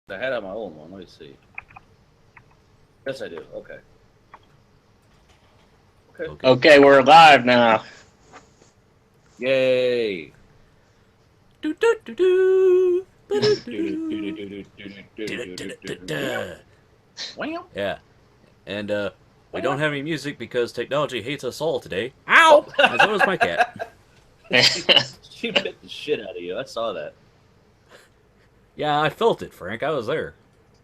I had on my old one. Let me see. Yes, I do. Okay. Okay. Okay, we're live now. Yay. Do do do do. Wham. Yeah, and we don't Wham. have any music because technology hates us all today. Oh. Ow! And so is my cat. She bit the shit out of you. I saw that. Yeah, I felt it, Frank. I was there.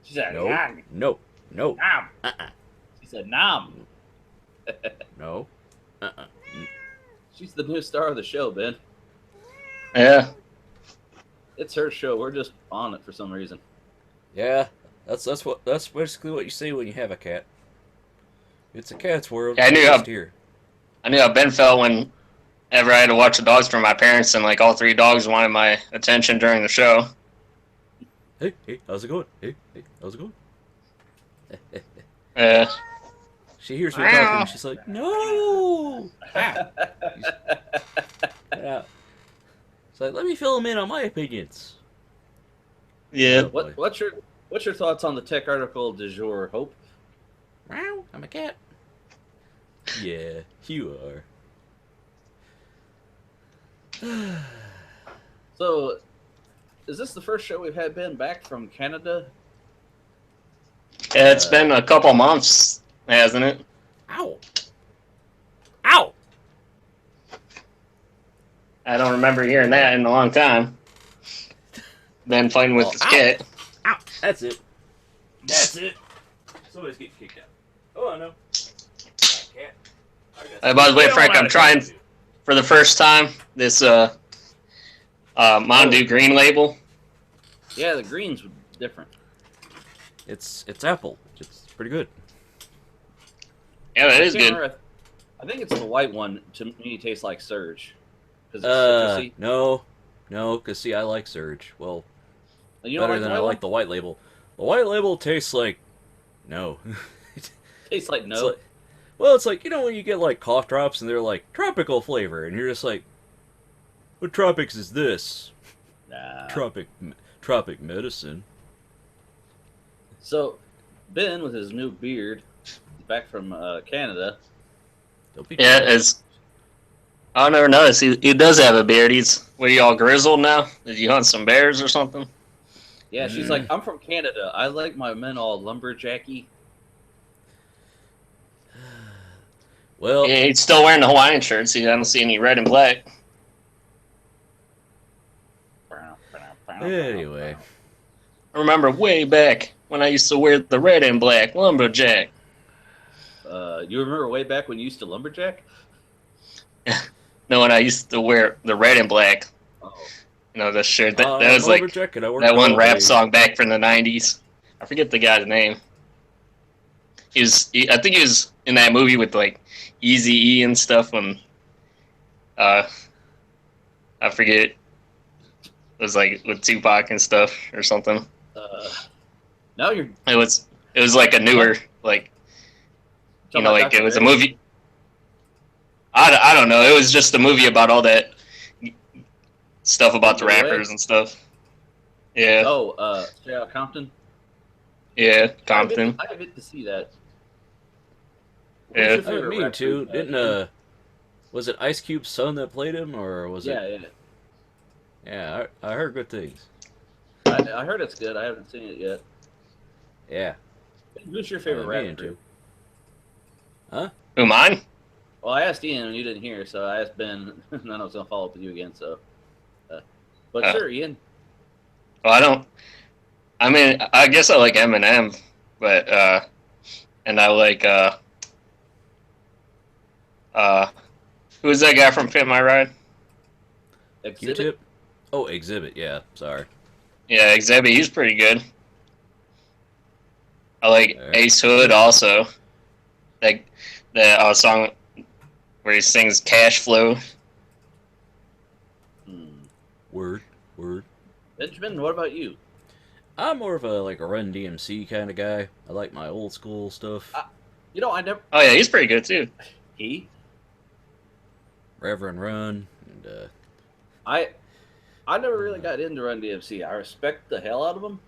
She said, No, nom. no, no. Nom. Uh-uh. She said, nom. No. Uh-uh. She's the new star of the show, Ben. Yeah. It's her show. We're just on it for some reason. Yeah, that's basically what you say when you have a cat. It's a cat's world. Yeah, I knew just how- here. I knew how Ben felt whenever I had to watch the dogs for my parents, and like all three dogs wanted my attention during the show. Hey, how's it going? Hey, how's it going? Yeah. She hears me talking and she's like, no! Ah. Yeah. It's like, let me fill him in on my opinions. Yeah. What's your thoughts on the tech article du jour, Hope? Meow, I'm a cat. Yeah, you are. So, is this the first show we've had Ben back from Canada? Yeah, it's been a couple months, hasn't it? Ow! Ow! I don't remember hearing that in a long time. Ben fighting with his ow. cat. Ow! That's it. That's it. Somebody's getting kicked out. Oh, I know. Cat. By the way, Frank, I'm trying for the first time this Mountain Dew Green label. Yeah, the green's different. It's apple. It's pretty good. Yeah, that is I can't good. remember. I think it's the white one. To me, tastes like Surge. 'Cause it's citrusy. No, because see, I like Surge. Well, You don't better like than the I white like the white label. The white label tastes like no. Tastes like It's no. like, well, it's like, you know when you get like cough drops and they're like tropical flavor, and you're just like, what tropics is this? Nah. Tropic medicine. So, Ben with his new beard, back from Canada. Don't be Yeah, jealous. I never noticed. He does have a beard. What are you all grizzled now? Did you hunt some bears or something? Yeah, she's like, I'm from Canada. I like my men all lumberjacky. Well, Yeah, he's still wearing the Hawaiian shirts. I don't see any red and black. anyway. I remember way back when I used to wear the red and black lumberjack. You remember way back when you used to lumberjack? No, when I used to wear the red and black. Oh. You know, the shirt. That was like lumberjack and I worked that one all rap day. song back from the 90s. I forget the guy's name. I think he was in that movie with like Eazy-E and stuff when I forget. It was like with Tupac and stuff or something. Now you're It was like a newer like talking about like Dr. it was a Dre? movie. I don't know. It was just a movie about all that stuff about the rappers and stuff. Yeah. Oh, Straight Outta Compton. Yeah, Compton. I have yet to see that. Yeah. What's your favorite Me rapper, too. Ben? Didn't was it Ice Cube's son that played him, or was it? Yeah. Yeah, I heard good things. I heard it's good. I haven't seen it yet. Yeah. Who's your favorite Me rapper? too. Huh? Who, mine? Well, I asked Ian and you didn't hear, so I asked Ben, and I was gonna follow up with you again. So, but sure, Ian. Well, I mean, I guess I like Eminem, but and I like who's that guy from Fit My Ride? Exhibit. Q-Tip? Oh, Exhibit. Yeah, sorry. Yeah, Exhibit. He's pretty good. I like Alright. Ace Hood also. Like the song where he sings "Cash Flow." Word. Benjamin, what about you? I'm more of a Run DMC kind of guy. I like my old school stuff. You know, I never. Oh yeah, he's pretty good too. He. Reverend Run and I never really got into Run DMC. I respect the hell out of them.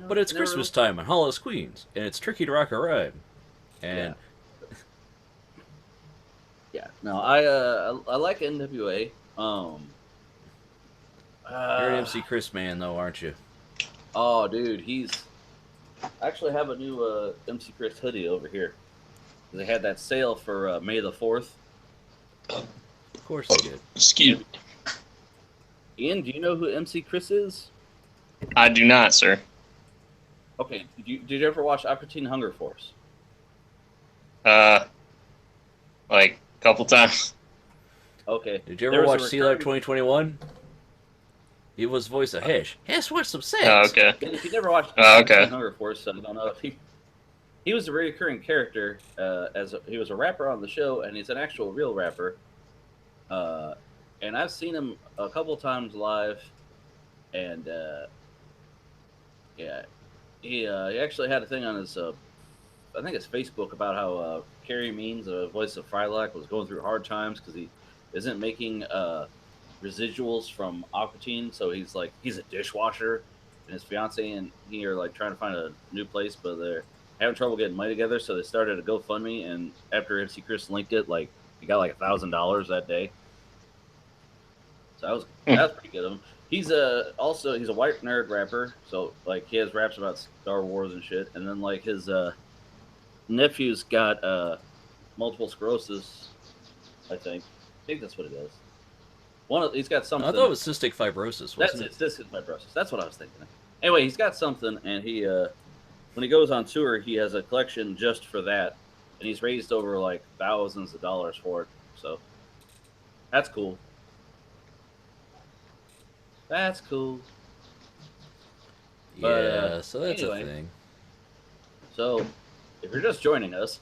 But it's Christmas time in Hollis, Queens, and it's tricky to rock a ride. And no, I like NWA. You're an MC Chris man, though, aren't you? Oh, dude, I actually have a new MC Chris hoodie over here. They had that sale for May the 4th. Of course they did. Excuse me. Ian, do you know who MC Chris is? I do not, sir. Okay, did you ever watch Aqua Teen Hunger Force? Like a couple times. Okay. Did you ever watch Sea Life 2021? He was voice of Hesh. Hesh wants some sex. Oh, okay. If you never watched okay. Hunger Force, I don't know if he was a recurring character. He was a rapper on the show, and he's an actual real rapper. And I've seen him a couple times live, and he actually had a thing on his I think it's Facebook about how Carrie Means, the voice of Frylock, was going through hard times because he isn't making residuals from Aqua Teen, so he's a dishwasher, and his fiance and he are like trying to find a new place, but they're having trouble getting money together, so they started a GoFundMe, and after MC Chris linked it, like he got like $1,000 that day. So that was pretty good of him. He's also a white nerd rapper, so like he has raps about Star Wars and shit, and then like his nephew's got multiple sclerosis, I think that's what it is. He's got something. I thought it was cystic fibrosis. That's it. Cystic fibrosis. That's what I was thinking of. Anyway, he's got something, and he when he goes on tour, he has a collection just for that, and he's raised over like thousands of dollars for it. So that's cool. That's cool. Yeah, so that's anyway, a thing. So if you're just joining us,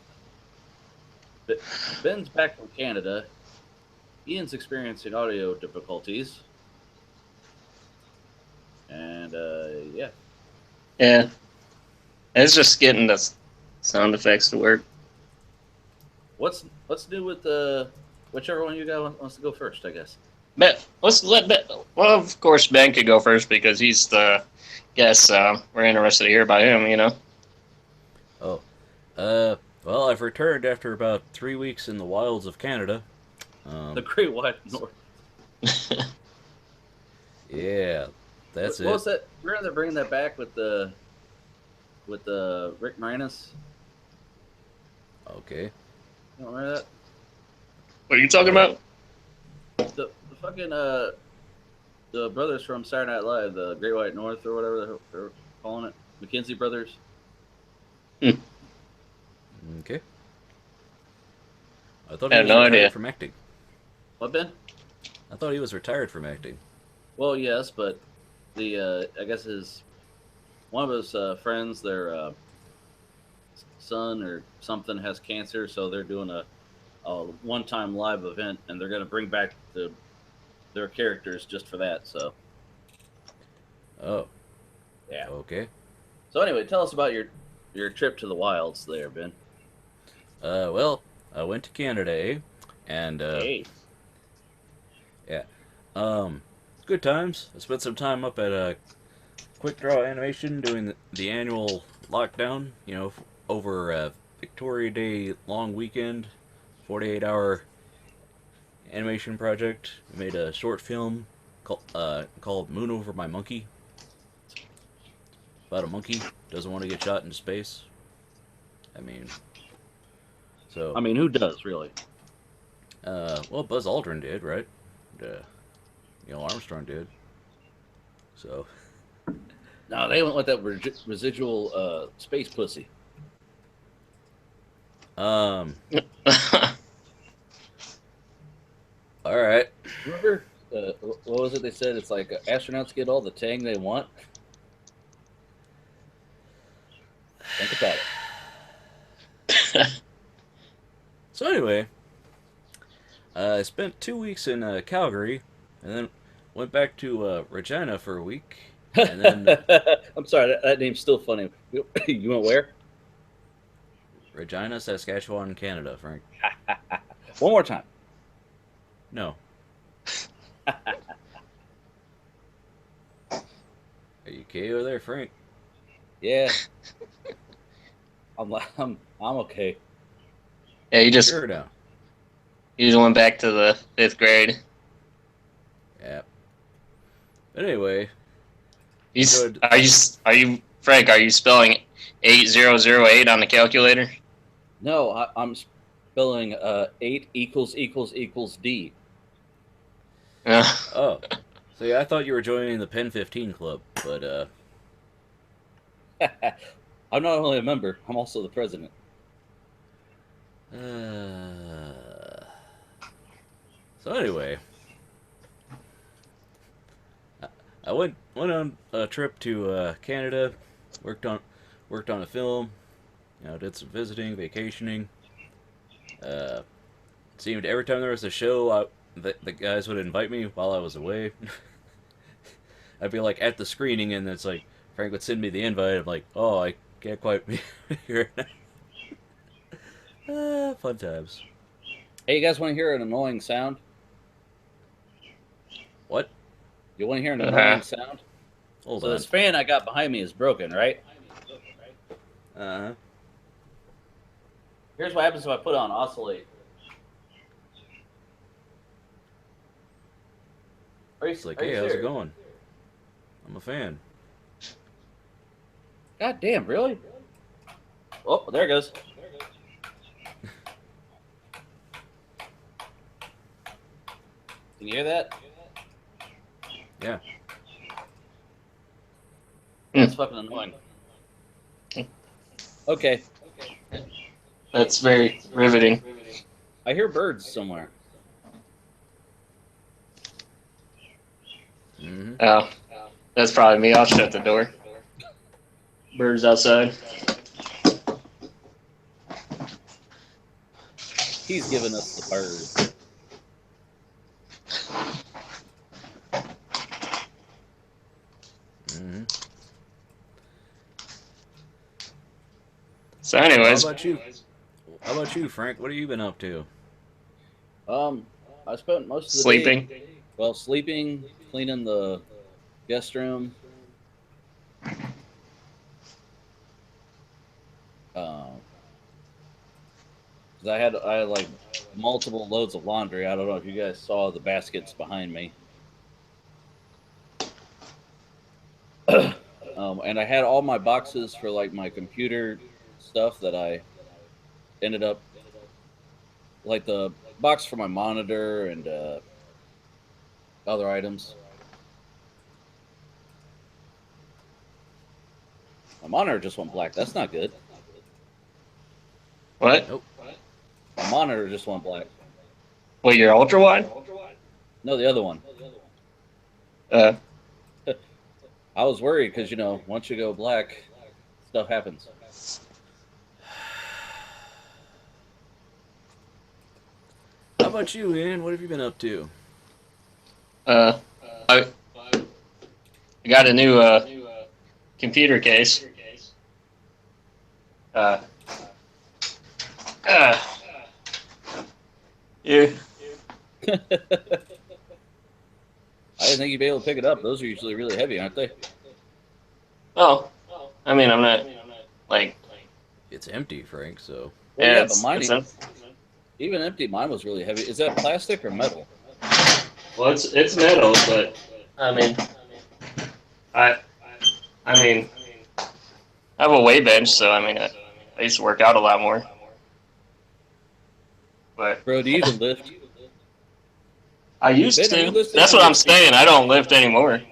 Ben's back from Canada. Ian's experiencing audio difficulties. And, yeah. Yeah. It's just getting the sound effects to work. What's new with whichever one you guys wants to go first, I guess? Let's let Ben. Well, of course, Ben could go first because he's the guest. We're interested to hear about him, you know? Oh. Well, I've returned after about 3 weeks in the wilds of Canada. The Great White North. Yeah, that's it. What was that? Remember they're bringing that back with the Rick Moranis? Okay. You don't remember that? What are you talking about? The fucking the brothers from Saturday Night Live, the Great White North or whatever they're calling it, McKenzie brothers. Okay. I thought I he have was no retired idea. from acting. What, Ben? I thought he was retired from acting. Well, yes, but the I guess one of his friends, their son or something has cancer, so they're doing a one-time live event, and they're going to bring back their characters just for that. So, Oh. yeah. Okay. So anyway, tell us about your trip to the wilds there, Ben. Well, I went to Canada, eh? And Hey. yeah, good times. I spent some time up at Quick Draw Animation doing the annual lockdown. You know, over Victoria Day long weekend, 48-hour animation project. I made a short film called Moon Over My Monkey. About a monkey doesn't want to get shot into space. I mean, who does really? Well, Buzz Aldrin did, right? Neil Armstrong did. So. No, they went with that residual space pussy. All right. Remember, what was it they said? It's like astronauts get all the tang they want. Think about it. So anyway, I spent 2 weeks in Calgary, and then went back to Regina for a week, and then I'm sorry, that name's still funny. You went where? Regina, Saskatchewan, Canada, Frank. One more time. No. Are you okay over there, Frank? Yeah. I'm okay. Yeah, you just Sure now. went back to the 5th grade. Yeah. But anyway, He's, enjoyed. are you Frank? Are you spelling 8008 on the calculator? No, I'm spelling 8 equals D. Oh, so yeah, I thought you were joining the Pen 15 club, but I'm not only a member, I'm also the president. So anyway, I went on a trip to Canada, worked on a film, did some visiting, vacationing. Uh, seemed every time there was a show, the guys would invite me while I was away. I'd be like at the screening, and it's like Frank would send me the invite. I'm like, oh, I can't quite be here. Fun times. Hey, you guys want to hear an annoying sound? What? You want to hear an annoying sound? Hold So on. this fan I got behind me is broken, right? Uh-huh. Here's what happens if I put on oscillate. It's like, hey, how's it going? I'm a fan. God damn, really? Oh, there it goes. Can you hear that? Yeah. That's fucking annoying. Okay. That's very riveting. I hear birds somewhere. Mm-hmm. Oh, that's probably me. I'll shut the door. Birds outside. He's giving us the bird. Mm-hmm. So, anyways, How about you, Frank? What have you been up to? I spent most of the sleeping. day, well, sleeping, cleaning the guest room. Cause I had like multiple loads of laundry. I don't know if you guys saw the baskets behind me. And I had all my boxes for like my computer stuff that I ended up, like the box for my monitor and other items. My monitor just went black. That's not good. What? Nope. My monitor just went black. Wait, your ultra wide? No, the other one. I was worried because, once you go black, stuff happens. How about you, Ian? What have you been up to? I got a new computer case. Yeah. I didn't think you'd be able to pick it up. Those are usually really heavy, aren't they? Oh, I mean, I'm not like. It's empty, Frank. So. Well, Yeah, but mine, even empty, mine was really heavy. Is that plastic or metal? Well, it's metal, but I mean, I mean, I have a weight bench, so I mean, I used to work out a lot more. But Bro, do you even lift? I used Ben, are you to. listening That's on what your I'm saying. I don't lift anymore.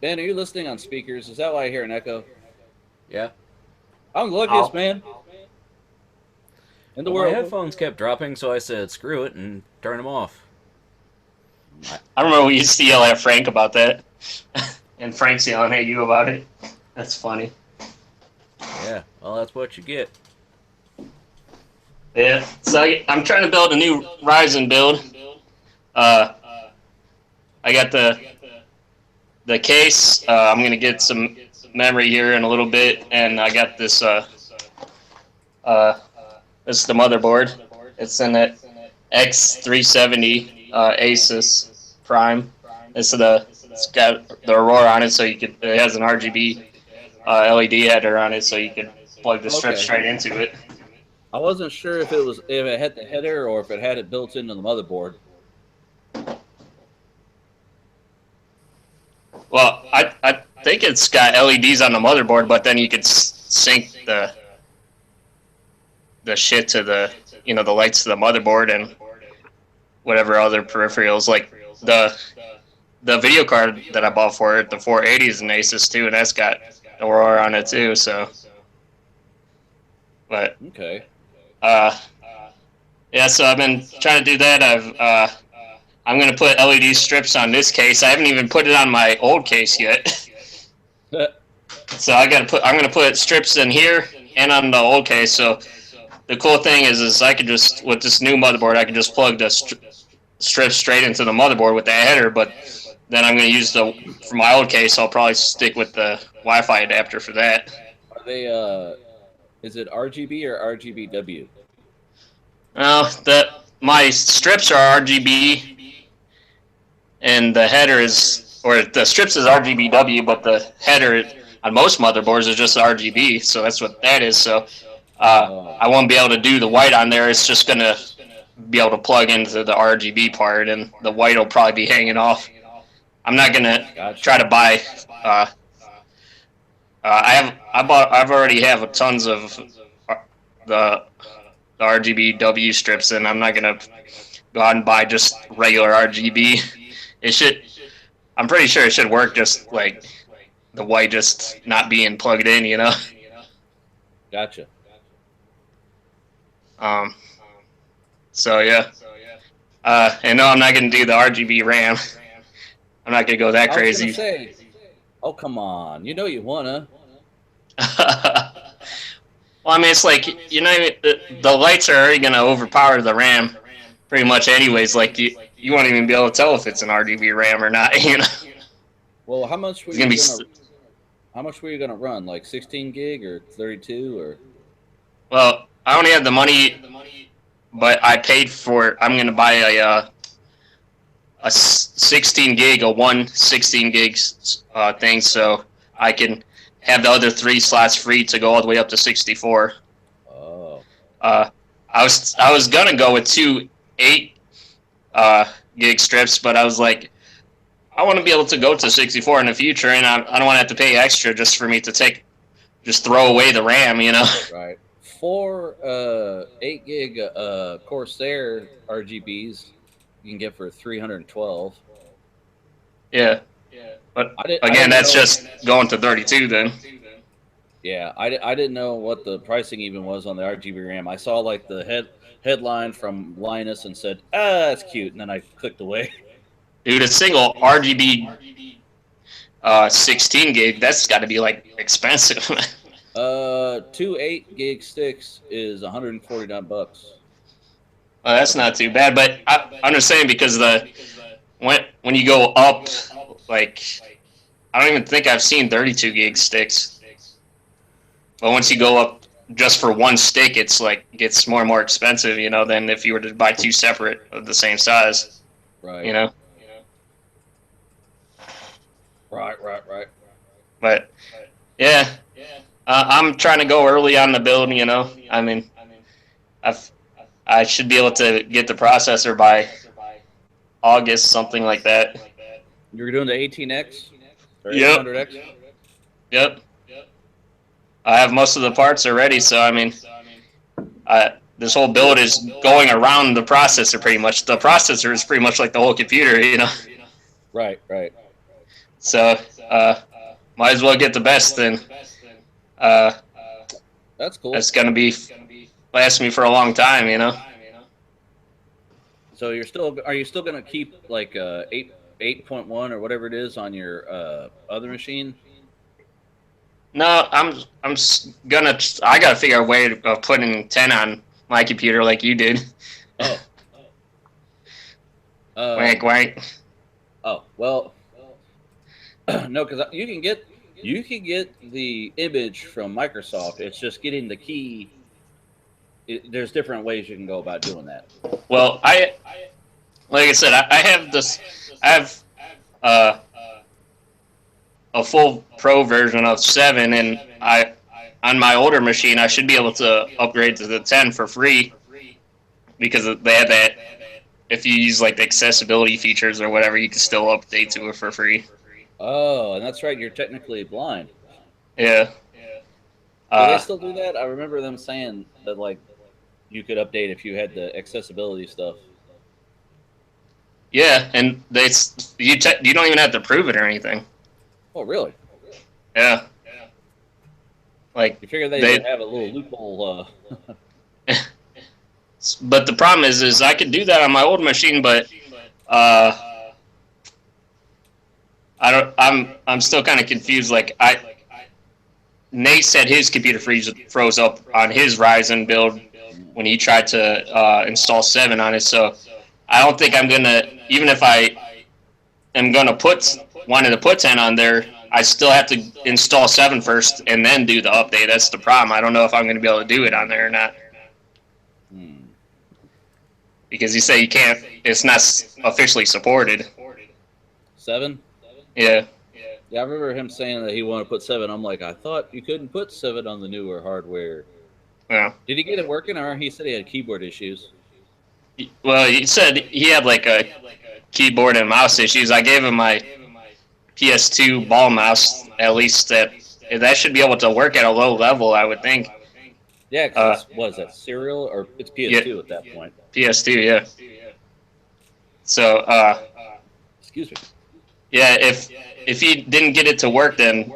Ben, are you listening on speakers? Is that why I hear an echo? Yeah. I'm the luckiest man in the My world. headphones kept dropping, so I said, "Screw it," and turned them off. I remember we used to yell at Frank about that, and Frank's yelling at you about it. That's funny. Yeah. Well, that's what you get. Yeah. So I'm trying to build a new Ryzen build. I got the case. I'm gonna get some memory here in a little bit, and I got this. This is the motherboard. It's in that X370 Asus Prime. It's the it's got the Aurora on it, so it has an RGB LED header on it, so you could plug the strip straight into it. I wasn't sure if it had the header or if it had it built into the motherboard. Well, I think it's got LEDs on the motherboard, but then you could sync the shit to the the lights to the motherboard and whatever other peripherals. Like the video card that I bought for it, the 480 is an Asus too, and that's got Aurora on it too. So, but okay. Yeah. So I've been trying to do that. I'm gonna put LED strips on this case. I haven't even put it on my old case yet. So I'm gonna put strips in here and on the old case. So the cool thing is I could just, with this new motherboard, I can just plug the strips straight into the motherboard with the header. But then I'm gonna use for my old case, I'll probably stick with the Wi-Fi adapter for that. Are they is it RGB or RGBW? No, my strips are RGB, and the header the strips is RGBW, but the header on most motherboards is just RGB, so that's what that is. So I won't be able to do the white on there. It's just gonna be able to plug into the RGB part, and the white will probably be hanging off. I'm not gonna try to buy. I've already have tons of the RGBW strips, and I'm not gonna go out and buy just regular RGB. I'm pretty sure it should work just like the white just not being plugged in, Gotcha. So yeah. And no, I'm not gonna do the RGB RAM. I'm not gonna go that crazy. I was gonna say, oh come on, you wanna. Well, I mean, it's like the lights are already gonna overpower the RAM pretty much, anyways. Like you won't even be able to tell if it's an RGB RAM or not. Well, how much were you gonna run? Like 16 gig or 32 or? Well, I only had the money, but I paid for. I'm gonna buy a 16 gig, one 16 gigs thing, so I can have the other 3 slots free to go all the way up to 64. Oh. I was gonna go with 2 8 gig strips, but I was like, I want to be able to go to 64 in the future, and I don't want to have to pay extra just for me to just throw away the RAM, Right. 4 8 gig Corsair RGBs you can get for $312. Yeah. But again, that's just going to 32 then. Yeah, I didn't know what the pricing even was on the RGB RAM. I saw like the headline from Linus and said, that's cute, and then I clicked away. Dude, a single RGB 16 gig, that's got to be like expensive. 2 8 gig sticks is $149. Well, that's not too bad, but I'm just saying because when you go up, like, I don't even think I've seen 32 gig sticks. But once you go up just for one stick, it's like gets more and more expensive, than if you were to buy 2 separate of the same size. Right. Right. But yeah, I'm trying to go early on the build. I mean, I should be able to get the processor by August, something like that. You're doing the 18X or Yep. 800X? Yep. I have most of the parts already, so I mean, this whole build is going around the processor pretty much. The processor is pretty much like the whole computer, Right. So, might as well get the best then. That's cool. It's gonna last me for a long time, So are you still gonna keep like 8.1 or whatever it is on your other machine? No, I gotta figure out a way of putting 10 on my computer like you did. Oh. Wank wank. Oh well. No, because you can get the image from Microsoft. It's just getting the key. There's different ways you can go about doing that. Well, like I said, I have this. I have a full pro version of 7, and on my older machine I should be able to upgrade to the 10 for free because they have that. If you use like the accessibility features or whatever, you can still update to it for free. Oh, and that's right. You're technically blind. Yeah. Do they still do that? I remember them saying that like you could update if you had the accessibility stuff. Yeah, and you don't even have to prove it or anything. Oh, really? Yeah. Like you figure they have a little loophole. But the problem is I could do that on my old machine, but I'm still kind of confused. Like Nate said his computer froze up on his Ryzen build when he tried to install 7 on it. So I don't think I'm gonna, even if I am gonna wanted to put 10 on there, I still have to install 7 first and then do the update. That's the problem. I don't know if I'm gonna be able to do it on there or not. Because you say you can't, it's not officially supported. 7? Yeah. Yeah, I remember him saying that he wanted to put 7. I'm like, I thought you couldn't put 7 on the newer hardware. Yeah. Did he get it working, or he said he had keyboard issues? Well, he said he had like a keyboard and mouse issues. I gave him my PS2 ball mouse, at least that should be able to work at a low level, I would think. Yeah, because what is that, Serial, or it's PS2 at that point? PS2, yeah. So, excuse me. Yeah, if he didn't get it to work, then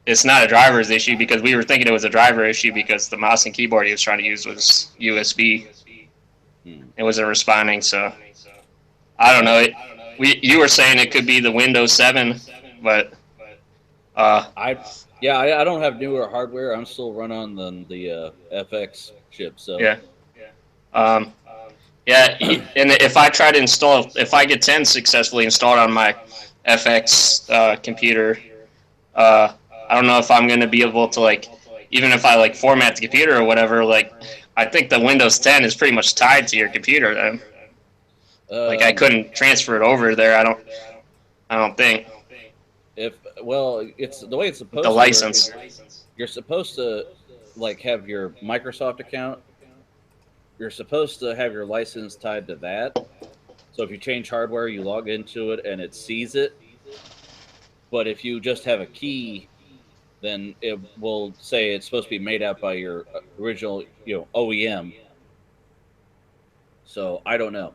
it's not a driver's issue, because we were thinking it was a driver issue because the mouse and keyboard he was trying to use was USB. It wasn't responding, so I don't know. You were saying it could be the Windows 7, but I don't have newer hardware. I'm still running on the FX chip. So yeah. Yeah, and if I try to install, if I get 10 successfully installed on my FX computer, I don't know if I'm going to be able to, like, even if I like format the computer or whatever, like, I think the Windows 10 is pretty much tied to your computer then. Like, I couldn't transfer it over there. I don't think. It's the way it's supposed the to license. work. You're supposed to like have your Microsoft account. You're supposed to have your license tied to that. So if you change hardware, you log into it and it sees it. But if you just have a key, then it will say it's supposed to be made out by your original, OEM. So I don't know.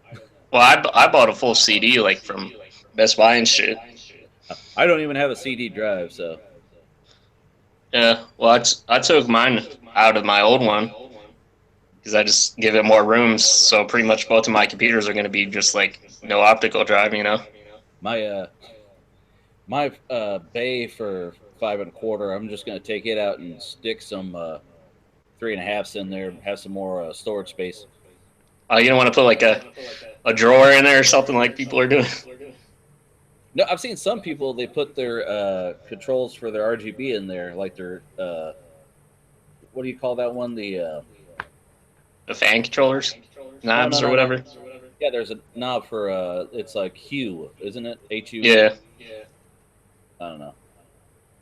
Well, I bought a full CD like from Best Buy and shit. I don't even have a CD drive, so. Yeah, well, I took mine out of my old one because I just give it more rooms. So pretty much both of my computers are going to be just like no optical drive, My bay for 5 1/4, I'm just going to take it out and stick some 3 1/2s in there, have some more storage space. You don't want to put like a drawer in there or something like people are doing? No, I've seen some people, they put their controls for their RGB in there, like their, what do you call that one? The fan controllers? Knobs or whatever? No. Yeah, there's a knob for, it's like Hue, isn't it? HU? Yeah. I don't know.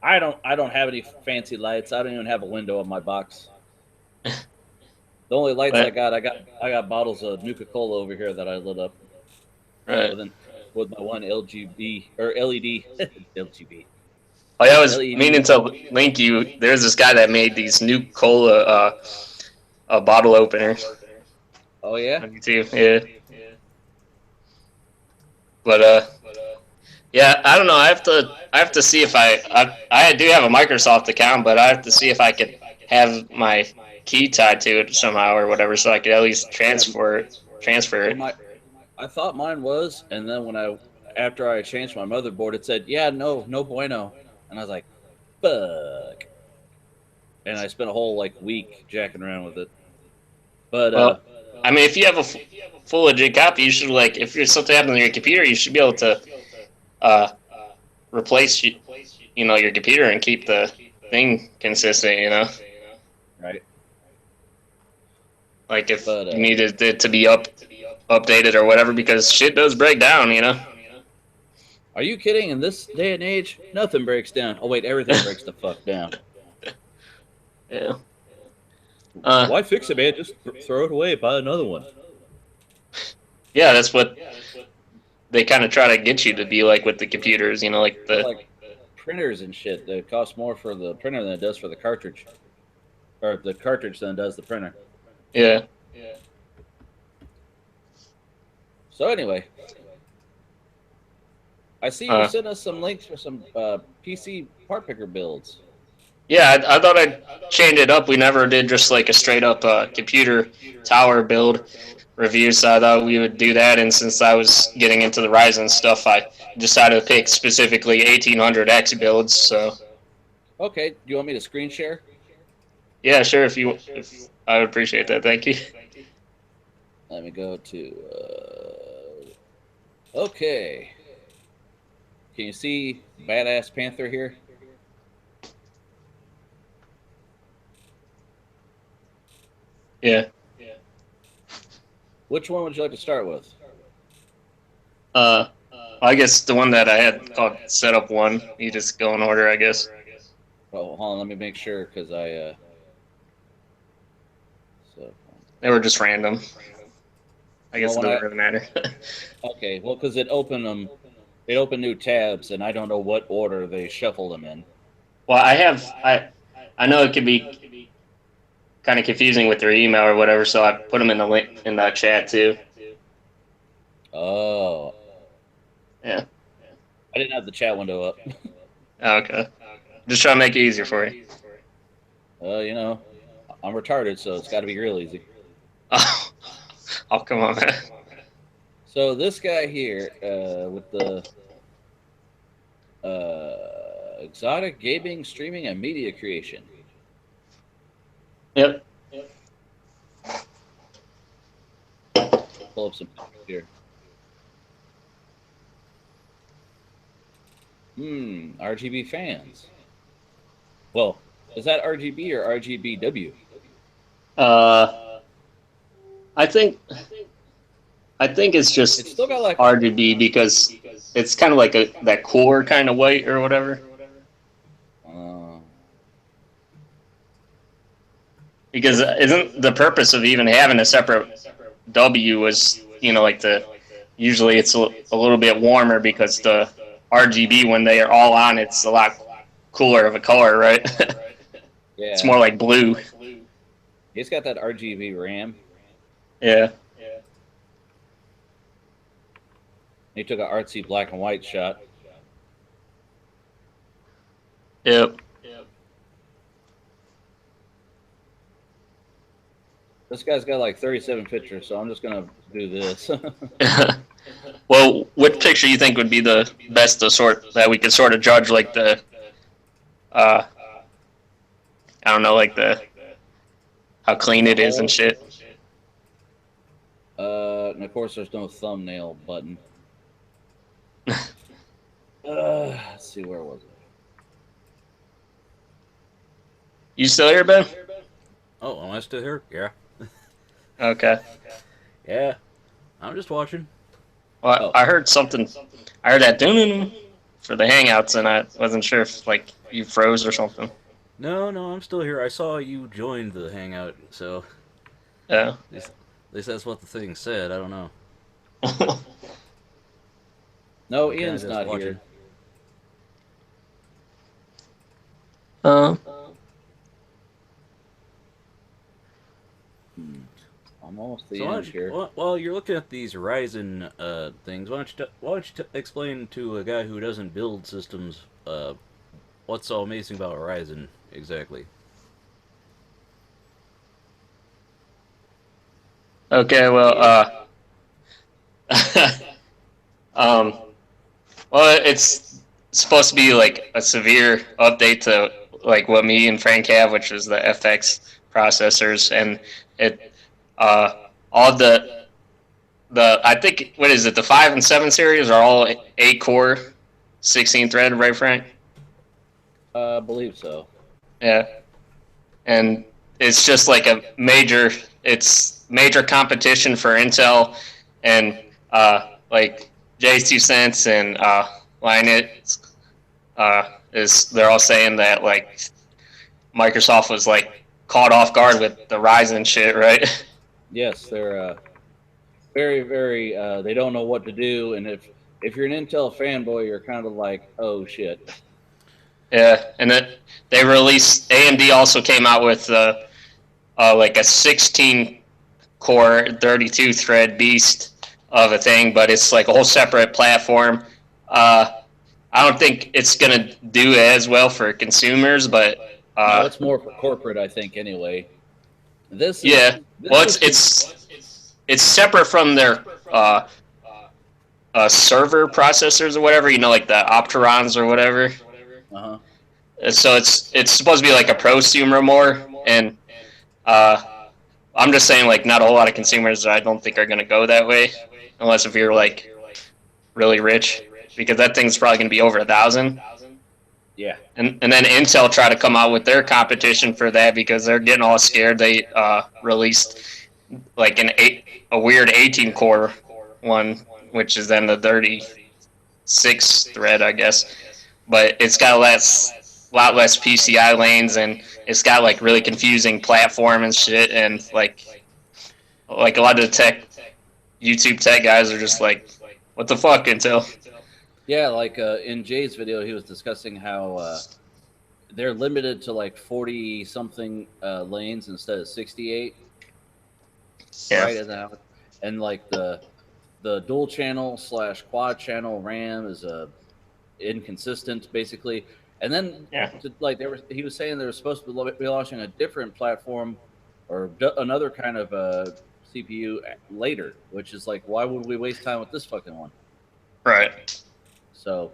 I don't have any fancy lights. I don't even have a window on my box. The only lights I got bottles of Nuka-Cola over here that I lit up. Right. With my one LGB or LED LGB. Oh yeah, I was meaning to link you. There's this guy that made these Nuka-Cola bottle openers. Oh yeah. On YouTube, yeah. But yeah, I don't know. I have to see if I do have a Microsoft account, but I have to see if I could have my key tied to it somehow or whatever, so I could at least transfer it. I thought mine was, and then after I changed my motherboard, it said, "Yeah, no bueno," and I was like, "Fuck!" And I spent a whole week jacking around with it. But I mean, if you have a full legit copy, you should if there's something happening on your computer, you should be able to replace your computer and keep the thing consistent. Right. Like if you needed it to be updated or whatever, because shit does break down. Are you kidding? In this day and age, nothing breaks down. Oh wait, everything breaks the fuck down. Yeah. Why fix it, man? Just throw it away. Buy another one. Yeah, that's what they kind of try to get you to be like with the computers. You know, like the like printers and shit. It costs more for the printer than it does for the cartridge, or the cartridge than it does the printer. Yeah. So anyway, I see you sent us some links for some PC part picker builds. Yeah, I thought I'd change it up. We never did just like a straight up computer tower build review, so I thought we would do that. And since I was getting into the Ryzen stuff, I decided to pick specifically 1800X builds. So. Okay, do you want me to screen share? Yeah, sure. If I would appreciate that. Thank you. Let me go to. Okay. Can you see Badass Panther here? Yeah. Which one would you like to start with? I guess the one that I had called Setup 1. You just go in order, I guess. Oh, hold on. Let me make sure because I. So. They were just random. I guess it doesn't really matter. Okay, well, because it opened them. It opened new tabs, and I don't know what order they shuffled them in. Well, I know it could be kind of confusing with their email or whatever, so I put them in the link in the chat too. Oh. Yeah. I didn't have the chat window up. Okay. Just trying to make it easier for you. You know, I'm retarded, so it's got to be real easy. Oh, come on, man. So this guy here with the exotic gaming, streaming, and media creation. Yep. Pull up some here. RGB fans. Well, is that RGB or RGBW? I think it's just It's still got like RGB because it's kind of like that cooler kind of white or whatever. Because isn't the purpose of even having a separate W was, you know, like usually it's a little bit warmer because the RGB when they are all on, it's a lot cooler of a color, right? Yeah. It's more like blue. It's got that RGB RAM. Yeah. He took an artsy black and white shot. Yep. This guy's got like 37 pictures, so I'm just gonna do this. Well, what picture you think would be the best that we could sort of judge like the I don't know, like how clean it is and shit. And of course there's no thumbnail button. Let's see, where was it? You still here, Ben? Oh, am I still here? Yeah. Okay. Yeah. I'm just watching. Well, I heard something. I heard that doo for the Hangouts, and I wasn't sure if like you froze or something. No, I'm still here. I saw you joined the Hangout, so. Yeah. At least that's what the thing said. I don't know. No, Ian's not here. I'm almost the end here. While you're looking at these Ryzen things, why don't you explain to a guy who doesn't build systems what's so amazing about Ryzen exactly? Okay, well, well, it's supposed to be like a severe update to like what me and Frank have, which is the FX processors, and it all the I think what is it, the 5 and 7 series are all 8-core, 16-thread, right, Frank? I believe so. Yeah, and it's just like major competition for Intel, and like Jay's 2 cents and line it. Is they're all saying that like Microsoft was like caught off guard with the Ryzen shit, right? Yes, they're very, very. They don't know what to do, and if you're an Intel fanboy, you're kind of like, oh shit. Yeah, and then they released. AMD also came out with like a 16 core 32 thread beast of a thing, but it's like a whole separate platform. I don't think it's gonna do as well for consumers, but No, it's more for corporate, I think. Anyway, this is, yeah. this Well, is it's separate from their server processors or whatever. You know, like the Opterons or whatever. uh-huh. So it's supposed to be like a prosumer more, and I'm just saying like not a whole lot of consumers I don't think are gonna go that way, unless if you're like really rich, because that thing's probably gonna be over 1,000. Yeah. And then Intel tried to come out with their competition for that because they're getting all scared. They released like a weird 18 core one, which is then the 36 thread, I guess. But it's got a lot less PCI lanes, and it's got like really confusing platform and shit. And like a lot of the YouTube tech guys are just like, what the fuck, Intel? Yeah, like in Jay's video, he was discussing how they're limited to like 40 something lanes instead of 68. Yeah. Right, and like the dual channel / quad channel RAM is inconsistent basically. And then like he was saying they were supposed to be launching a different platform or another kind of CPU later, which is like, why would we waste time with this fucking one? Right. So,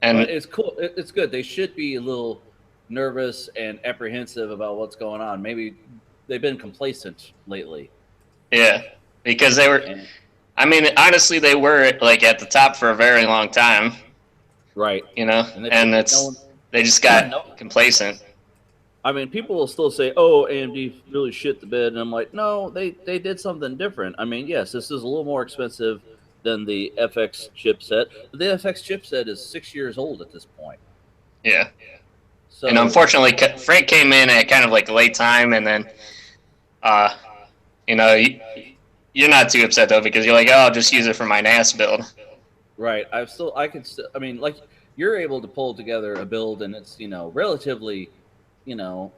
and but it's cool. It's good. They should be a little nervous and apprehensive about what's going on. Maybe they've been complacent lately. Yeah, because they were. I mean, honestly, they were like at the top for a very long time. Right. You know, and they just got complacent. I mean, people will still say, "Oh, AMD really shit the bed," and I'm like, "No, they did something different." I mean, yes, this is a little more expensive than the FX chipset. The FX chipset is 6 years old at this point. Yeah. So, and unfortunately, Frank came in at kind of like a late time, and then, you know, you're not too upset though because you're like, oh, I'll just use it for my NAS build. Right. I mean, like, you're able to pull together a build, and it's, you know, relatively, you know,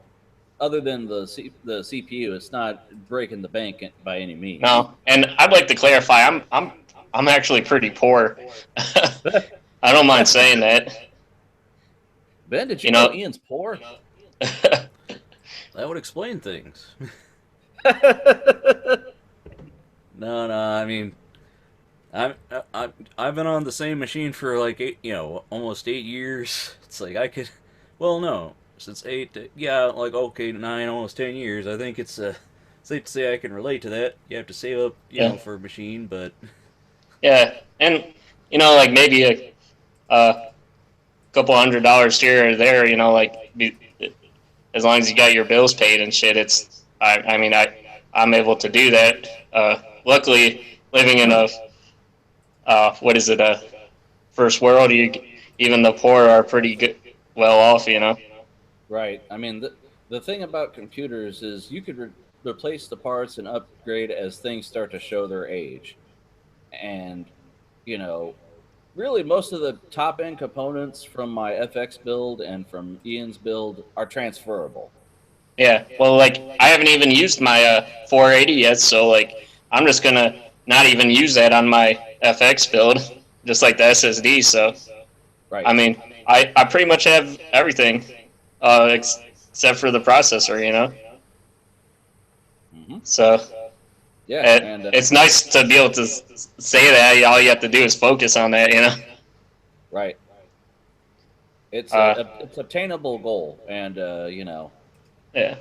other than the CPU, it's not breaking the bank by any means. No, and I'd like to clarify, I'm actually pretty poor. I don't mind saying that. Ben, did you know Ian's poor? That would explain things. No, I mean, I've been on the same machine for like almost 8 years. It's like I could, well, no, since 8, yeah, like okay, 9, almost 10 years. I think it's safe to say I can relate to that. You have to save up, you know, for a machine, but yeah, and you know, like maybe a couple $100 here or there, you know, like as long as you got your bills paid and shit, it's I mean I'm able to do that. Luckily, living in a first world, even the poor are pretty good, well off, you know. Right. I mean, the thing about computers is you could replace the parts and upgrade as things start to show their age. And, you know, really most of the top-end components from my FX build and from Ian's build are transferable. Yeah, well, like, I haven't even used my 480 yet, so, like, I'm just going to not even use that on my FX build, just like the SSD, so, right. I mean, I pretty much have everything, except for the processor, you know? Mm-hmm. So, yeah, it's nice to be able to say that. All you have to do is focus on that, you know? Right. It's it's obtainable goal, and, you know. Yeah.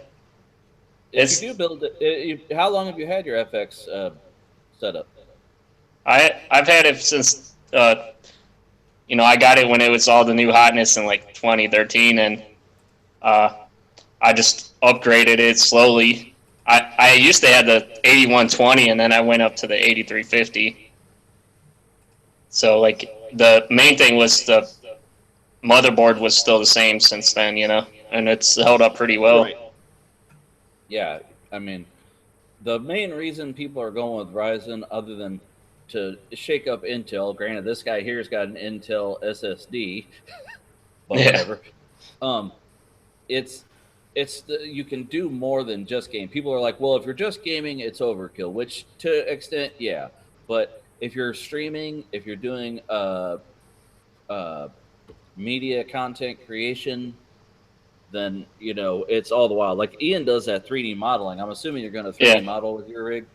If you do build it, how long have you had your FX setup? I've had it since, you know, I got it when it was all the new hotness in, like, 2013, and I just upgraded it slowly. I used to have the 8120, and then I went up to the 8350. So, like, the main thing was the motherboard was still the same since then, you know, and it's held up pretty well. Right. Yeah, I mean, the main reason people are going with Ryzen, other than to shake up Intel, granted, this guy here's got an Intel SSD, but whatever. It's you can do more than just game. People are like, well, if you're just gaming, it's overkill, which to an extent, yeah. But if you're streaming, if you're doing media content creation, then you know it's all the while. Like Ian does that 3D modeling. I'm assuming you're going to 3D model with your rig.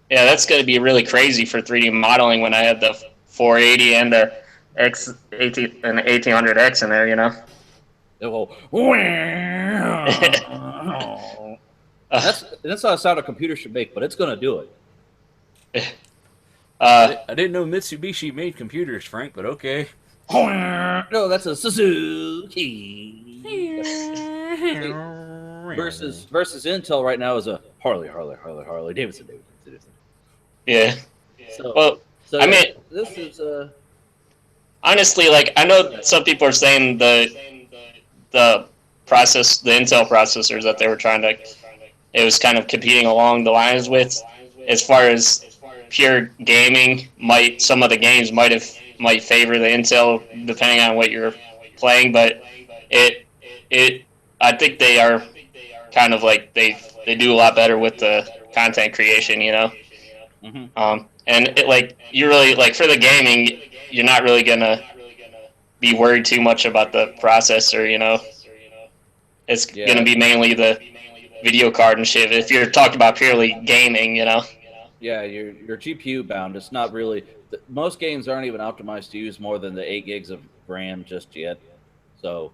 Yeah, that's going to be really crazy for 3D modeling when I have the 480 and the X80 and the 1800X in there, you know. That's not a sound a computer should make, but it's going to do it. I didn't know Mitsubishi made computers, Frank, but okay. No, that's a Suzuki. versus Intel right now is a Harley Davidson. Yeah. So I mean, this is honestly, like, I know some people are saying the Intel processors that they were trying to, it was kind of competing along the lines with, as far as pure gaming, some of the games might favor the Intel depending on what you're playing, but I think they are kind of like they do a lot better with the content creation, you know. Mm-hmm. And you really, like, for the gaming, you're not really gonna be worried too much about the processor, you know. It's gonna be mainly the video card and shit. If you're talking about purely gaming, you know. Yeah, you're GPU bound. It's not really. Most games aren't even optimized to use more than the 8 gigs of RAM just yet. So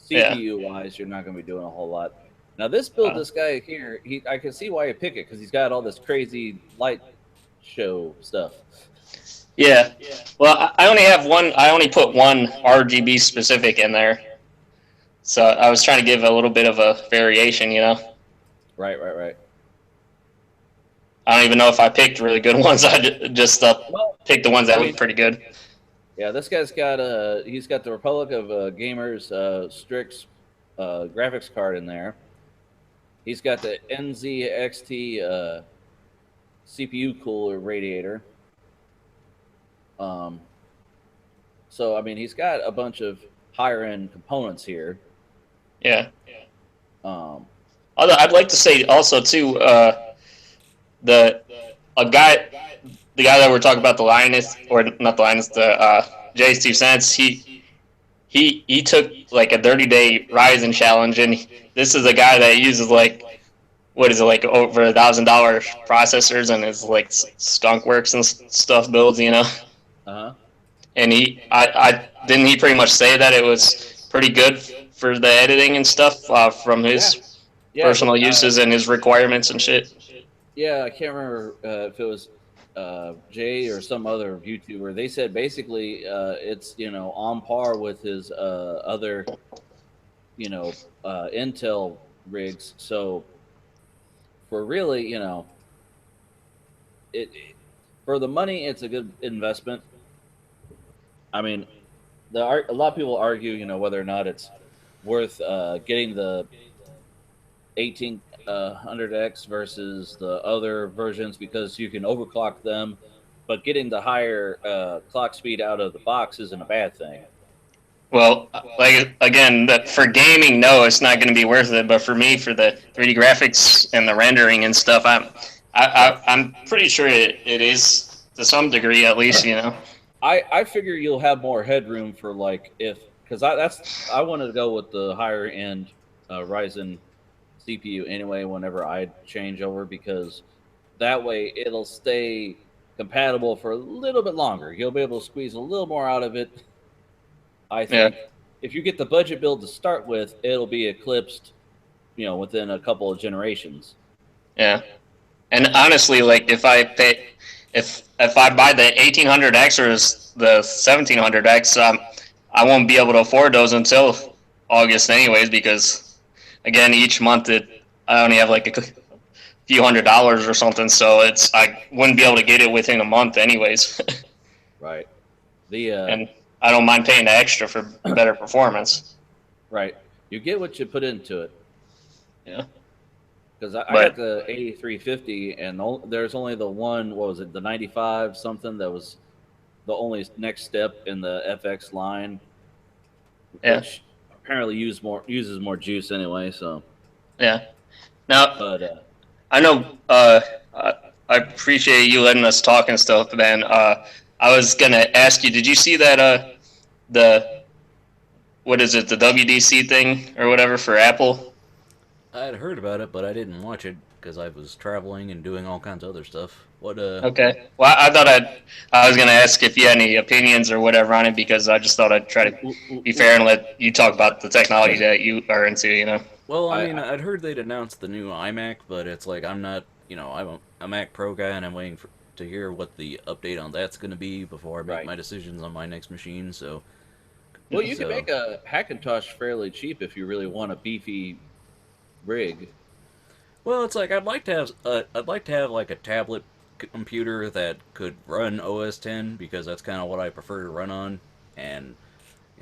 CPU wise, you're not going to be doing a whole lot. Now this build, this guy here, I can see why you pick it because he's got all this crazy light show stuff. Yeah. Well, I only put one RGB specific in there. So I was trying to give a little bit of a variation, you know. Right. I don't even know if I picked really good ones. I just picked the ones that look pretty good. Yeah, this guy's got he's got the Republic of Gamers Strix graphics card in there. He's got the NZXT CPU cooler radiator. So I mean, he's got a bunch of higher end components here. Yeah. Although I'd like to say also too, the guy that we're talking about, the Linus, or not the Linus, the Jay's 2 cents, he took like a 30-day Ryzen challenge, and this is a guy that uses like, what is it, like over $1,000 processors and his like skunkworks and stuff builds, you know. And I didn't he pretty much say that it was pretty good for the editing and stuff from his personal uses and his requirements and shit. Yeah, I can't remember if it was Jay or some other YouTuber. They said basically it's, you know, on par with his other, you know, Intel rigs. So for really, you know, for the money, it's a good investment. I mean, a lot of people argue, you know, whether or not it's worth getting the 1800X versus the other versions because you can overclock them, but getting the higher clock speed out of the box isn't a bad thing. Well, like, again, for gaming, no, it's not going to be worth it. But for me, for the 3D graphics and the rendering and stuff, I'm pretty sure it is to some degree, at least, you know. I figure you'll have more headroom for like because I wanted to go with the higher end Ryzen CPU anyway whenever I change over, because that way it'll stay compatible for a little bit longer. You'll be able to squeeze a little more out of it. I think if you get the budget build to start with, it'll be eclipsed, you know, within a couple of generations. Yeah. And honestly, like if I buy the 1800X or the 1700X, I won't be able to afford those until August anyways, because again, each month I only have like a few $100s or something, so I wouldn't be able to get it within a month anyways. Right. and I don't mind paying the extra for better performance. Right. You get what you put into it. Yeah. Because I got the A350, and there's only the one, what was it, the 95 something that was the only next step in the FX line, which apparently uses more juice anyway. So yeah. Now, but I know. I appreciate you letting us talk and stuff, man. I was gonna ask you, did you see that the what is it, the WDC thing or whatever for Apple? I had heard about it, but I didn't watch it because I was traveling and doing all kinds of other stuff. What Okay. Well, I thought I was gonna ask if you had any opinions or whatever on it, because I just thought I'd try to be fair and let you talk about the technology that you are into. You know. Well, I mean, I'd heard they'd announced the new iMac, but it's like I'm not, I'm a Mac Pro guy, and I'm waiting to hear what the update on that's going to be before I make my decisions on my next machine. So, well, you can make a Hackintosh fairly cheap if you really want a beefy rig. Well, it's like I'd like to have like a tablet computer that could run OS 10 because that's kind of what I prefer to run on, and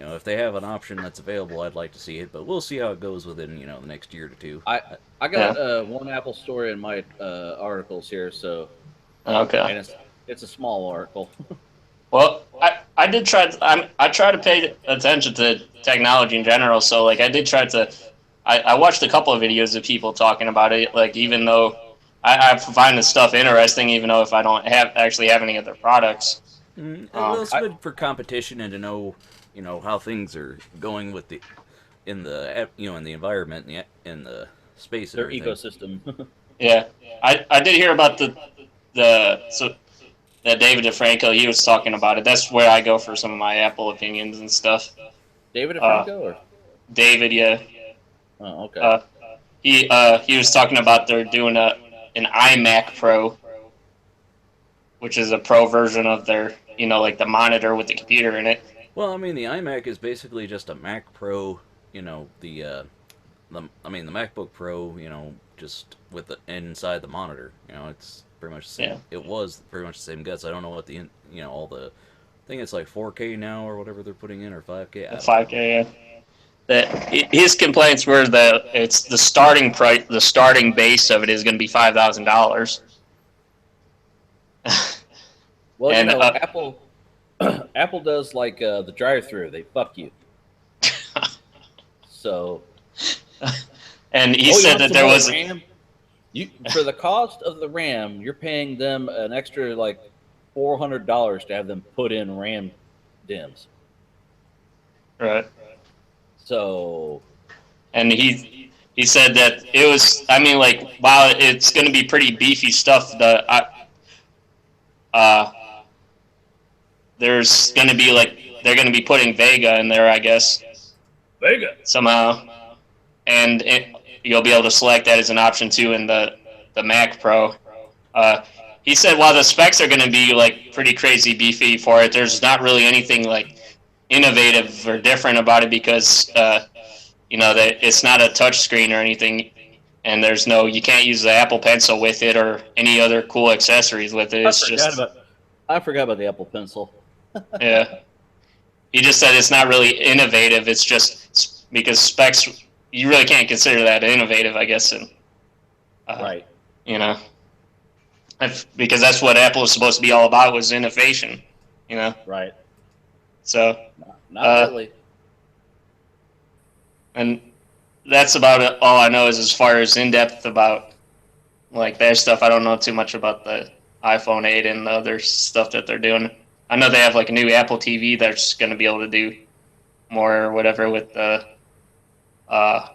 if they have an option that's available, I'd like to see it, but we'll see how it goes within, the next year to two. I got one Apple story in my articles here, so okay, and it's a small article. Well, I did try. I try to pay attention to technology in general, so like I did try to. I watched a couple of videos of people talking about it. Like even though I find this stuff interesting, even though if I don't actually have any of their products. Well, it's good for competition and to know how things are going with in the environment, in the space, their ecosystem. Yeah, I did hear about that David DeFranco, he was talking about it. That's where I go for some of my Apple opinions and stuff. David DeFranco or David, yeah. Oh, okay. He was talking about they're doing an iMac Pro, which is a pro version of their like the monitor with the computer in it. Well, I mean, the iMac is basically just a Mac Pro, the MacBook Pro, just with the inside the monitor. It's pretty much the same. Yeah. It was pretty much the same guts. I don't know what the all the, I think it's like 4K now or whatever they're putting in, or 5K. 5K, yeah. His complaints were that it's the starting price, the starting base of it is going to be $5,000. Well, and, Apple does like the drive-through. They fuck you. So. And he said that there was RAM? For the cost of the RAM, you're paying them an extra like $400 to have them put in RAM DIMMs. Right. So. And he said that it was. I mean, like, while it's going to be pretty beefy stuff, there's going to be they're going to be putting Vega in there, I guess. Vega somehow, and you'll be able to select that as an option too in the Mac Pro. He said while the specs are going to be like pretty crazy beefy for it, there's not really anything like innovative or different about it because that it's not a touch screen or anything, and you can't use the Apple Pencil with it or any other cool accessories with it. I forgot about the Apple Pencil. Yeah. He just said it's not really innovative. It's just because specs, you really can't consider that innovative, I guess. And, right. Because that's what Apple is supposed to be all about, was innovation. Right. So. Not really. And that's about it. All I know is as far as in-depth about like their stuff, I don't know too much about the iPhone 8 and the other stuff that they're doing. I know they have like a new Apple TV that's going to be able to do more or whatever with the, I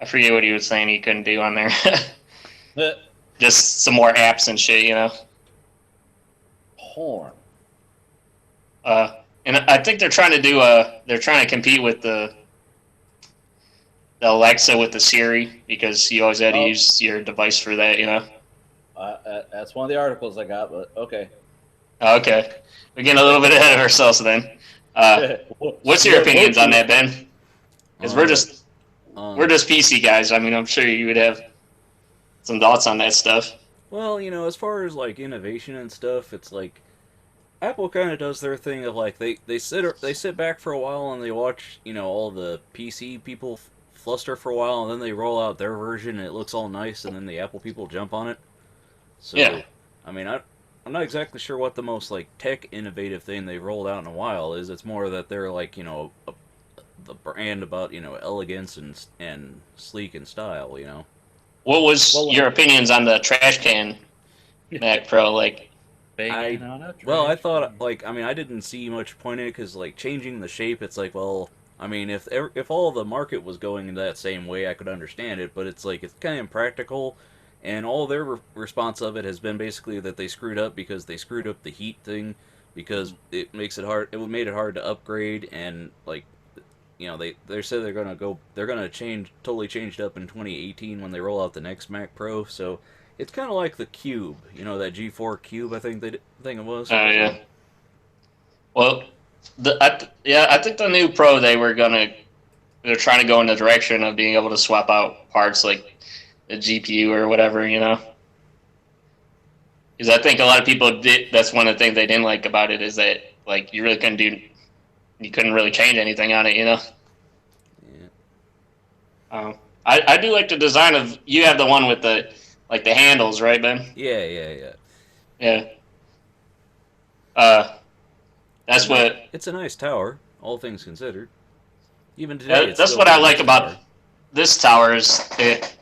forget what he was saying he couldn't do on there. Just some more apps and shit, Porn. And I think they're trying to compete with the Alexa with the Siri, because you always had to use your device for that, That's one of the articles I got, but okay. Okay. We're getting a little bit ahead of ourselves then. What's your opinions on that, Ben? Because we're just PC guys. I mean, I'm sure you would have some thoughts on that stuff. Well, as far as like innovation and stuff, it's like Apple kind of does their thing of like they sit back for a while and they watch all the PC people fluster for a while and then they roll out their version and it looks all nice and then the Apple people jump on it. So Yeah. I mean I'm not exactly sure what the most like tech innovative thing they've rolled out in a while is. It's more that they're like the brand about elegance and sleek and style. What was your opinions on the trash can Mac Pro? Like, I thought I didn't see much point in it because like changing the shape, it's like, well, I mean, if all the market was going in that same way, I could understand it, but it's like it's kind of impractical, and all their response of it has been basically that they screwed up because they screwed up the heat thing, because it makes it hard. It made it hard to upgrade, and like they said they're gonna totally change it up in 2018 when they roll out the next Mac Pro. So it's kind of like the Cube, that G4 Cube. I think it was. yeah. Well, I think the new Pro they're trying to go in the direction of being able to swap out parts like the GPU or whatever, Because I think a lot of people did. That's one of the things they didn't like about it is that like you couldn't really change anything on it, Yeah. I do like the design of. You have the one with the handles, right, Ben? Yeah. Yeah. That's what. It's a nice tower, all things considered. Even today, That's what I like about this tower.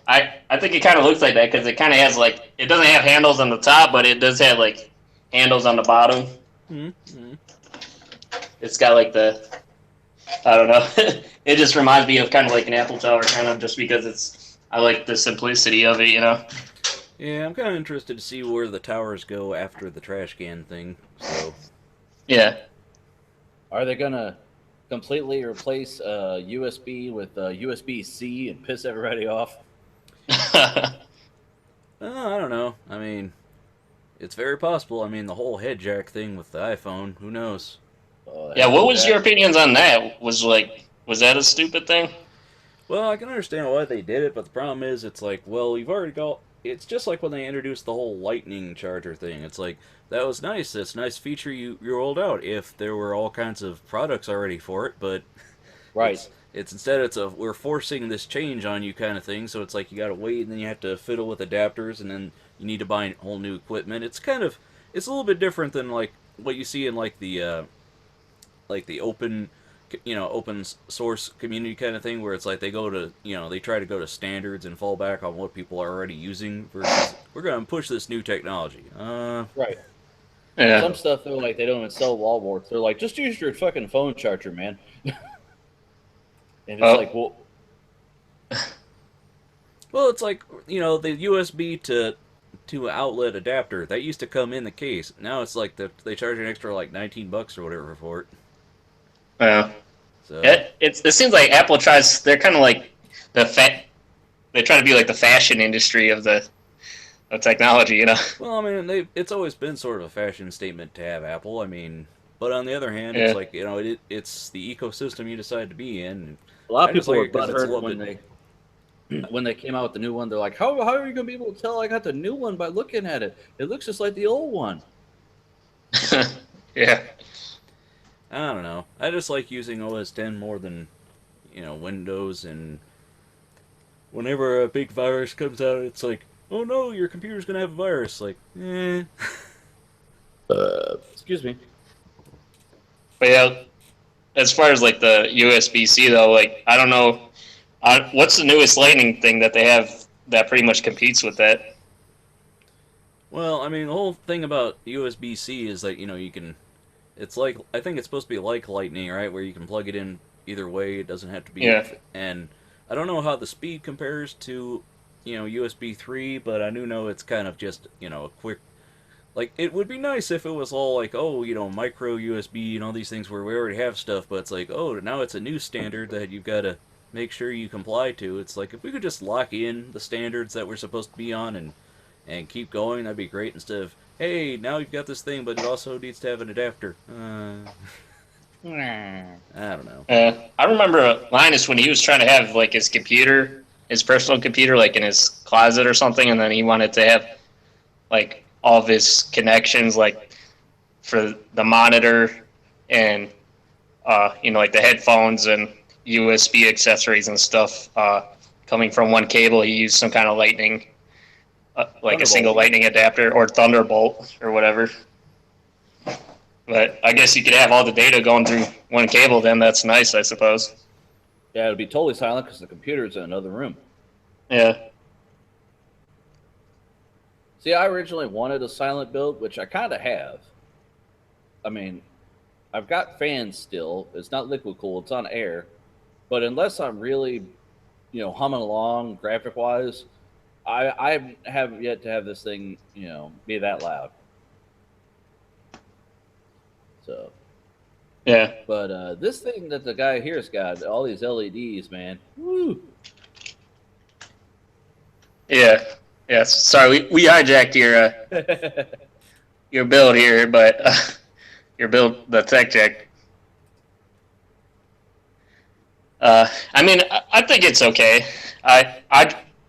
I think it kind of looks like that because it kind of has it doesn't have handles on the top, but it does have handles on the bottom. Mm-hmm. It's got I don't know. It just reminds me of kind of like an Apple tower, kind of just because I like the simplicity of it, Yeah, I'm kind of interested to see where the towers go after the trash can thing. So. Yeah. Are they gonna completely replace USB with USB-C and piss everybody off? I don't know. I mean, it's very possible. I mean, the whole head jack thing with the iPhone, who knows? Yeah, what was your opinions on that? Was that a stupid thing? Well, I can understand why they did it, but the problem is, it's like, well, you've already got... It's just like when they introduced the whole lightning charger thing. It's like, that was nice. That's a nice feature you rolled out if there were all kinds of products already for it, but... Right. Instead, we're forcing this change on you kind of thing, so it's like you gotta wait, and then you have to fiddle with adapters, and then you need to buy whole new equipment. It's a little bit different than, like, what you see in, like the open source community kind of thing, where it's like they try to go to standards and fall back on what people are already using versus we're going to push this new technology. Right. Yeah. Some stuff they're like they don't even sell wall warts. They're like, just use your fucking phone charger, man. And it's like, well, it's like the USB to outlet adapter that used to come in the case. Now it's like they charge an extra like $19 or whatever for it. Yeah. So it seems like Apple tries. They're kind of like they try to be like the fashion industry of technology, Well, I mean, it's always been sort of a fashion statement to have Apple. I mean, but on the other hand, it's like it's the ecosystem you decide to be in. A lot of people were butthurt when they came out with the new one. They're like, how are you going to be able to tell I got the new one by looking at it? It looks just like the old one. Yeah. I don't know. I just like using OS X more than, Windows, and whenever a big virus comes out, it's like, oh no, your computer's going to have a virus. Like, Excuse me. But yeah, as far as like the USB-C though, like I don't know, what's the newest Lightning thing that they have that pretty much competes with that? Well, I mean, the whole thing about USB-C is that you can. It's like, I think it's supposed to be like Lightning, right? Where you can plug it in either way. It doesn't have to be. Yeah. And I don't know how the speed compares to, USB 3, but I do know it's kind of just, a quick. Like, it would be nice if it was all like, oh, micro USB and all these things where we already have stuff, but it's like, oh, now it's a new standard that you've got to make sure you comply to. It's like, if we could just lock in the standards that we're supposed to be on and keep going, that'd be great, instead of, hey, now you've got this thing, but it also needs to have an adapter. I don't know. I remember Linus when he was trying to have like his personal computer, like in his closet or something, and then he wanted to have like all of his connections like for the monitor and like the headphones and USB accessories and stuff coming from one cable. He used some kind of lightning, like a single lightning adapter or Thunderbolt or whatever. But I guess you could have all the data going through one cable. Then that's nice, I suppose. Yeah, it would be totally silent because the computer's in another room. Yeah. See, I originally wanted a silent build, which I kind of have. I mean, I've got fans still. It's not liquid cooled, it's on air. But unless I'm really, humming along graphic-wise, I have yet to have this thing, be that loud. So, yeah. But this thing that the guy here's got, all these LEDs, man. Woo! Yeah. Yeah. Sorry, we hijacked your build here, but your build, the tech check. I mean, I think it's okay.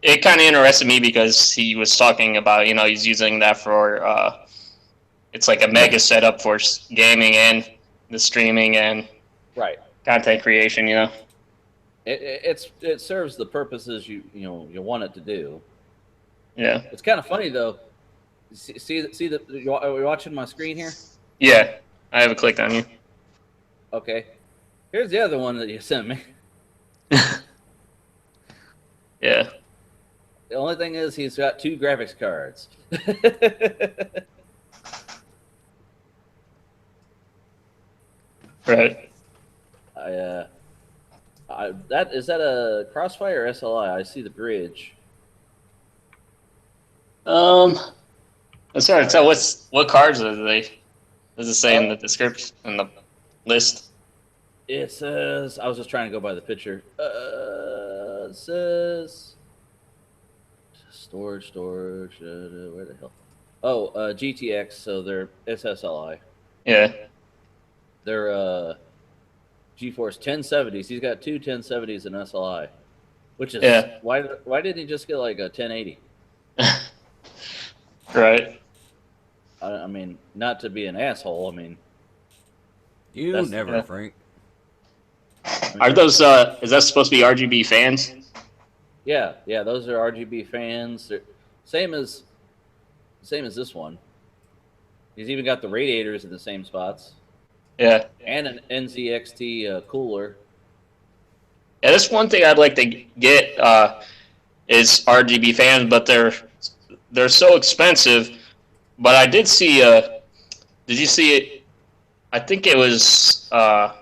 It kind of interested me because he was talking about, he's using that for, it's like a mega setup for gaming and the streaming and content creation, It serves the purposes you want it to do. Yeah. It's kind of funny though. See are we watching my screen here? Yeah, I haven't clicked on you. Okay. Here's the other one that you sent me. Yeah. The only thing is he's got 2 graphics cards. Right. Is that a Crossfire or SLI? I see the bridge. It's hard to tell what cards are they. Does it say in the description, in the list? It says, I was just trying to go by the picture. It says storage. Where the hell? Oh, GTX. So they're SSLI. Yeah. They're GeForce 1070s. He's got 2 1070s in SLI, which is why didn't he just get like a 1080? Right. I mean, not to be an asshole. I mean, you never, Frank. Are those? Is that supposed to be RGB fans? Yeah. Those are RGB fans. They're same as this one. He's even got the radiators in the same spots. Yeah. And an NZXT cooler. Yeah, that's one thing I'd like to get is RGB fans, but they're so expensive. But I did see. Did you see it? I think it was I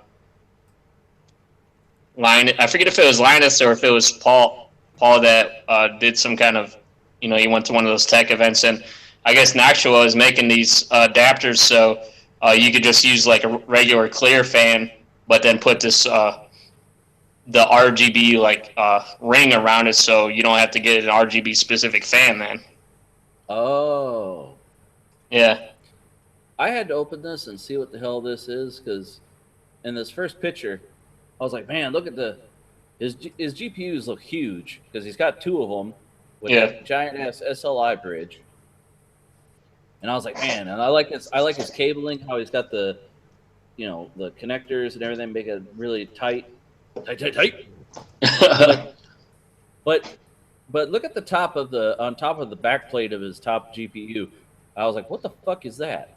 forget if it was Linus or if it was Paul that did some kind of, he went to one of those tech events, and I guess Nashua is making these adapters so you could just use like a regular clear fan, but then put this the RGB like ring around it, so you don't have to get an RGB specific fan, man. Oh. Yeah. I had to open this and see what the hell this is, because in this first picture, I was like, man, look at his GPUs look huge, because he's got 2 of them with that giant ass SLI bridge. And I was like, man, and I like his cabling, how he's got the the connectors and everything, make it really tight. But look at the top of the back plate of his top GPU. I was like, what the fuck is that?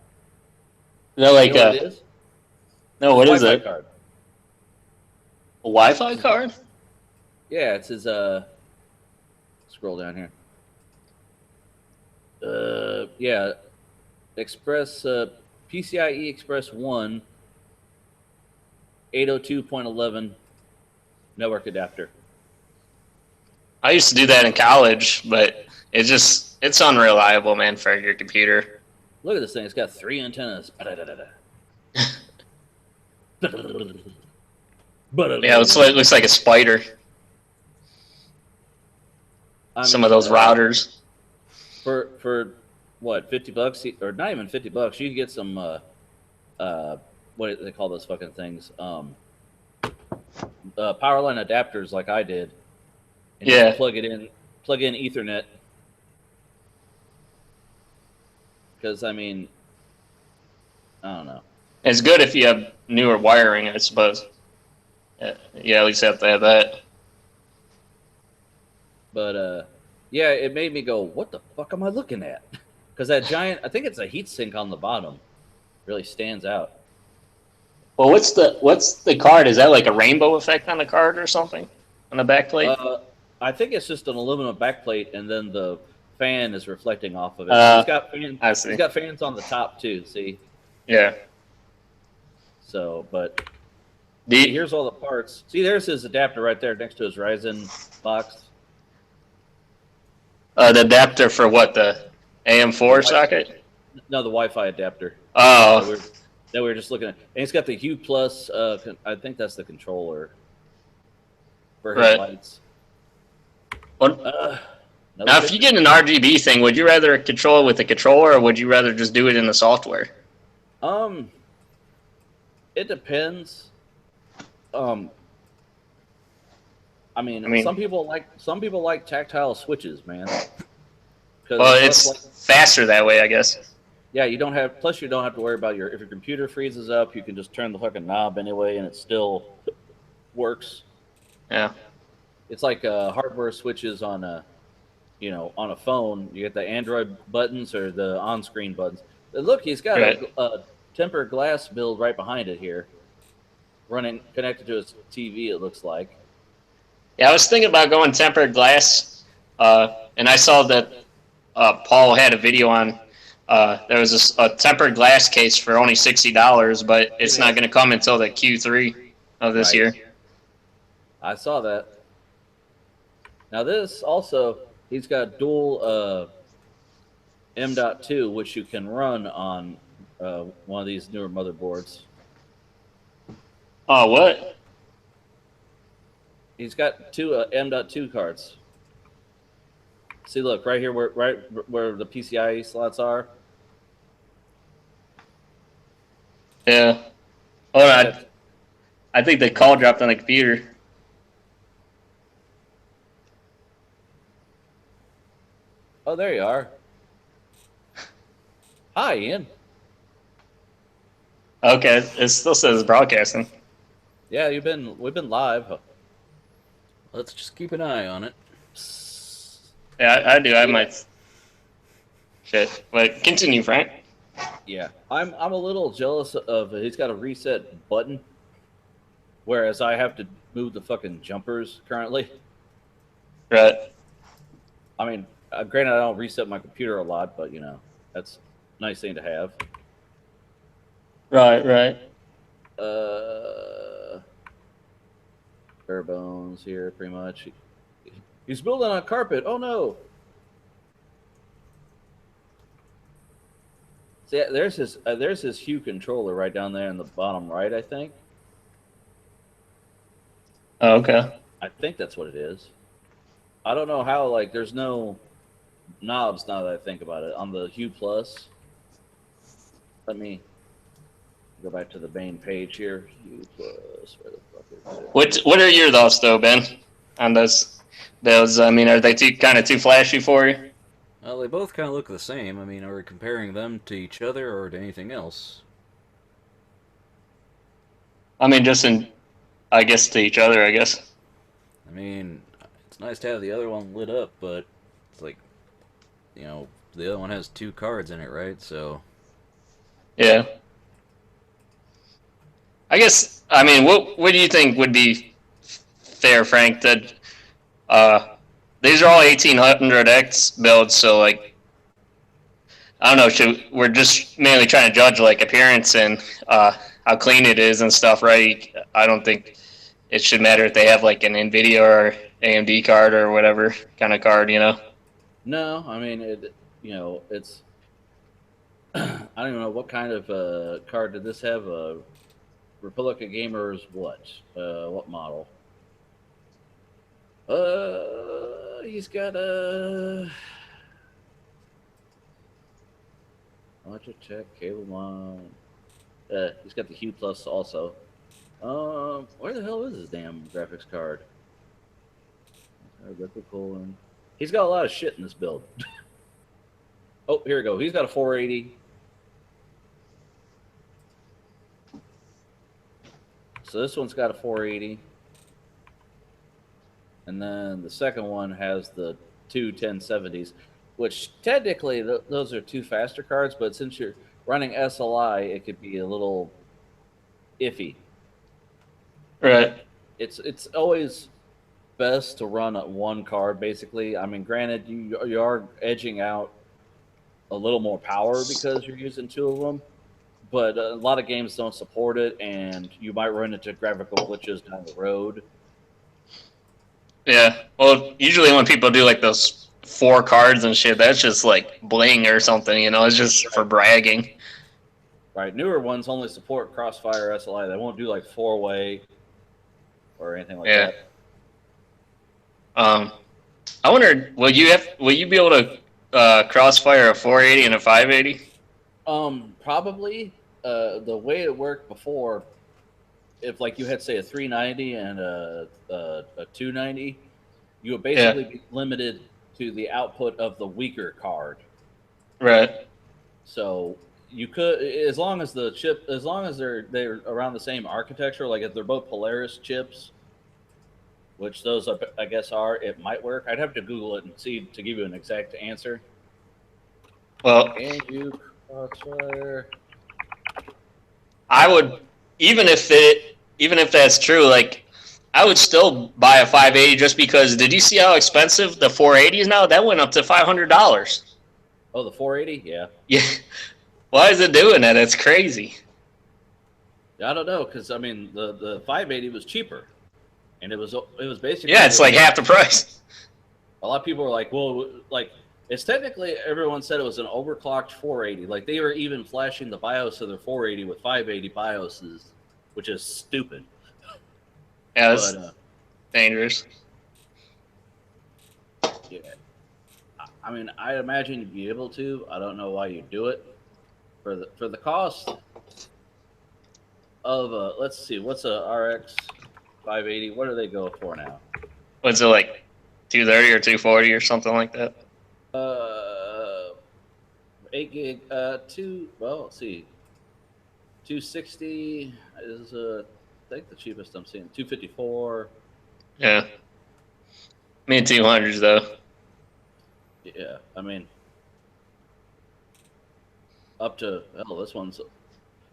No, like what it is? No, what is it? Card. A Wi-Fi card? Yeah, it's his scroll down here. Yeah, Express PCIe Express 1 802.11 network adapter. I used to do that in college, but it's unreliable, man, for your computer. Look at this thing. It's got 3 antennas. Yeah, it looks like a spider. Some of those routers. For what, $50 or not even $50? You can get some what do they call those fucking things? Power line adapters, like I did. And just plug in Ethernet. Because I mean, I don't know. It's good if you have newer wiring, I suppose. Yeah, at least have to have that. But yeah, it made me go, "What the fuck am I looking at?" Because that giant, I think it's a heat sink on the bottom, really stands out. Well, what's the card? Is that like a rainbow effect on the card or something on the backplate? I think it's just an aluminum backplate, and then the fan is reflecting off of it. I He's see. got fans on the top too. See, Yeah. so but The, see, here's all the parts. See, there's his adapter right there next to his Ryzen box. the adapter for what, the AM4 socket? No, the Wi-Fi adapter. Oh, That we were just looking at. And it's got the Hue Plus. I think that's the controller for his right. lights. Well, now, if you get an RGB thing, would you rather control it with the controller, or would you rather just do it in the software? It depends. I mean, some people like tactile switches, man. Well, it's faster that way, I guess. Yeah, you don't have. Plus, you don't have to worry about if your computer freezes up. You can just turn the fucking knob anyway, and it still works. Yeah. It's like hardware switches on a, on a phone. You get the Android buttons or the on-screen buttons. Look, he's got a tempered glass build right behind it here, connected to his TV. It looks like. Yeah, I was thinking about going tempered glass, and I saw that Paul had a video on. There was a tempered glass case for only $60, but it's not going to come until the Q3 of this year. I saw that. Now this also, he's got dual M.2, which you can run on one of these newer motherboards. Oh, what? He's got two M.2 cards. See, look right here, where the PCIe slots are. Yeah. Hold on. I think the call dropped on the computer. Oh, there you are. Hi, Ian. Okay, it still says broadcasting. Yeah, we've been live. Let's just keep an eye on it. Yeah, I do. I might. Shit. But continue, Frank. Yeah, I'm a little jealous of. He's got a reset button, whereas I have to move the fucking jumpers currently. Right. I mean, granted, I don't reset my computer a lot, but that's a nice thing to have. Right. Bare bones here, pretty much. He's building on carpet. Oh no! See, there's his Hue controller right down there in the bottom right, I think. Oh, okay. I think that's what it is. I don't know how. Like, there's no knobs now that I think about it on the Hue Plus. Let me go back to the main page here. Hue Plus. Where the fuck is it? What are your thoughts though, Ben, on those? I mean, are they kind of too flashy for you? Well, they both kind of look the same. I mean, are we comparing them to each other or to anything else? I mean, I guess to each other, I guess. I mean, it's nice to have the other one lit up, but it's like, the other one has 2 cards in it, right? So. Yeah. I guess. I mean, what do you think would be fair, Frank? That these are all 1800X builds, so like, I don't know. We're just mainly trying to judge like appearance and how clean it is and stuff, right? I don't think it should matter if they have like an NVIDIA or AMD card or whatever kind of card, No, I mean it's. I don't even know what kind of card did this have. Republic of Gamers, what model? He's got a Logitech cable line. He's got the Hue Plus also. Where the hell is his damn graphics card? He's got a lot of shit in this build. Oh, here we go. He's got a 480. So this one's got a 480. And then the second one has the two 1070s, which technically those are two faster cards, but since you're running SLI, it could be a little iffy. Right. It's always best to run one card, basically. I mean, granted, you are edging out a little more power because you're using two of them, but a lot of games don't support it, and you might run into graphical glitches down the road. Yeah. Well, usually when people do like those 4 cards and shit, that's just like bling or something, you know. It's just for bragging. Right. Newer ones only support Crossfire SLI. They won't do like 4-way or anything like that. I wonder, will you be able to crossfire a 480 and a 580? Probably. The way it worked before, if like you had say a 390 and a 290, you would basically be limited to the output of the weaker card. Right. So you could, as long as they're around the same architecture, like if they're both Polaris chips, which those I guess are, it might work. I'd have to Google it and see to give you an exact answer. Well, Can you crossfire? I would, even if that's true, like I would still buy a 580 just because. Did you see how expensive the 480 is now? That went up to $500. Oh, the 480, yeah. Yeah. Why is it doing that? It's crazy. I don't know, because I mean the 580 was cheaper, and it was basically, yeah, it's like half the price. A lot of people were like, well, like it's technically, everyone said it was an overclocked 480. Like they were even flashing the BIOS of their 480 with 580 BIOSes, which is stupid. Yeah, that's dangerous. Yeah, I mean, I imagine you'd be able to. I don't know why you do it for the cost of let's see, what's a RX 580? What do they go for now? Was it like 230 or 240 or something like that? 8 gig, well, let's see, 260 is I think the cheapest I'm seeing. 254. Yeah. Mid 200s though. Yeah, I mean, up to, hell, this one's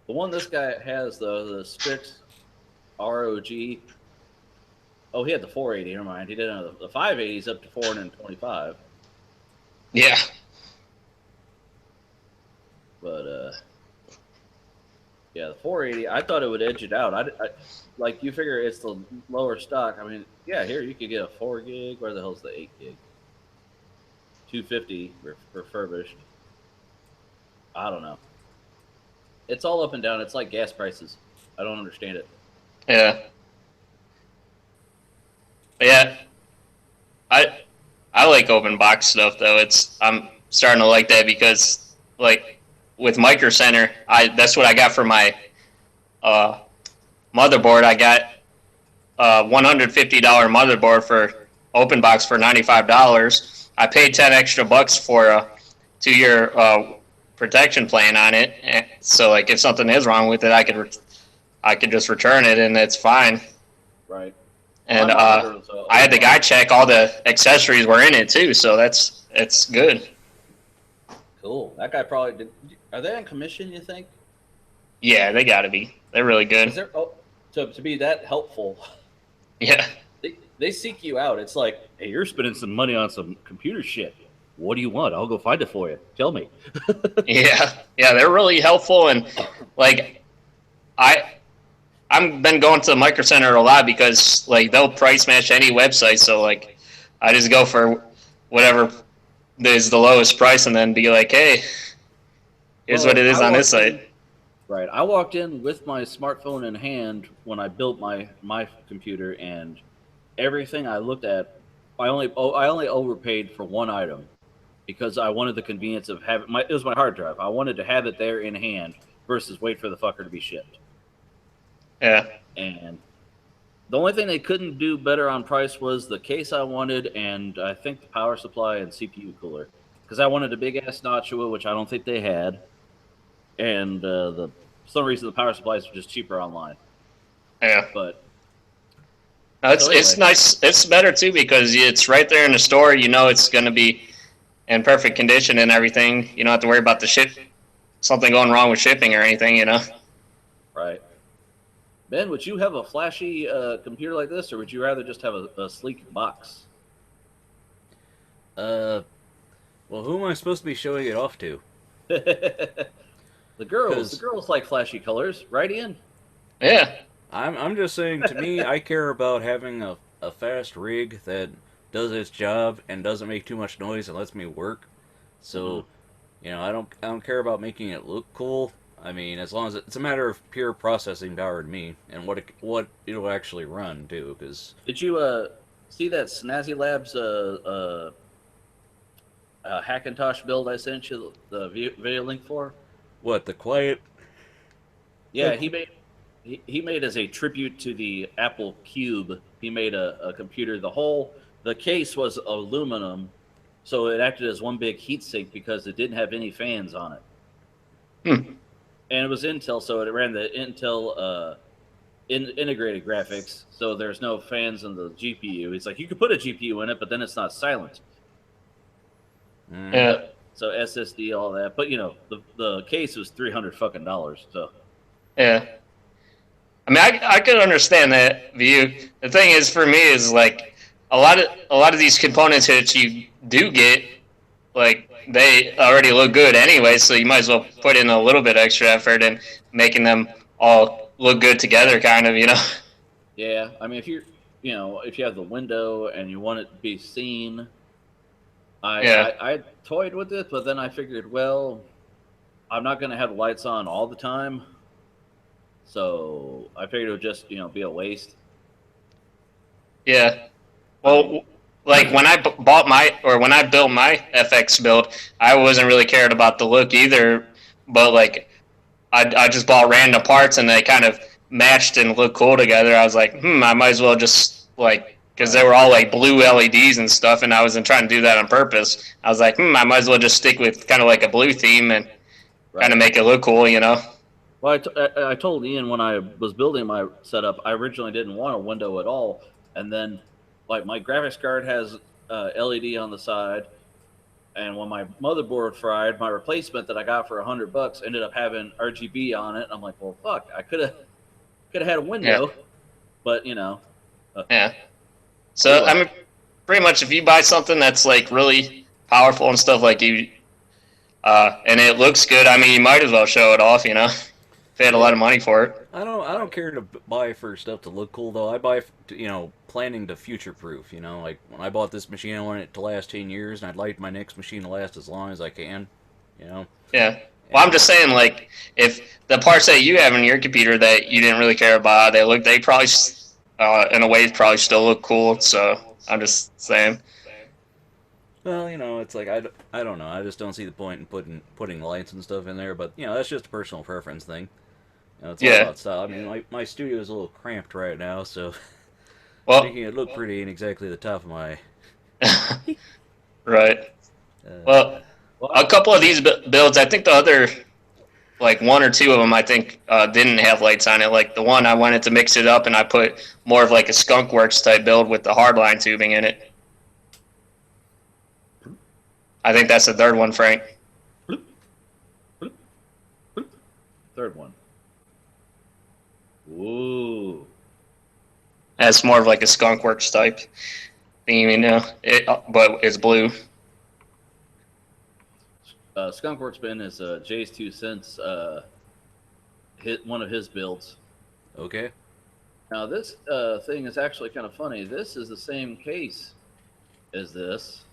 the one this guy has though, the Strix ROG. Oh, he had the 480. Never mind, he didn't have the 580. Is up to 425. Yeah. But yeah, the 480. I thought it would edge it out. I like, you figure it's the lower stock. I mean, yeah, here you could get a 4 gig. Where the hell's the 8 gig? 250 refurbished. I don't know. It's all up and down. It's like gas prices. I don't understand it. Yeah. Yeah. I like open box stuff though. I'm starting to like that because like with Micro Center, that's what I got for my motherboard. I got a $150 motherboard for open box for $95. I paid 10 extra bucks for a 2-year protection plan on it. So like if something is wrong with it, I could just return it and it's fine. Right. And I had the guy check all the accessories were in it too, so it's good. Cool. That guy probably did. Are they on commission, you think? Yeah, they got to be. They're really good. To be that helpful. Yeah. They seek you out. It's like, hey, you're spending some money on some computer shit. What do you want? I'll go find it for you. Tell me. Yeah, they're really helpful, and like I've been going to the Micro Center a lot because like they'll price match any website. So like I just go for whatever is the lowest price, and then be like, hey, here's what it is on this site. Right. I walked in with my smartphone in hand when I built my computer, and everything I looked at, I only overpaid for one item because I wanted the convenience of having it was my hard drive. I wanted to have it there in hand versus wait for the fucker to be shipped. Yeah. And the only thing they couldn't do better on price was the case I wanted, and I think the power supply and CPU cooler, because I wanted a big ass Notchua, which I don't think they had, and for some reason the power supplies are just cheaper online. Yeah. But no, it's nice. It's better too because it's right there in the store. You know it's going to be in perfect condition and everything. You don't have to worry about something going wrong with shipping or anything. You know. right. Ben, would you have a flashy computer like this, or would you rather just have a sleek box? Well, who am I supposed to be showing it off to? The girls like flashy colors, right, Ian? Yeah. I'm just saying, to me, I care about having a fast rig that does its job and doesn't make too much noise and lets me work. So, you know, I don't care about making it look cool. I mean, as long as it's a matter of pure processing power to me and what it'll actually run too. Because did you see that Snazzy Labs Hackintosh build I sent you the video link for? what, the quiet? Yeah, he made as a tribute to the Apple Cube. He made a computer. The case was aluminum, so it acted as one big heat sink because it didn't have any fans on it. And it was Intel, so it ran the Intel integrated graphics. So there's no fans in the GPU. It's like you could put a GPU in it, but then it's not silent. Yeah. So SSD, all that. But you know, the case was $300 fucking. So Yeah. I mean, I could understand that view. The thing is, for me, is like a lot of these components that you do get, like they already look good anyway. So you might as well put in a little bit extra effort in making them all look good together, kind of, you know. yeah, I mean, if you have the window and you want it to be seen, I toyed with it, but then I figured, well, I'm not going to have the lights on all the time. So I figured it would just, be a waste. Yeah. Well, like when I built my FX build, I wasn't really cared about the look either. But like, I just bought random parts and they kind of matched and looked cool together. I was like, I might as well just like, because they were all like blue LEDs and stuff, and I wasn't trying to do that on purpose. I was like, I might as well just stick with kind of like a blue theme and kind of make it look cool, you know. Well, I told Ian when I was building my setup, I originally didn't want a window at all. And then, like, my graphics card has LED on the side. And when my motherboard fried, my replacement that I got for $100 ended up having RGB on it. And I'm like, well, fuck, I could have had a window. Yeah. But, yeah. So, I mean, pretty much if you buy something that's, like, really powerful and stuff like you, and it looks good, I mean, you might as well show it off, you know. They had a lot of money for it. I don't care to buy for stuff to look cool though. I buy, planning to future proof. Like when I bought this machine, I wanted it to last 10 years, and I'd like my next machine to last as long as I can. Yeah. Well, I'm just saying, like, if the parts that you have in your computer that you didn't really care about, they probably, in a way, probably still look cool. So I'm just saying. Well, it's like I don't know. I just don't see the point in putting lights and stuff in there. But that's just a personal preference thing. It's all about style. I mean, my studio is a little cramped right now, so making it look pretty ain't exactly the top of my. Right. Well, a couple of these builds, I think the other, like one or two of them, I think didn't have lights on it. Like the one I wanted to mix it up, and I put more of like a Skunkworks type build with the hardline tubing in it. I think that's the third one, Frank. Third one. Ooh. That's more of like a Skunkworks type theme, but it's blue. Skunkworks Ben is Jay's 2 cents. One of his builds. Okay. Now this thing is actually kind of funny. This is the same case as this.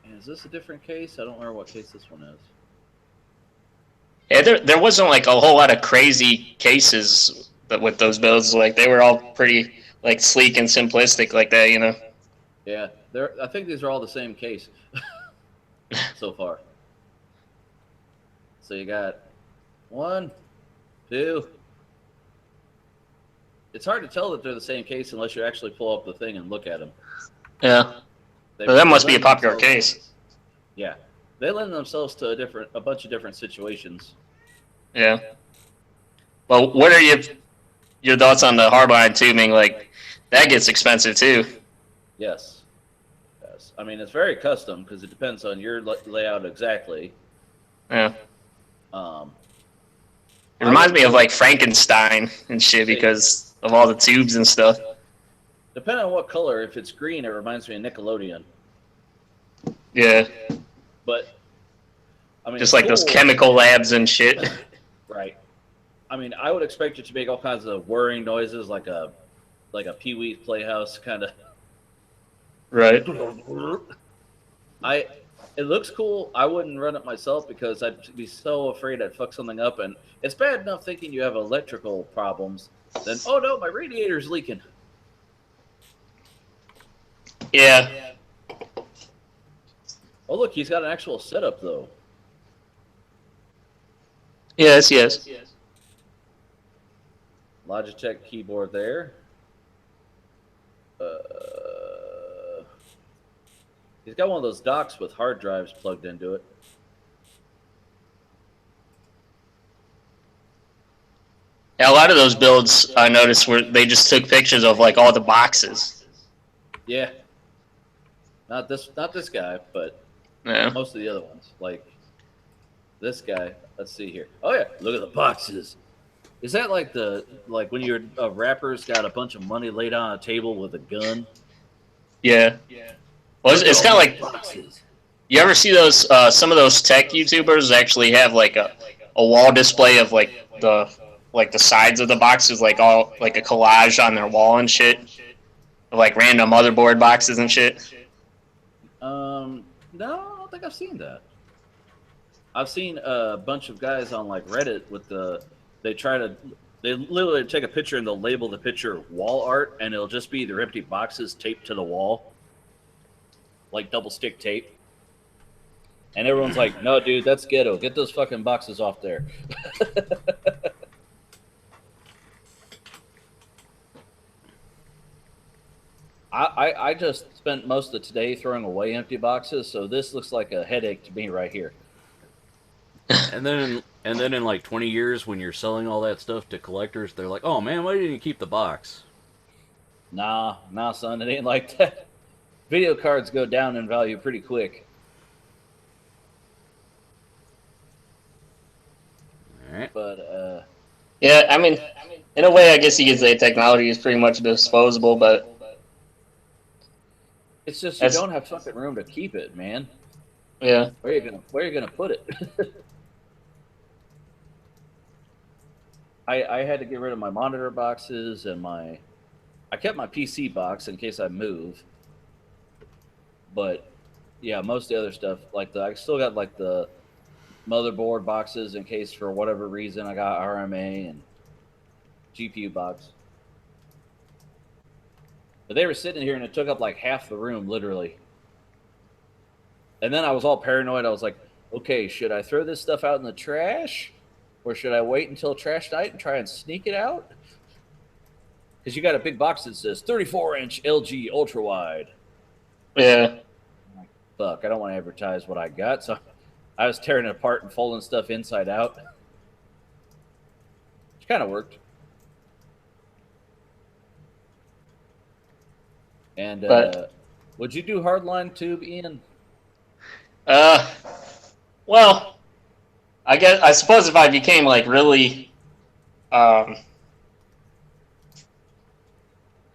And is this a different case? I don't remember what case this one is. Yeah, there wasn't like a whole lot of crazy cases with those builds. Like they were all pretty like sleek and simplistic like that, Yeah, I think these are all the same case so far. So you got 1, 2. It's hard to tell that they're the same case unless you actually pull up the thing and look at them. Yeah. So that must be a popular case. Yeah. They lend themselves to a bunch of different situations. Yeah. Well, what are your thoughts on the hardline tubing? Like, that gets expensive too. Yes. Yes. I mean, it's very custom because it depends on your layout exactly. Yeah. Um, It reminds me of like Frankenstein and shit because of all the tubes and stuff. Depending on what color, if it's green, it reminds me of Nickelodeon. Yeah. But I mean, Just like those chemical labs and shit. Right. I mean, I would expect it to make all kinds of whirring noises, like a Pee-wee's Playhouse kind of. Right. It looks cool. I wouldn't run it myself because I'd be so afraid I'd fuck something up, and it's bad enough thinking you have electrical problems. Then, oh no, my radiator's leaking. Yeah. Oh look, he's got an actual setup though. Yes. Logitech keyboard there. He's got one of those docks with hard drives plugged into it. Yeah, a lot of those builds I noticed where they just took pictures of like all the boxes. Yeah. Not this guy, but Yeah. most of the other ones. Like this guy. Let's see here. Oh yeah, look at the boxes. Is that like when your rapper's got a bunch of money laid on a table with a gun? Yeah. Well, it's kind of like boxes. You ever see those some of those tech YouTubers actually have like a wall display of like the sides of the boxes, like all like a collage on their wall and shit, of like random motherboard boxes and shit. No, I don't think I've seen that. I've seen a bunch of guys on like Reddit with they literally take a picture and they'll label the picture wall art, and it'll just be their empty boxes taped to the wall, like double stick tape. And everyone's like, "No, dude, that's ghetto. Get those fucking boxes off there." I just spent most of today throwing away empty boxes, so this looks like a headache to me right here. And then in like 20 years, when you're selling all that stuff to collectors, they're like, "Oh man, why didn't you keep the box?" Nah, son, it ain't like that. Video cards go down in value pretty quick. All right. But yeah, I mean, in a way, I guess you could say technology is pretty much disposable, but it's just you don't have fucking room to keep it, man. Yeah. Where are you gonna put it? I had to get rid of my monitor boxes and I kept my PC box in case I move. But yeah, most of the other stuff, I still got like the motherboard boxes in case for whatever reason I got RMA and GPU box. But they were sitting here and it took up like half the room, literally. And then I was all paranoid. I was like, okay, should I throw this stuff out in the trash? Or should I wait until trash night and try and sneak it out? Because you got a big box that says 34-inch LG ultra wide. Yeah. I'm like, fuck, I don't want to advertise what I got. So I was tearing it apart and folding stuff inside out. Which kind of worked. And would you do hardline tube, Ian? Well, I suppose if I became like really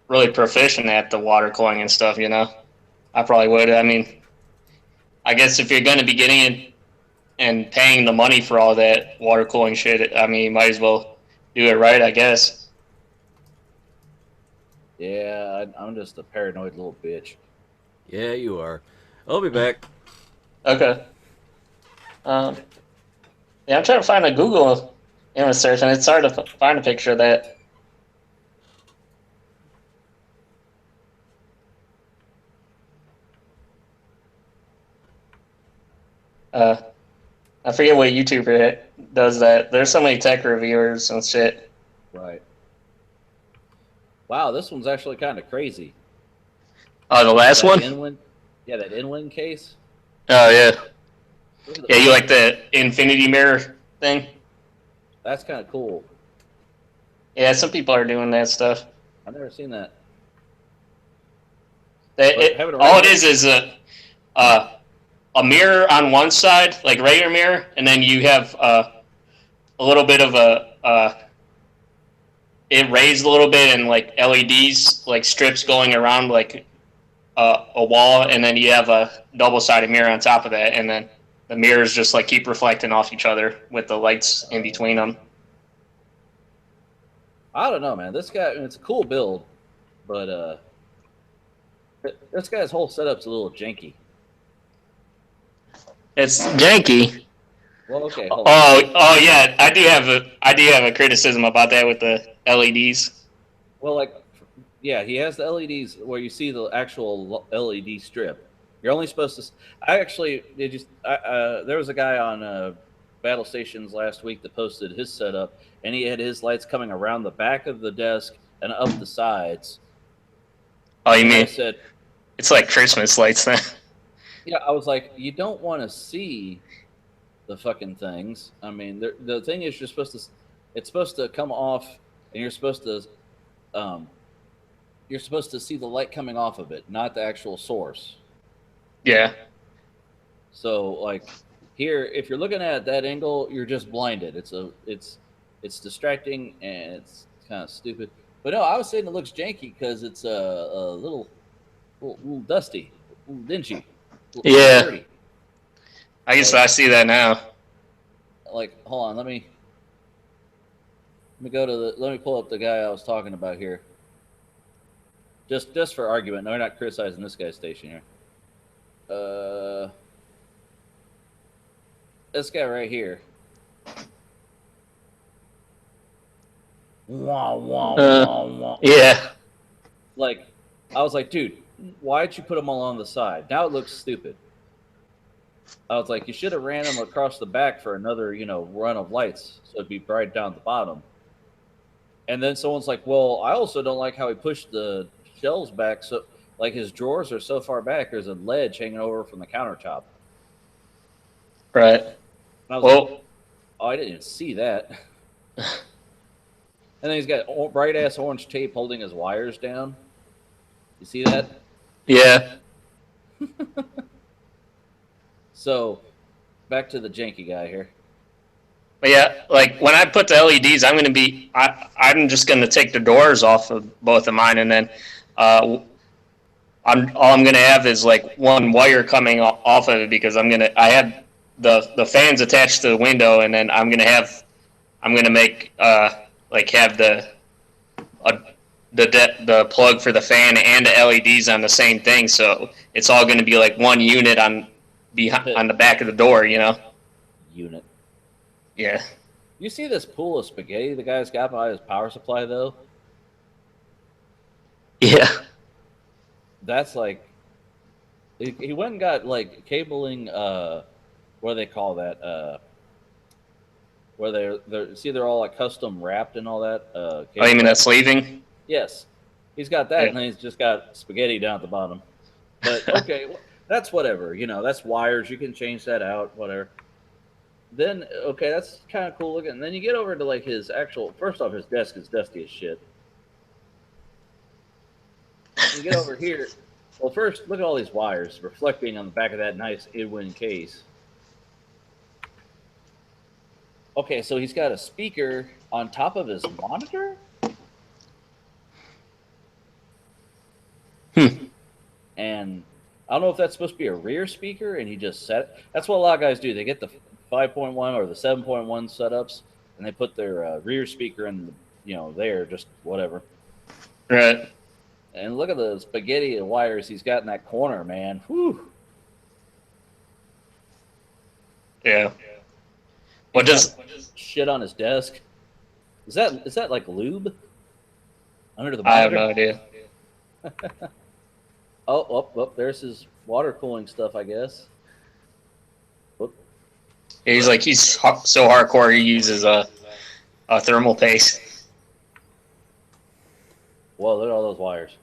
really proficient at the water cooling and stuff, you know, I probably would. I mean, I guess if you're going to be getting it and paying the money for all that water cooling shit, I mean, you might as well do it right, I guess. Yeah, I'm just a paranoid little bitch. Yeah, you are. I'll be back. Okay. Yeah, I'm trying to find a Google image search, and it's hard to find a picture of that. I forget what YouTuber does that. There's so many tech reviewers and shit. Right. Wow, this one's actually kind of crazy. Oh, the last one? That inland case. Oh, yeah. Yeah, you like the infinity mirror thing? That's kind of cool. Yeah, some people are doing that stuff. I've never seen that. All it is a mirror on one side, like regular mirror, and then you have a little bit of it raised a little bit, and like LEDs, like strips going around like a wall, and then you have a double-sided mirror on top of that, and then the mirrors just like keep reflecting off each other with the lights in between them. I don't know, man. This guy, it's a cool build, but this guy's whole setup's a little janky. It's janky. Well, okay. Oh yeah, I do have a criticism about that with the LEDs. Well, like, yeah, he has the LEDs where you see the actual LED strip. You're only supposed to. There was a guy on Battle Stations last week that posted his setup, and he had his lights coming around the back of the desk and up the sides. Oh, you mean? I said, it's like Christmas lights then. Yeah, I was like, you don't want to see the fucking things. I mean, the thing is, it's supposed to come off, and you're supposed to see the light coming off of it, not the actual source. Yeah. So, like, here, if you're looking at that angle, you're just blinded. It's distracting and it's kind of stupid. But no, I was saying it looks janky because it's a little dusty, a little dingy. Yeah. Dirty. I guess I see that now. Like, hold on, let me let me pull up the guy I was talking about here. Just for argument. No, we're not criticizing this guy's station here. This guy right here. Yeah. Like, I was like, dude, why'd you put them all on the side? Now it looks stupid. I was like, you should have ran them across the back for another, run of lights, so it'd be bright down the bottom. And then someone's like, well, I also don't like how he pushed the shelves back, so like his drawers are so far back, there's a ledge hanging over from the countertop. Right. And I was like, oh, I didn't even see that. And then he's got bright ass orange tape holding his wires down. You see that? Yeah. So, back to the janky guy here. But yeah, like when I put the LEDs, I'm just gonna take the doors off of both of mine, and then all I'm gonna have is like one wire coming off of it, because I have the fans attached to the window, and then I'm gonna make have the plug for the fan and the LEDs on the same thing, so it's all gonna be like one unit on the back of the door, Unit. Yeah. You see this pool of spaghetti the guy's got by his power supply, though? Yeah. That's like... He went and got, like, cabling, what do they call that? Where they're all, like, custom wrapped and all that. Oh, you mean that sleeving? Yes. He's got that, and then he's just got spaghetti down at the bottom. But, okay, that's whatever. That's wires. You can change that out, whatever. Then, okay, that's kind of cool looking. And then you get over to, like, his actual... First off, his desk is dusty as shit. You get over here. Well, first, look at all these wires reflecting on the back of that nice EPYC case. Okay, so he's got a speaker on top of his monitor? And I don't know if that's supposed to be a rear speaker, and he just set it. That's what a lot of guys do. They get the 5.1 or the 7.1 setups, and they put their rear speaker in, there, just whatever. Right. And look at the spaghetti and wires he's got in that corner, man. Whew. Yeah. What does shit on his desk? Is that like lube under the monitor? I have no idea. Oh, there's his water cooling stuff, I guess. Yeah, he's so hardcore he uses a thermal paste. Whoa, look at all those wires.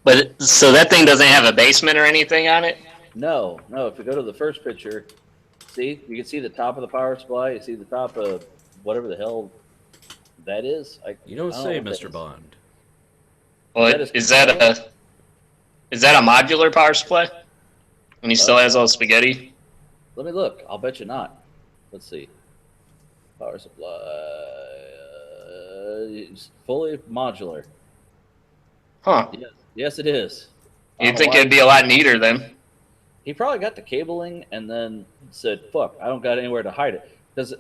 But so that thing doesn't have a basement or anything on it? No. If you go to the first picture, see, you can see the top of the power supply. You see the top of whatever the hell That is, You don't I don't know say, what that Mr. is. Bond. Well, That is is that a modular power supply? And he still has all spaghetti? Let me look. I'll bet you not. Let's see. Power supply. It's fully modular. Huh. Yes, it is. I don't You'd know think why. it'd be a lot neater then. He probably got the cabling and then said, "Fuck, I don't got anywhere to hide it." Because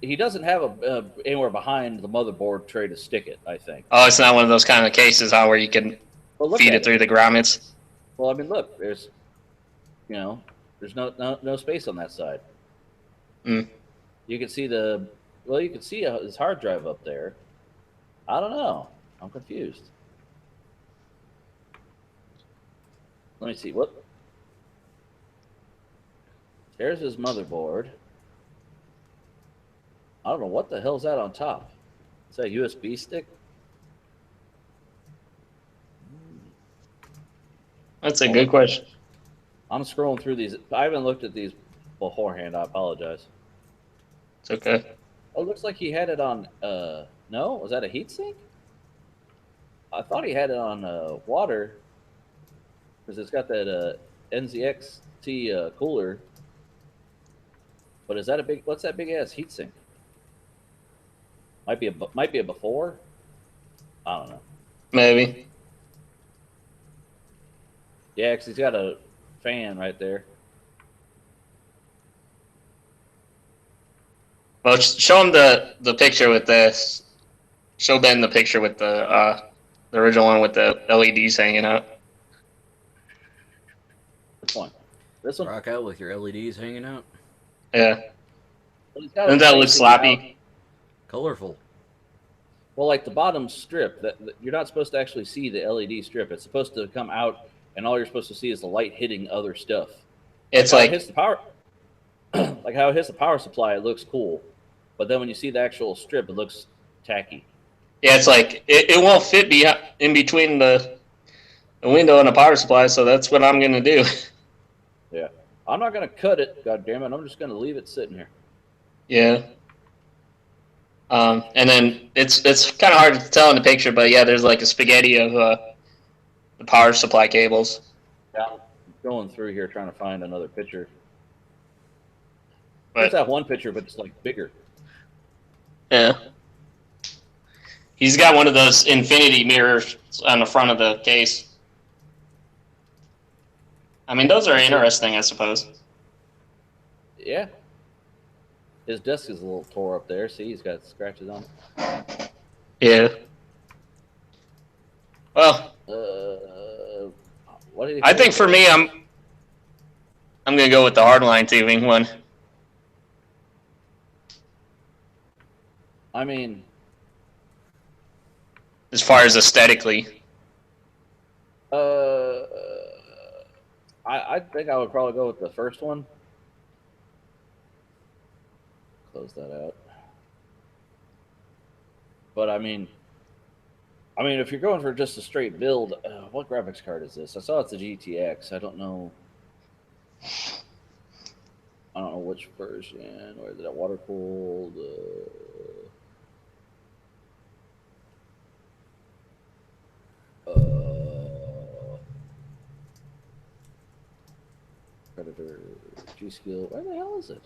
he doesn't have anywhere behind the motherboard tray to stick it. I think. Oh, it's not one of those kind of cases, huh, where you can Well, look feed at it through the grommets. Well, I mean, look. There's, there's no space on that side. Mm. You can see you can see his hard drive up there. I don't know. I'm confused. Let me see. What? There's his motherboard. I don't know what the hell's that on top. Is that a USB stick? That's a good question. I'm scrolling through these. I haven't looked at these beforehand. I apologize. It's okay. Oh, it looks like he had it on. No, was that a heatsink? I thought he had it on water because it's got that NZXT cooler. But is that a big? What's that big ass heatsink? Might be a before. I don't know. Maybe. Yeah, because he's got a fan right there. Well, show him the picture with this. Show Ben the picture with the original one with the LEDs hanging out. Which one? This one? Rock out with your LEDs hanging out. Yeah. Well, he's got Doesn't it that look facing out. sloppy? Colorful. Well, like the bottom strip, that you're not supposed to actually see the LED strip. It's supposed to come out, and all you're supposed to see is the light hitting other stuff. It's how it like hits the power, like how it hits the power supply. It looks cool, but then when you see the actual strip, it looks tacky. yeah, it's like it won't fit in between the window and the power supply. So that's what I'm gonna do. Yeah, I'm not gonna cut it. God damn it! I'm just gonna leave it sitting here. Yeah. And then it's kind of hard to tell in the picture, but yeah, there's like a spaghetti of the power supply cables. Yeah, I'm going through here trying to find another picture. But There's that one picture, but it's like bigger. yeah, he's got one of those infinity mirrors on the front of the case. I mean, those are interesting, I suppose. Yeah. His desk is a little tore up there. See, he's got scratches on it. Yeah. Well, what did he I think for me, I'm gonna go with the hardline tubing one. I mean, As far as aesthetically. I think I would probably go with the first one. Close that out. But I mean, if you're going for just a straight build, what graphics card is this? I saw it's a GTX. I don't know which version. Or is it a water cooled? Predator G Skill. Where the hell is it?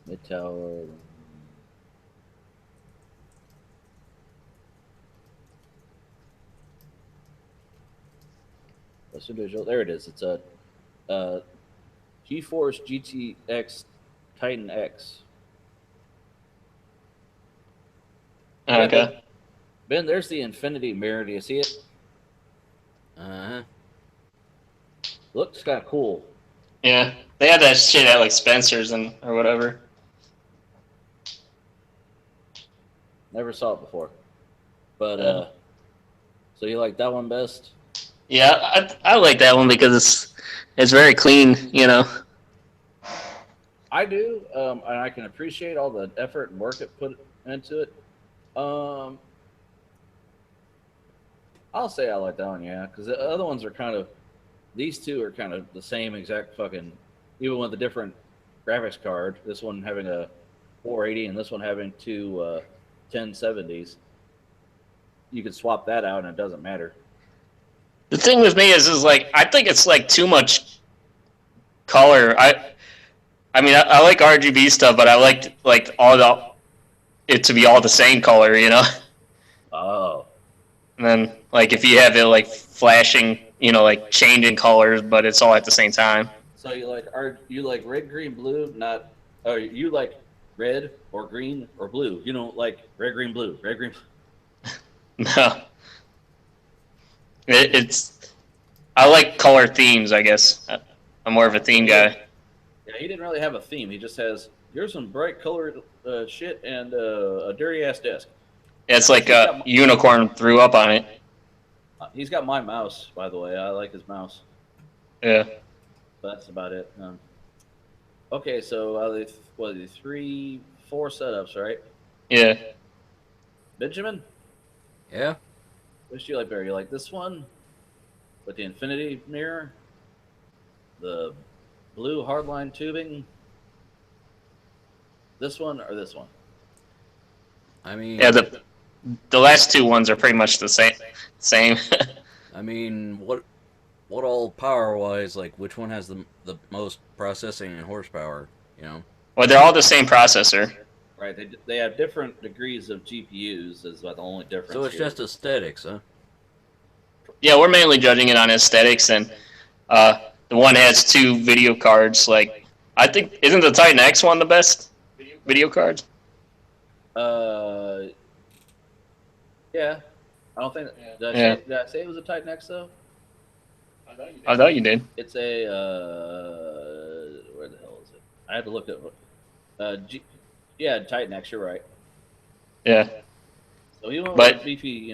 Mid tower. There it is. It's a GeForce GTX Titan X. Okay. Ben, there's the infinity mirror. Do you see it? Uh-huh. Looks kind of cool. Yeah, they had that shit at like Spencer's or whatever. Never saw it before. But so you like that one best? Yeah, I like that one because it's very clean, you know. I do, and I can appreciate all the effort and work it put into it. I'll say I like that one, yeah, because the other ones are kind of, these two are kind of the same exact fucking, even with a different graphics card. This one having a 480 and this one having two 1070s, you could swap that out and it doesn't matter. The thing with me is like I think it's like too much color. I mean I like RGB stuff, but I like it to be all the same color, you know. Oh. And then like if you have it like flashing, you know, like changing colors, but it's all at the same time. So you like red, green, blue? Not. Oh, you like red or green or blue? You don't like red, green, blue. Red, green. No. It's I like color themes, I guess. I'm more of a theme guy. Yeah, he didn't really have a theme. He just has here's some bright colored shit and a dirty ass desk. Yeah, it's like a unicorn threw up on it. He's got my mouse, by the way. I like his mouse. Yeah. But that's about it. Okay, so what are they 3, 4 setups, right? Yeah. Benjamin, Yeah. which do you like better? You like this one with the infinity mirror, the blue hardline tubing, this one, or this one? I mean, Yeah, the last two ones are pretty much the same. I mean, what all power-wise, like, which one has the most processing and horsepower, you know? Well, they're all the same processor. Right, they have different degrees of GPUs is about the only difference. So it's here. just aesthetics, huh? Yeah, we're mainly judging it on aesthetics, and the one has 2 video cards. Like, I think, isn't the Titan X one the best video card? Yeah. I don't think. Did I say it was a Titan X though? I thought you did. It's a where the hell is it? I had to look at yeah, Titan X. You're right. Yeah. So he went with a beefy,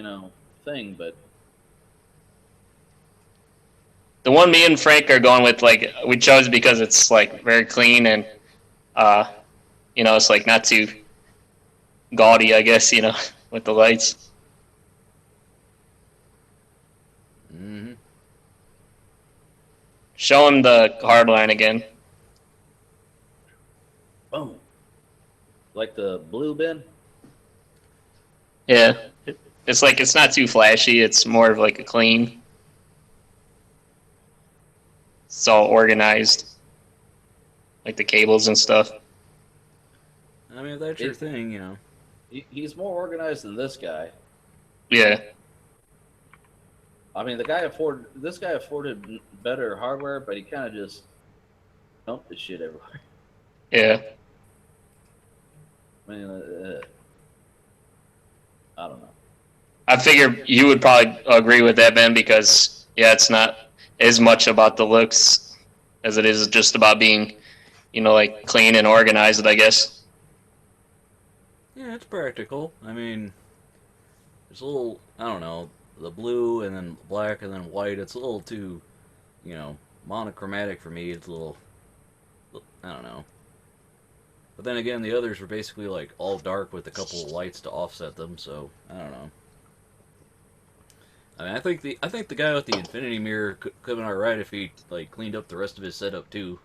thing, but the one me and Frank are going with, like, we chose because it's like very clean and it's like not too gaudy, I guess, with the lights. Mm-hmm. Show him the hardline again. boom. Like the blue bin? Yeah. It's like, it's not too flashy. It's more of like a clean. It's all organized. Like the cables and stuff. I mean, if that's your thing, He's more organized than this guy. Yeah. I mean, this guy afforded better hardware, but he kind of just dumped the shit everywhere. Yeah. I mean, I don't know. I figure you would probably agree with that, Ben, because, yeah, it's not as much about the looks as it is just about being, like, clean and organized, I guess. Yeah, it's practical. I mean, it's a little, I don't know, the blue and then black and then white, it's a little too, monochromatic for me. It's a little, I don't know. But then again, the others were basically like all dark with a couple of lights to offset them, so I don't know. I mean, I think the guy with the infinity mirror could have been alright if he like cleaned up the rest of his setup too.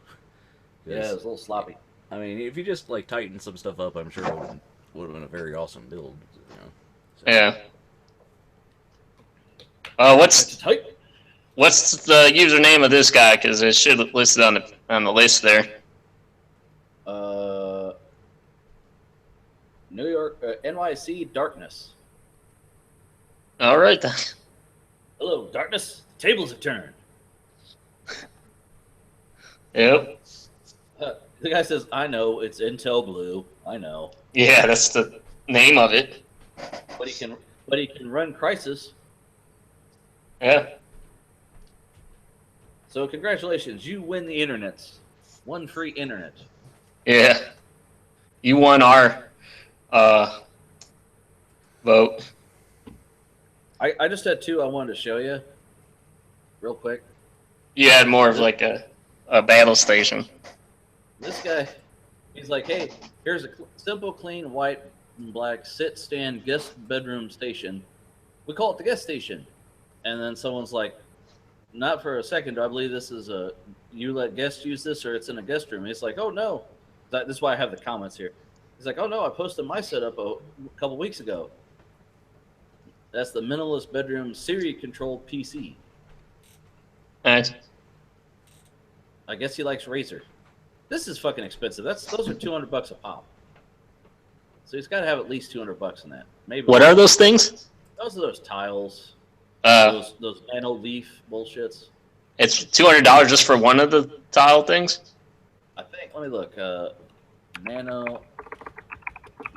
Yeah, it was a little sloppy. I mean, if you just like tightened some stuff up, I'm sure it would have been a very awesome build. So. Yeah. What's the username of this guy? Because it should have listed on the list there. New York, NYC Darkness. All right then. Hello, Darkness. The tables have turned. Yep. The guy says, "I know it's Intel Blue. I know." Yeah, that's the name of it. But he can run Crisis. Yeah. So congratulations, you win the internets. One free internet. Yeah. You won our vote. I just had two I wanted to show you real quick. You had more of like a battle station. This guy, he's like, hey, here's a simple, clean, white and black sit-stand guest bedroom station. We call it the guest station. And then someone's like, not for a second do I believe this is you let guests use this or it's in a guest room. And it's like, oh no. This is why I have the comments here. He's like, oh no, I posted my setup a couple weeks ago. That's the minimalist bedroom Siri controlled PC. Nice. I guess he likes Razer. This is fucking expensive. Those are $200 a pop. So he's got to have at least $200 in that. Maybe. What are those things? Those are those tiles. Those nano leaf bullshits. It's $200 just for one of the tile things? I think. Let me look. Nano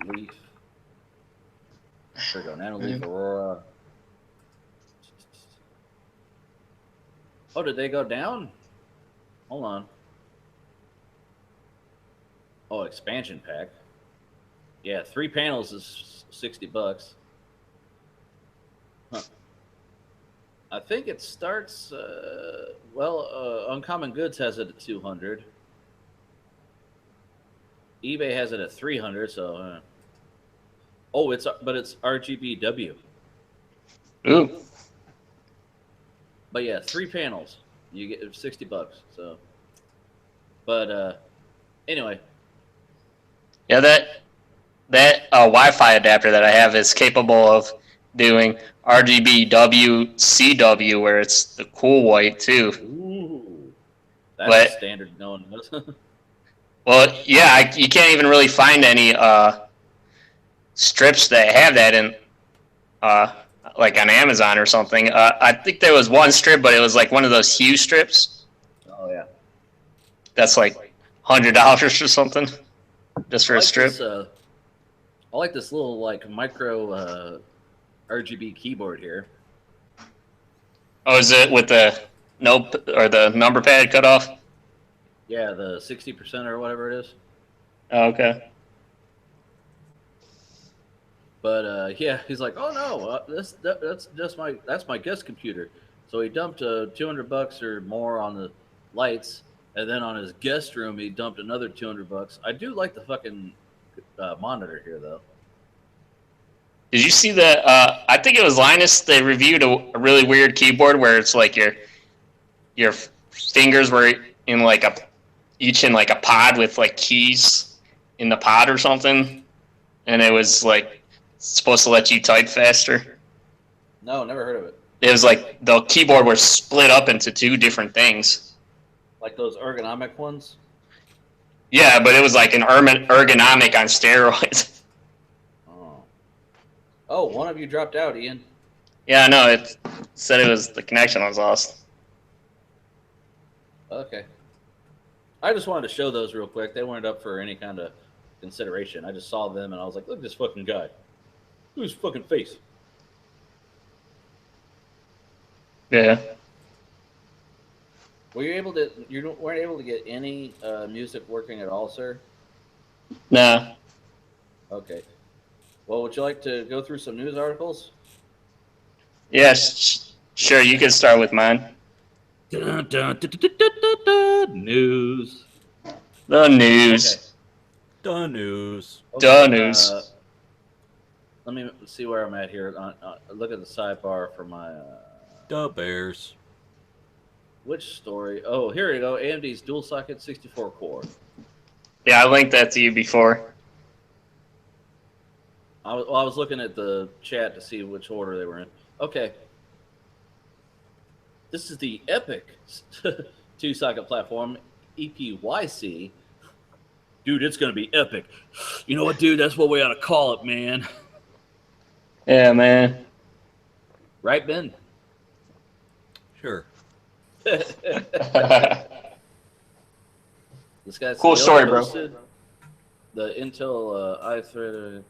leaf. There we go. Nano leaf Aurora. Oh, did they go down? Hold on. Oh, expansion pack. Yeah, 3 panels is $60. Huh. I think it starts. Uncommon Goods has it at 200. eBay has it at 300. So, it's RGBW. Ooh. But yeah, 3 panels. You get $60. So, but anyway. Yeah, that Wi-Fi adapter that I have is capable of doing RGBW CW, where it's the cool white too. Ooh, that's standard known. Well, yeah, you can't even really find any strips that have that in, like on Amazon or something. I think there was one strip, but it was like one of those Hue strips. Oh yeah, that's like $100 or something, just for a strip. I like this little like micro RGB keyboard here. Oh, is it with the note or the number pad cut off? Yeah, the 60% or whatever it is. Oh, okay. But yeah, he's like, oh no, that's my guest computer. So he dumped $200 or more on the lights, and then on his guest room he dumped another $200. I do like the fucking monitor here though. Did you see the? I think it was Linus. They reviewed a really weird keyboard where it's like your fingers were in like each in like a pod with like keys in the pod or something, and it was like supposed to let you type faster. No, never heard of it. It was like the keyboard was split up into 2 different things. Like those ergonomic ones? Yeah, but it was like an ergonomic on steroids. Oh, one of you dropped out, Ian. Yeah, no, it said it was the connection was lost. Okay. I just wanted to show those real quick. They weren't up for any kind of consideration. I just saw them and I was like, look at this fucking guy. Look at his fucking face. Yeah. You weren't able to get any music working at all, sir? No. Okay. Well, would you like to go through some news articles? Yes, sure. You can start with mine. News. The news. Okay. The news. The news. Let me see where I'm at here. Look at the sidebar for my... The Bears. Which story? Oh, here you go. AMD's dual socket 64 core. Yeah, I linked that to you before. I was looking at the chat to see which order they were in. Okay. This is the EPYC 2-socket platform, EPYC. Dude, it's going to be epic. You know what, dude? That's what we ought to call it, man. Yeah, man. Right, Ben? Sure. This guy's cool story, bro. The Intel i-thread...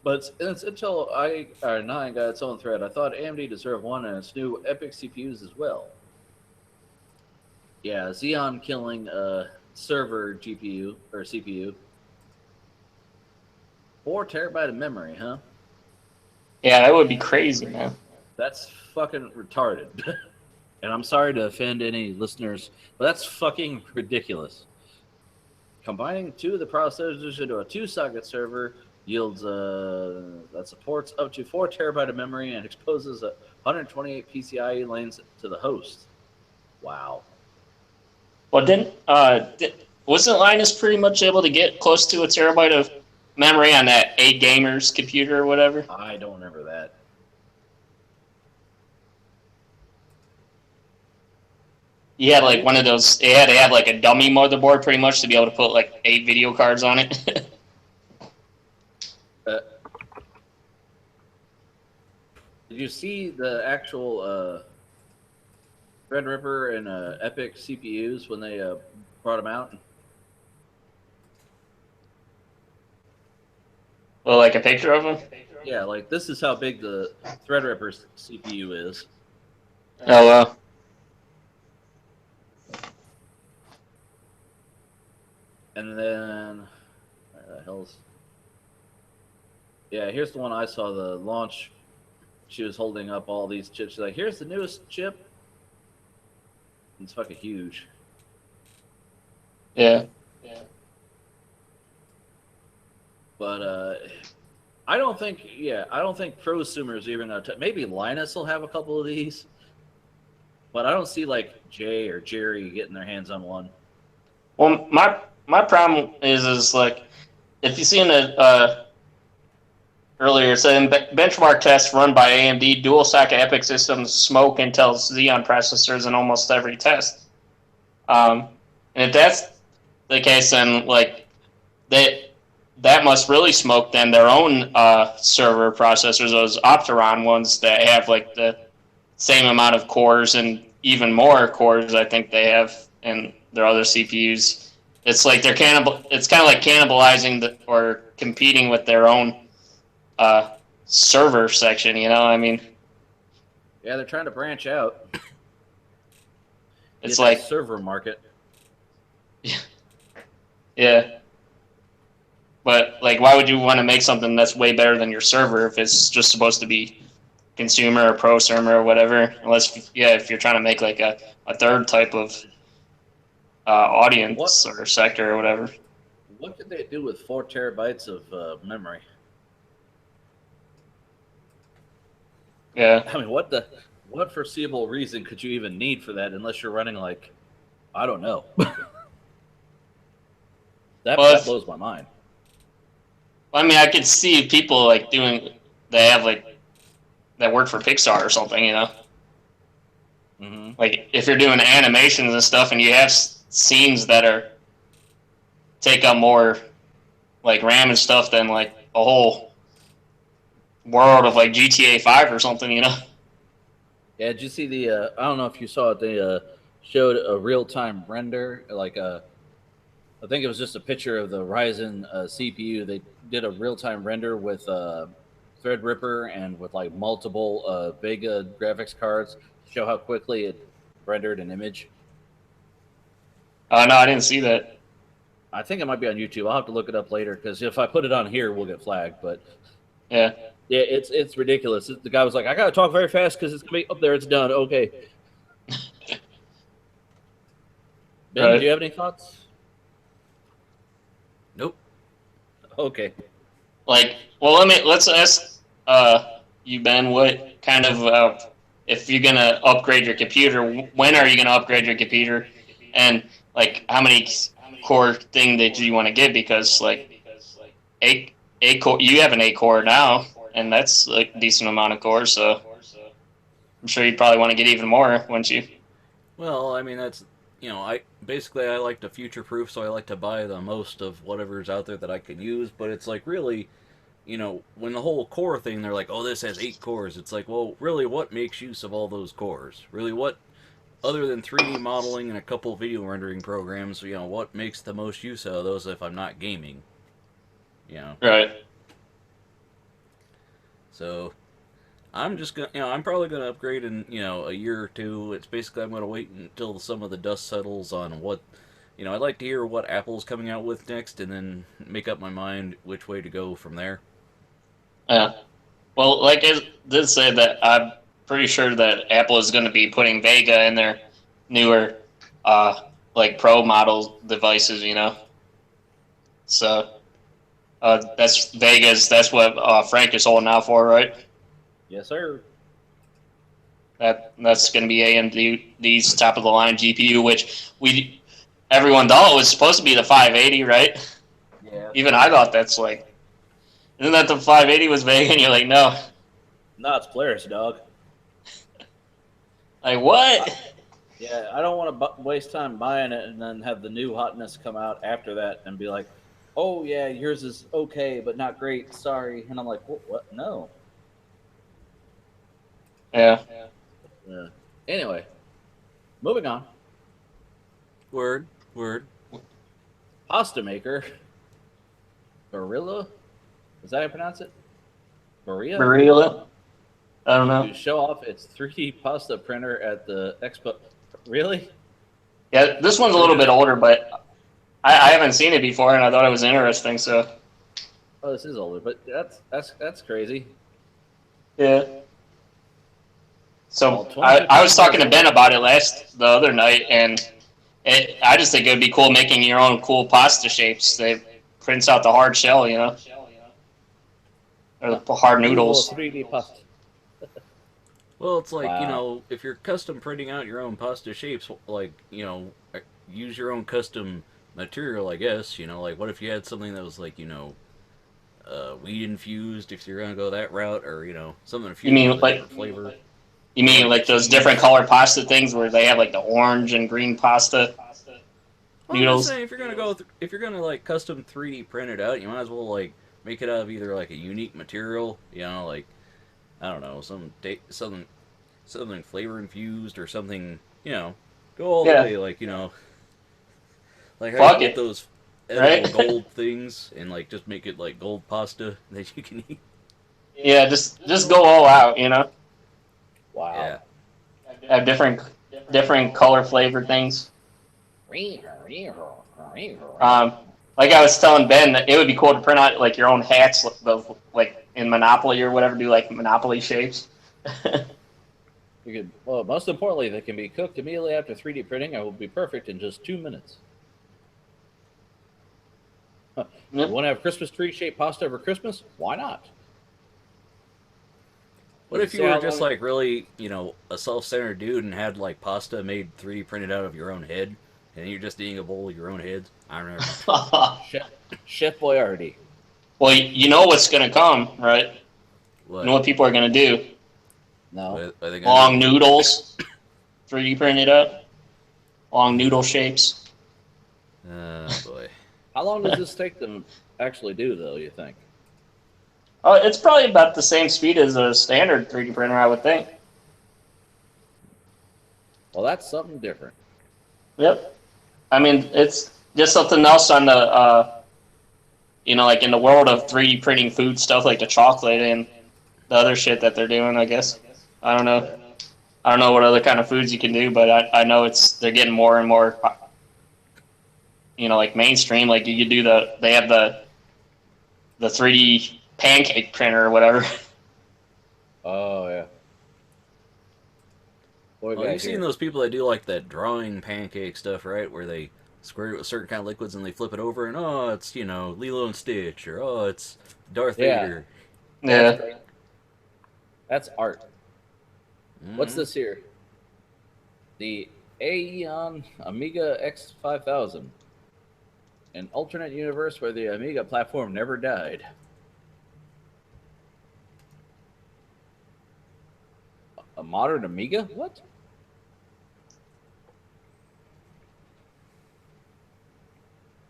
But it's Intel i9 got its own thread. I thought AMD deserved one and its new EPYC CPUs as well. Yeah, Xeon killing server GPU or CPU. 4 terabyte of memory, huh? Yeah, that would be crazy, man. That's fucking retarded. And I'm sorry to offend any listeners, but that's fucking ridiculous. Combining 2 of the processors into a 2-socket server yields that supports up to 4 terabyte of memory and exposes 128 PCIe lanes to the host. Wow. Well, wasn't Linus pretty much able to get close to a terabyte of memory on that 8Gamers computer or whatever? I don't remember that. You had like one of those. It had to have like a dummy motherboard pretty much to be able to put like 8 video cards on it. Did you see the actual Threadripper and EPYC CPUs when they brought them out? Well, like a picture of them. Yeah, like this is how big the Threadripper CPU is. Oh wow. And then, where the hell's? Yeah, here's the one I saw. The launch. She was holding up all these chips. She's like, "Here's the newest chip." It's fucking huge. Yeah. But I don't think. Yeah, I don't think prosumers are even gonna. Maybe Linus will have a couple of these. But I don't see like Jay or Jerry getting their hands on one. Well, my problem is like, if you seen it earlier, saying benchmark tests run by AMD dual socket EPYC systems smoke Intel's Xeon processors in almost every test. And if that's the case, then like that must really smoke then their own server processors, those Opteron ones that have like the same amount of cores and even more cores I think they have in their other CPUs. It's like they're it's kind of like cannibalizing or competing with their own server section, you know? I mean, yeah, they're trying to branch out. It's like server market. Yeah. But like, why would you want to make something that's way better than your server if it's just supposed to be consumer or prosumer or whatever? Unless, yeah, if you're trying to make like a third type of audience or sector or whatever. What could they do with 4 terabytes of memory? Yeah. I mean, what foreseeable reason could you even need for that unless you're running like, I don't know. that blows my mind. I mean, I could see people like they have like, that work for Pixar or something, you know? Mm-hmm. Like, if you're doing animations and stuff and you have scenes that take up more like RAM and stuff than like a whole world of like GTA 5 or something, you know? Yeah, did you see the, I don't know if you saw it, they showed a real-time render, like I think it was just a picture of the Ryzen CPU. They did a real-time render with Threadripper and with like multiple Vega graphics cards to show how quickly it rendered an image. No, I didn't see that. I think it might be on YouTube. I'll have to look it up later because if I put it on here, we'll get flagged. But yeah, it's ridiculous. The guy was like, "I gotta talk very fast because it's gonna be up there. It's done." Okay. Ben, right. Do you have any thoughts? Nope. Okay. Like, well, let's ask you, Ben, what kind of if you're gonna upgrade your computer, when are you gonna upgrade your computer, and like how many core thing that you want to get? Because like eight core, you have an 8 core now, and that's like a decent amount of cores, so I'm sure you'd probably want to get even more, wouldn't you? Well, I mean, that's, I like to future-proof, so I like to buy the most of whatever's out there that I can use, but it's like really, when the whole core thing, they're like, oh, this has 8 cores, it's like, well, really, what makes use of all those cores? Really, what, other than 3D modeling and a couple video rendering programs, what makes the most use out of those if I'm not gaming? Right. So I'm just gonna, I'm probably gonna upgrade in, a year or two. It's basically I'm gonna wait until some of the dust settles on what, I'd like to hear what Apple's coming out with next, and then make up my mind which way to go from there. Yeah. Well, like I did say that I'm pretty sure that Apple is going to be putting Vega in their newer, like Pro model devices, So that's Vega's. That's what Frank is holding out for, right? Yes, sir. That's going to be AMD's top of the line GPU, which everyone thought was supposed to be the 580, right? Yeah. Even I thought that's like Isn't that the 580 was big? And you're like, no. No, it's Polaris, dog. Like, what? Yeah, I don't want to waste time buying it and then have the new hotness come out after that and be like, oh, yeah, yours is okay, but not great. Sorry. And I'm like, what? No. Yeah. Anyway, moving on. Word. Pasta maker. Barilla? Is that how you pronounce it? Barilla? I don't know. To show off its 3D pasta printer at the expo. Really? Yeah, this one's a little bit older, but I haven't seen it before, and I thought it was interesting. So. Oh, this is older, but that's crazy. Yeah. So I was talking to Ben about it the other night, and I just think it would be cool making your own cool pasta shapes. They prints out the hard shell, you know, or the hard noodles. 3D pasta. Well, it's like, Wow. you know, if you're custom printing out your own pasta shapes, like, you know, use your own custom material, I guess. You know, like, what if you had something that was, like, you know, wheat infused, if you're going to go that route, or, you know, something infused with a different flavor. You mean like those different color pasta things where they have, like, the orange and green pasta noodles? I'm just saying, if you're going to if you're going to, like, custom 3D print it out, you might as well, like, make it out of either, like, a unique material, you know, like, I don't know, something flavor infused or something, you know, go all the way, like, you know, like how you get those edible gold things and, like, just make it like gold pasta that you can eat. Yeah, just go all out, you know. Wow. Yeah. Have different color flavored things. Like I was telling Ben, that it would be cool to print out like your own hats, like in Monopoly or whatever, do like Monopoly shapes. You could. Well, most importantly, they can be cooked immediately after 3D printing and will be perfect in just 2 minutes. Huh. Yep. You want to have Christmas tree shaped pasta over Christmas? Why not? What if you were just like really, you know, a self-centered dude and had like pasta made 3D printed out of your own head, and you're just eating a bowl of your own heads? I don't know. Chef Boyardee. Well, you know what's gonna come, right? What? You know what people are gonna do? No. Long noodles, 3D printed up. Long noodle shapes. Oh boy. How long does this take them actually do, though, you think? Oh, it's probably about the same speed as a standard 3D printer, I would think. Well, that's something different. Yep. I mean, it's just something else on the, you know, like in the world of 3D printing food stuff, like the chocolate and the other shit that they're doing, I guess. I don't know. I don't know what other kind of foods you can do, but I know they're getting more and more, you know, like mainstream. Like you could do they have the 3D pancake printer or whatever. Oh, yeah. Well, you've seen those people that do like that drawing pancake stuff, right? Where they squirt it with certain kind of liquids and they flip it over and, oh, it's, you know, Lilo and Stitch, or, oh, it's Darth Vader. Yeah. That's art. What's this here? The A-EON Amiga X5000. An alternate universe where the Amiga platform never died. A modern Amiga? What?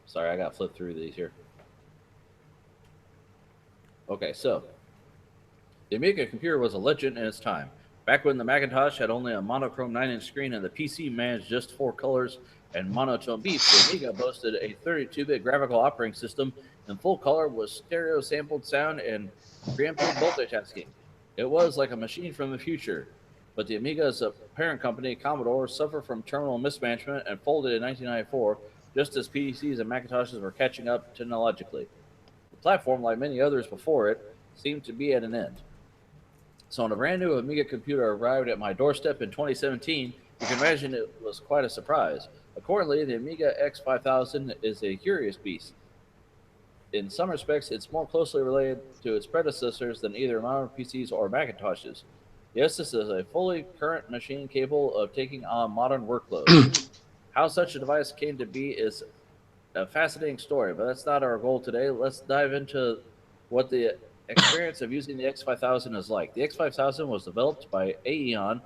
Sorry, I got flipped through these here. Okay, so the Amiga computer was a legend in its time. Back when the Macintosh had only a monochrome 9-inch screen and the PC managed just 4 colors and monotone beats, the Amiga boasted a 32-bit graphical operating system in full color with stereo sampled sound and preemptive multitasking. It was like a machine from the future. But the Amiga's parent company, Commodore, suffered from terminal mismanagement and folded in 1994, just as PCs and Macintoshes were catching up technologically. The platform, like many others before it, seemed to be at an end. So when a brand new Amiga computer arrived at my doorstep in 2017, you can imagine it was quite a surprise. Accordingly, the Amiga X5000 is a curious beast. In some respects, it's more closely related to its predecessors than either modern PCs or Macintoshes. Yes, this is a fully current machine capable of taking on modern workloads. How such a device came to be is a fascinating story, but that's not our goal today. Let's dive into what the experience of using the X5000 is like. The X5000 was developed by A-EON,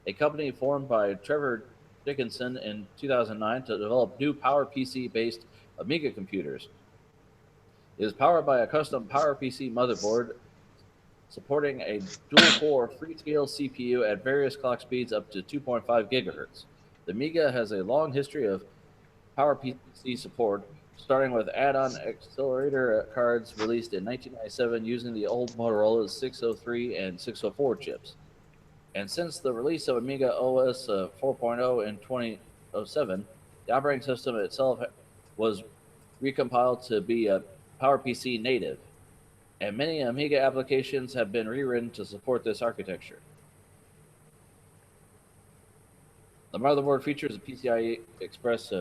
a company formed by Trevor Dickinson in 2009 to develop new PowerPC-based Amiga computers. It is powered by a custom PowerPC motherboard supporting a dual-core Freescale CPU at various clock speeds up to 2.5 gigahertz. The Amiga has a long history of PowerPC support, starting with add-on accelerator cards released in 1997 using the old Motorola's 603 and 604 chips. And since the release of Amiga OS 4.0 in 2007, the operating system itself was recompiled to be a PowerPC native, and many Amiga applications have been rewritten to support this architecture. The motherboard features a PCI Express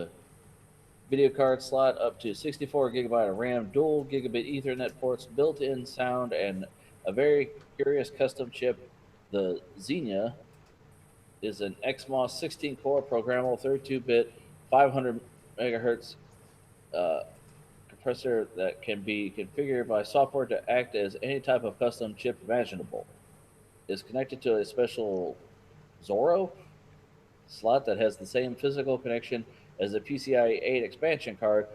video card slot, up to 64 gigabyte of RAM, dual gigabit Ethernet ports, built-in sound, and a very curious custom chip. The Xenia is an XMOS 16-core programmable 32-bit 500 megahertz compressor that can be configured by software to act as any type of custom chip imaginable. It is connected to a special Zorro slot that has the same physical connection as the PCI 8 expansion card,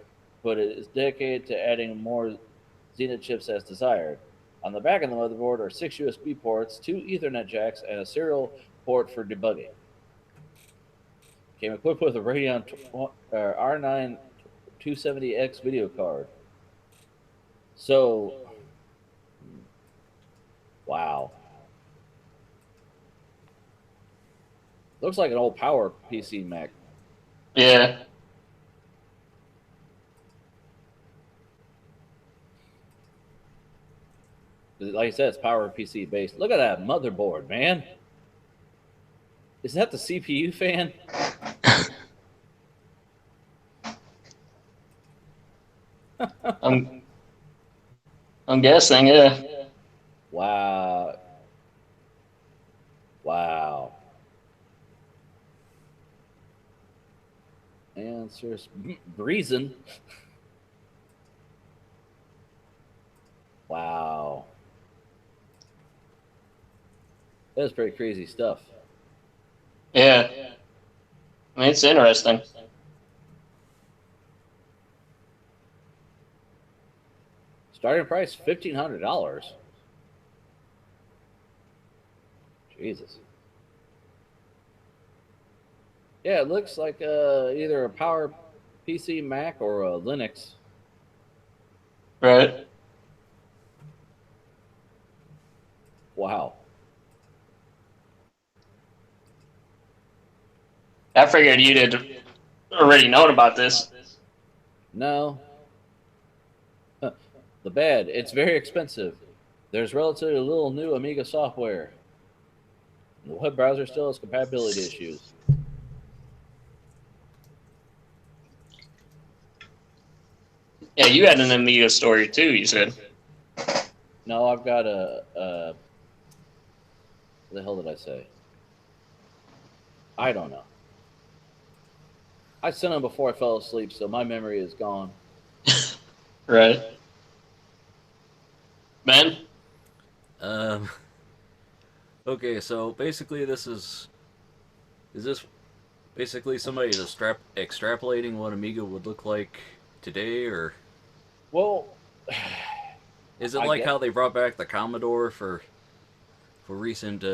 but it is dedicated to adding more Xenia chips as desired. On the back of the motherboard are 6 USB ports, 2 Ethernet jacks, and a serial port for debugging. Came equipped with a Radeon R9 270X video card. So, wow. Looks like an old Power PC Mac. Yeah. Like I said, it's Power PC based. Look at that motherboard, man. Is that the CPU fan? I'm guessing, yeah. Wow. Wow. Answers. Reason. Wow. That's pretty crazy stuff. Yeah. I mean, it's interesting. Starting price $1,500. Jesus. Yeah, it looks like either a Power PC Mac or a Linux. Right. Wow. I figured you'd had already known about this. No. The bad, it's very expensive. There's relatively little new Amiga software. The web browser still has compatibility issues. Yeah, you had an Amiga story too, you said. No, I've got what the hell did I say? I don't know. I sent them before I fell asleep, so my memory is gone. Right. Ben? Okay, so basically is this basically somebody just extrapolating what Amiga would look like today, or? Well, is it like how they brought back the Commodore for recent?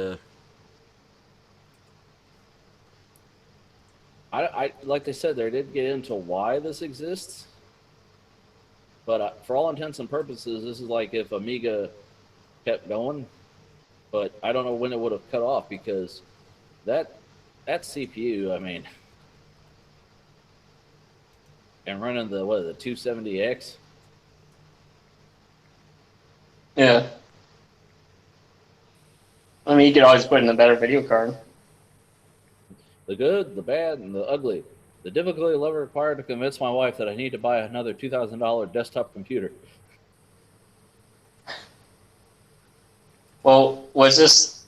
I like they said, they didn't get into why this exists, but for all intents and purposes, this is like if Amiga kept going. But I don't know when it would have cut off, because that CPU, I mean, and running the 270X. Yeah. I mean, you could always put in a better video card. The good, the bad, and the ugly. The difficulty level required to convince my wife that I need to buy another $2,000 desktop computer. Well, was this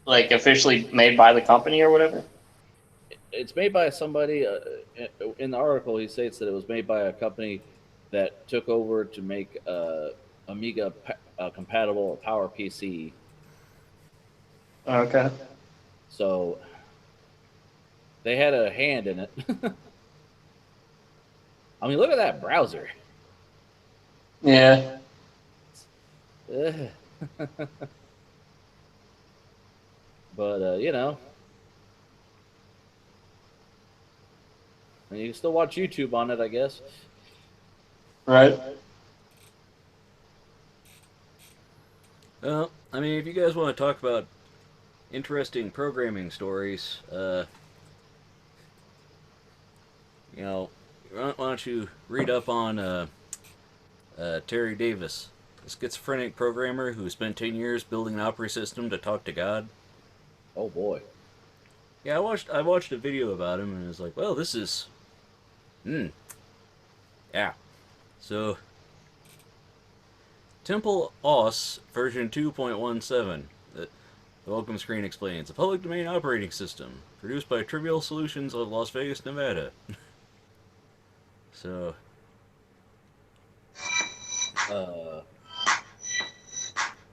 like officially made by the company or whatever? It's made by somebody. In the article, he states that it was made by a company that took over to make Amiga compatible Power PC. Okay. So they had a hand in it. I mean, look at that browser. Yeah. But you know, and you can still watch YouTube on it, I guess. Right. Well, I mean, if you guys want to talk about interesting programming stories, you know, why don't you read up on Terry Davis, a schizophrenic programmer who spent 10 years building an operating system to talk to God. Oh boy. Yeah, I watched a video about him and it was like, well, this is, yeah. So, Temple OS version 2.17. The welcome screen explains a public domain operating system produced by Trivial Solutions of Las Vegas, Nevada. So, Uh,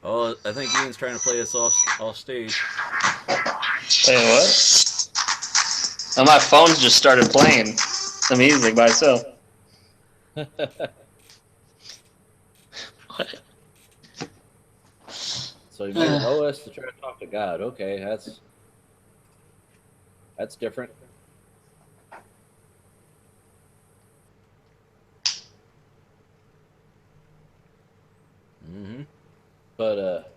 oh, I think Ian's trying to play us off stage. Hey, what? Oh, my phone's just started playing the music by itself. What? so you made an OS to try to talk to God. Okay, that's different. Mm-hmm. But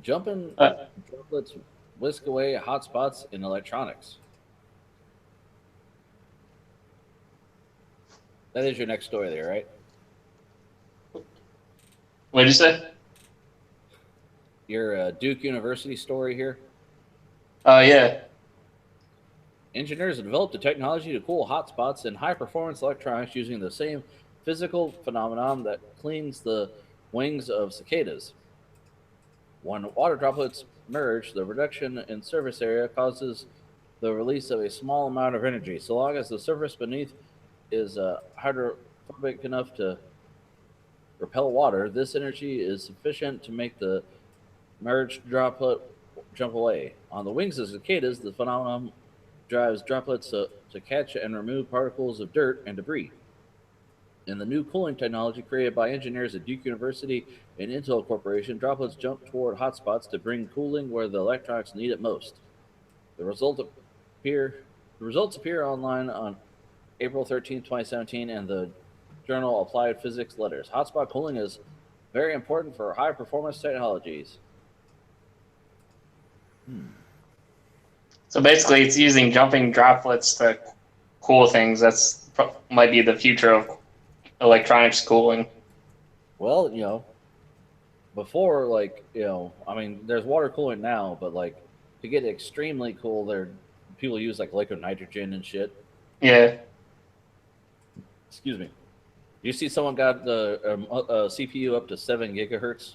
jumping droplets whisk away hotspots in electronics. That is your next story there, right? What did you say? Your Duke University story here. Oh, yeah. Engineers have developed a technology to cool hotspots in high-performance electronics using the same physical phenomenon that cleans the wings of cicadas. When water droplets merge, the reduction in surface area causes the release of a small amount of energy. So long as the surface beneath is hydrophobic enough to repel water, this energy is sufficient to make the merged droplet jump away. On the wings of cicadas, the phenomenon drives droplets to catch and remove particles of dirt and debris. In the new cooling technology created by engineers at Duke University and Intel Corporation, droplets jump toward hotspots to bring cooling where the electronics need it most. The results appear online on April 13, 2017, in the journal Applied Physics Letters. Hotspot cooling is very important for high performance technologies. So basically, it's using jumping droplets to cool things. That's might be the future of electronics cooling. Well, you know, before, like, you know, I mean, there's water cooling now, but like to get extremely cool, people use like liquid nitrogen and shit. Yeah. Excuse me. You see, someone got the CPU up to 7 gigahertz.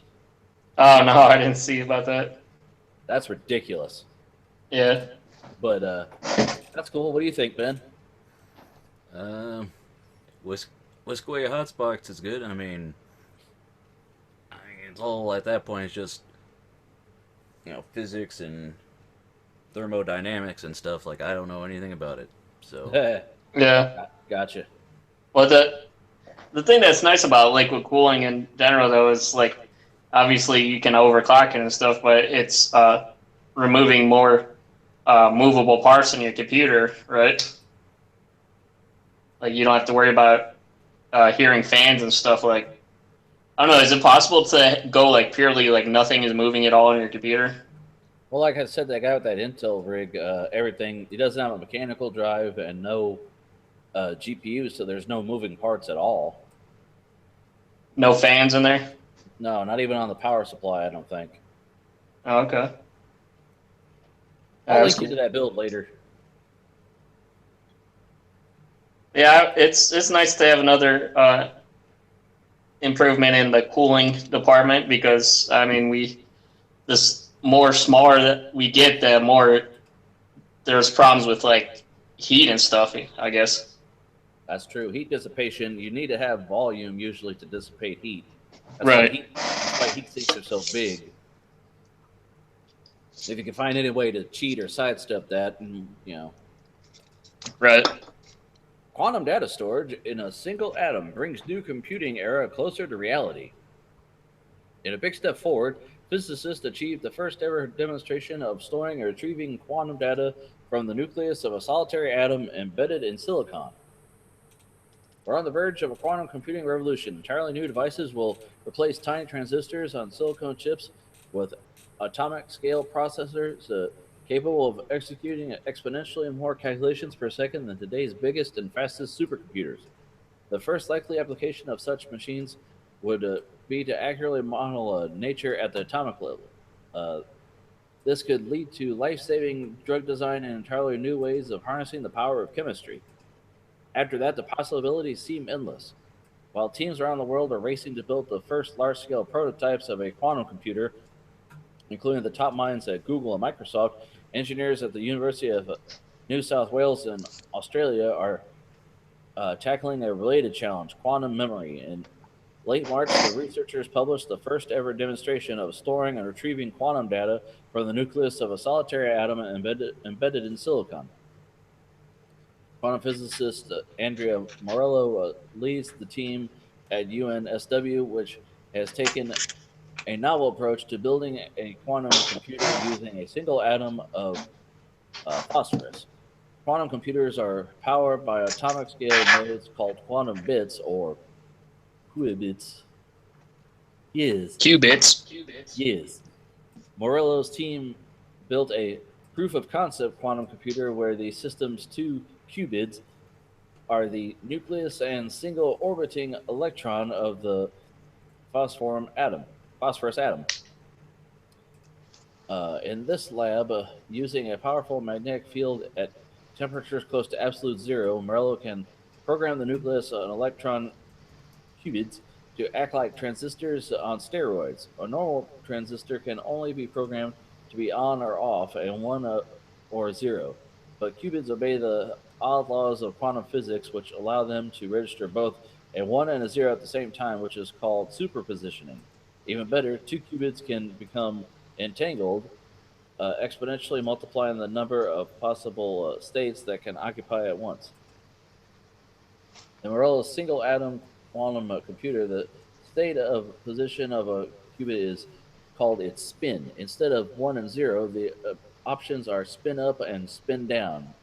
Oh, no, I didn't see about that. That's ridiculous. Yeah. But that's cool. What do you think, Ben? Whisk away hotspots is good. I mean, it's all at that point. It's just physics and thermodynamics and stuff. Like I don't know anything about it. So Yeah. Gotcha. Well, the thing that's nice about liquid cooling in general, though, is like obviously you can overclock it and stuff, but it's removing more movable parts in your computer, right? Like you don't have to worry about hearing fans and stuff. Like I don't know, is it possible to go like purely like nothing is moving at all in your computer? Well, like I said, that guy with that Intel rig, everything, he doesn't have a mechanical drive and no GPU, so there's no moving parts at all. No fans in there? No, not even on the power supply, I don't think. Oh, okay. I'll link you to that build later. Yeah, it's nice to have another improvement in the cooling department because I mean this more smaller that we get, the more there's problems with like heat and stuff, I guess. That's true. Heat dissipation. You need to have volume usually to dissipate heat. Right. That's why heat sinks are so big. If you can find any way to cheat or sidestep that, Right. Quantum data storage in a single atom brings new computing era closer to reality. In a big step forward, physicists achieved the first ever demonstration of storing and retrieving quantum data from the nucleus of a solitary atom embedded in silicon. We're on the verge of a quantum computing revolution. Entirely new devices will replace tiny transistors on silicon chips with atomic scale processors capable of executing exponentially more calculations per second than today's biggest and fastest supercomputers. The first likely application of such machines would be to accurately model nature at the atomic level. Uh, this could lead to life saving drug design and entirely new ways of harnessing the power of chemistry. After that, the possibilities seem endless. While teams around the world are racing to build the first large scale prototypes of a quantum computer, including the top minds at Google and Microsoft, engineers at the University of New South Wales in Australia are tackling a related challenge, quantum memory. In late March, the researchers published the first ever demonstration of storing and retrieving quantum data from the nucleus of a solitary atom embedded in silicon. Quantum physicist Andrea Morello leads the team at UNSW, which has taken a novel approach to building a quantum computer using a single atom of phosphorus. Quantum computers are powered by atomic scale nodes called quantum bits or qubits. Yes, Qubits. yes. Morello's team built a proof of concept quantum computer where the system's two qubits are the nucleus and single orbiting electron of the phosphorus atom. In this lab, using a powerful magnetic field at temperatures close to absolute zero, Morello can program the nucleus of an electron qubits to act like transistors on steroids. A normal transistor can only be programmed to be on or off, a 1 or 0. But qubits obey the odd laws of quantum physics, which allow them to register both a 1 and a 0 at the same time, which is called superpositioning. Even better, two qubits can become entangled, exponentially multiplying the number of possible states that can occupy at once. In Morello's single atom quantum computer, the state of position of a qubit is called its spin. Instead of 1 and 0, the options are spin up and spin down.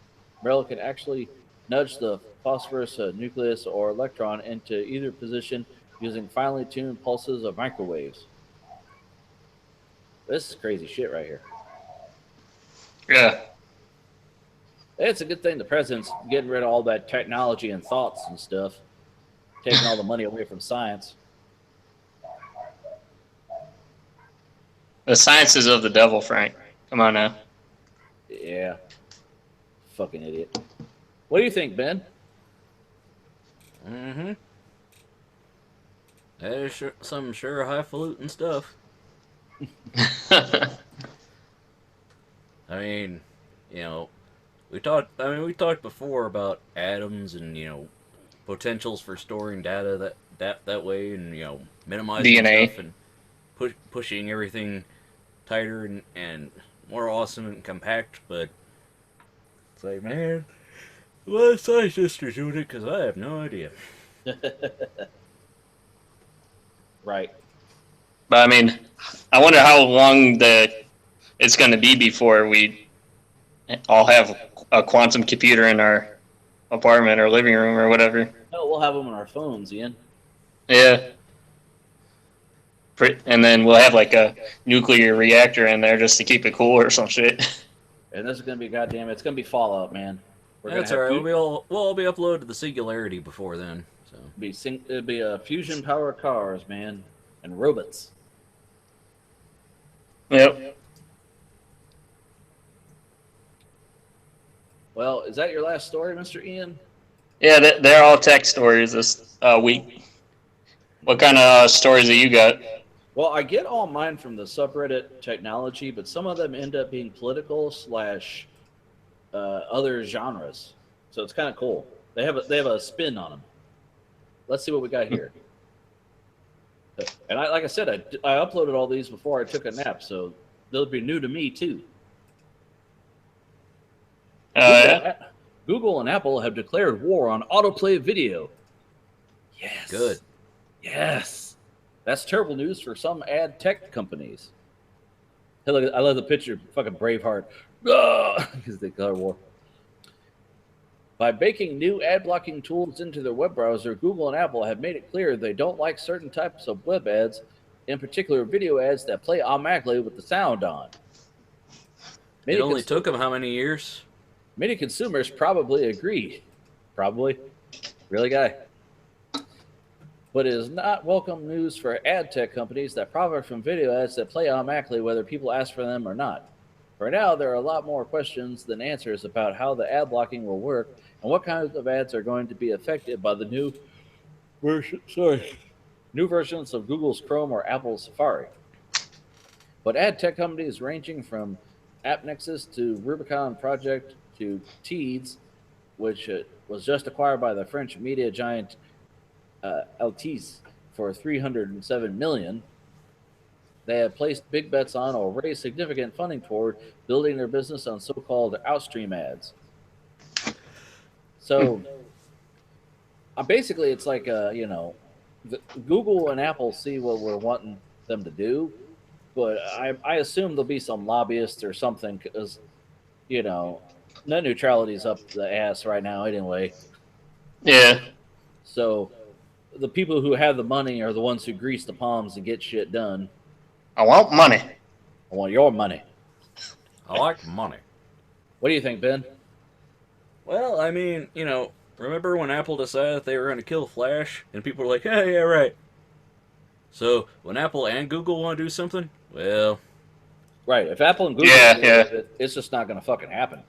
Morello can actually nudge the phosphorus nucleus or electron into either position using finely tuned pulses of microwaves. This is crazy shit right here. Yeah. It's a good thing the president's getting rid of all that technology and thoughts and stuff, taking all the money away from science. The science is of the devil, Frank. Come on now. Yeah. Fucking idiot. What do you think, Ben? Mm-hmm. That is some sure highfalutin stuff. I mean, we talked before about atoms and potentials for storing data that way, and minimizing DNA. stuff and pushing everything tighter and more awesome and compact. But it's like, man, well, scientists are doing it because I have no idea. Right. But I mean, I wonder how long it's going to be before we all have a quantum computer in our apartment or living room or whatever. No, we'll have them on our phones, Ian. Yeah. And then we'll have like a nuclear reactor in there just to keep it cool or some shit. And this is gonna be it's gonna be Fallout, man. That's all right. We'll all be uploaded to the Singularity before then. So it'll be fusion power cars, man, and robots. Yep. Well, is that your last story, Mr. Ian? Yeah, they're all tech stories this week. What kind of stories have you got? Well, I get all mine from the subreddit technology, but some of them end up being political / other genres. So it's kind of cool. They have a spin on them. Let's see what we got here. And like I said, I uploaded all these before I took a nap, so they'll be new to me too. Google and Apple have declared war on autoplay video. Yes. Good. Yes. That's terrible news for some ad tech companies. Hey, look, I love the picture. Fucking Braveheart. Because they declare war. By baking new ad blocking tools into their web browser, Google and Apple have made it clear they don't like certain types of web ads, in particular video ads that play automatically with the sound on. It only took them how many years? Many consumers probably agree. Probably. Really, guy? But it is not welcome news for ad tech companies that profit from video ads that play automatically whether people ask for them or not. For now, there are a lot more questions than answers about how the ad blocking will work and what kinds of ads are going to be affected by the new versions of Google's Chrome or Apple's Safari. But ad tech companies ranging from AppNexus to Rubicon Project to Teads, which was just acquired by the French media giant Altice for $307 million, they have placed big bets on or raised significant funding toward building their business on so-called outstream ads. So basically, it's like Google and Apple see what we're wanting them to do, but I assume there'll be some lobbyists or something because net neutrality is up the ass right now anyway. Yeah. So the people who have the money are the ones who grease the palms and get shit done. I want money. I want your money. I like money. What do you think, Ben? Well, I mean, remember when Apple decided they were going to kill Flash, and people were like, hey, yeah, right. So, when Apple and Google want to do something, well... Right, if Apple and Google it's just not going to fucking happen.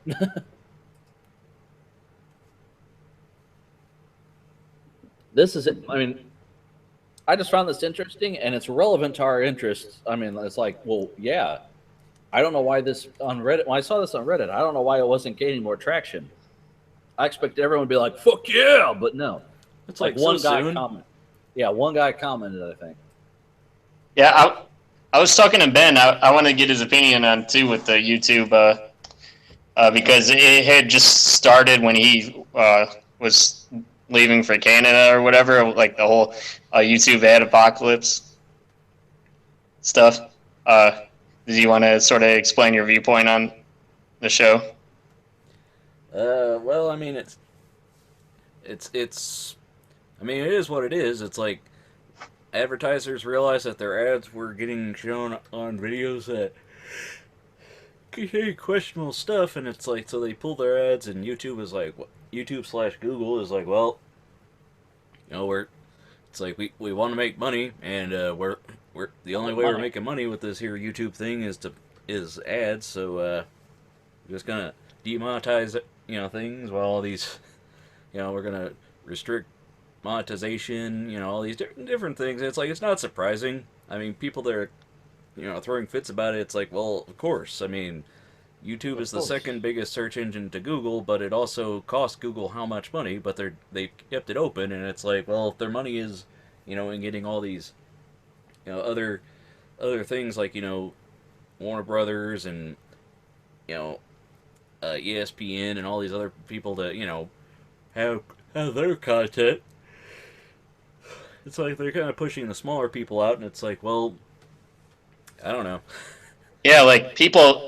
This is it. I mean, I just found this interesting, and it's relevant to our interests. I mean, it's like, well, yeah. I don't know why this on Reddit. When I saw this on Reddit, I don't know why it wasn't gaining more traction. I expected everyone to be like, "Fuck yeah!" But no, it's like one guy commented. Yeah, one guy commented, I think. Yeah, I was talking to Ben. I want to get his opinion on too with the YouTube because it had just started when he was leaving for Canada or whatever, like the whole YouTube ad apocalypse stuff. Do you want to sort of explain your viewpoint on the show? Well, I mean, it's. I mean, it is what it is. It's like advertisers realized that their ads were getting shown on videos that contain questionable stuff, and it's like, so they pull their ads, and YouTube is like, YouTube/Google is like, well, it's like we want to make money, and we're the only way we're making money with this here YouTube thing is ads, so we're just gonna demonetize things while all these we're gonna restrict monetization, all these different things. And it's like, it's not surprising. I mean, people that are throwing fits about it, it's like, well, of course. I mean, YouTube is the second biggest search engine to Google, but it also costs Google how much money, but they kept it open, and it's like, well, if their money is in getting all these other things like Warner Brothers and ESPN and all these other people that have their content, it's like they're kind of pushing the smaller people out, and it's like, well, I don't know. Yeah, like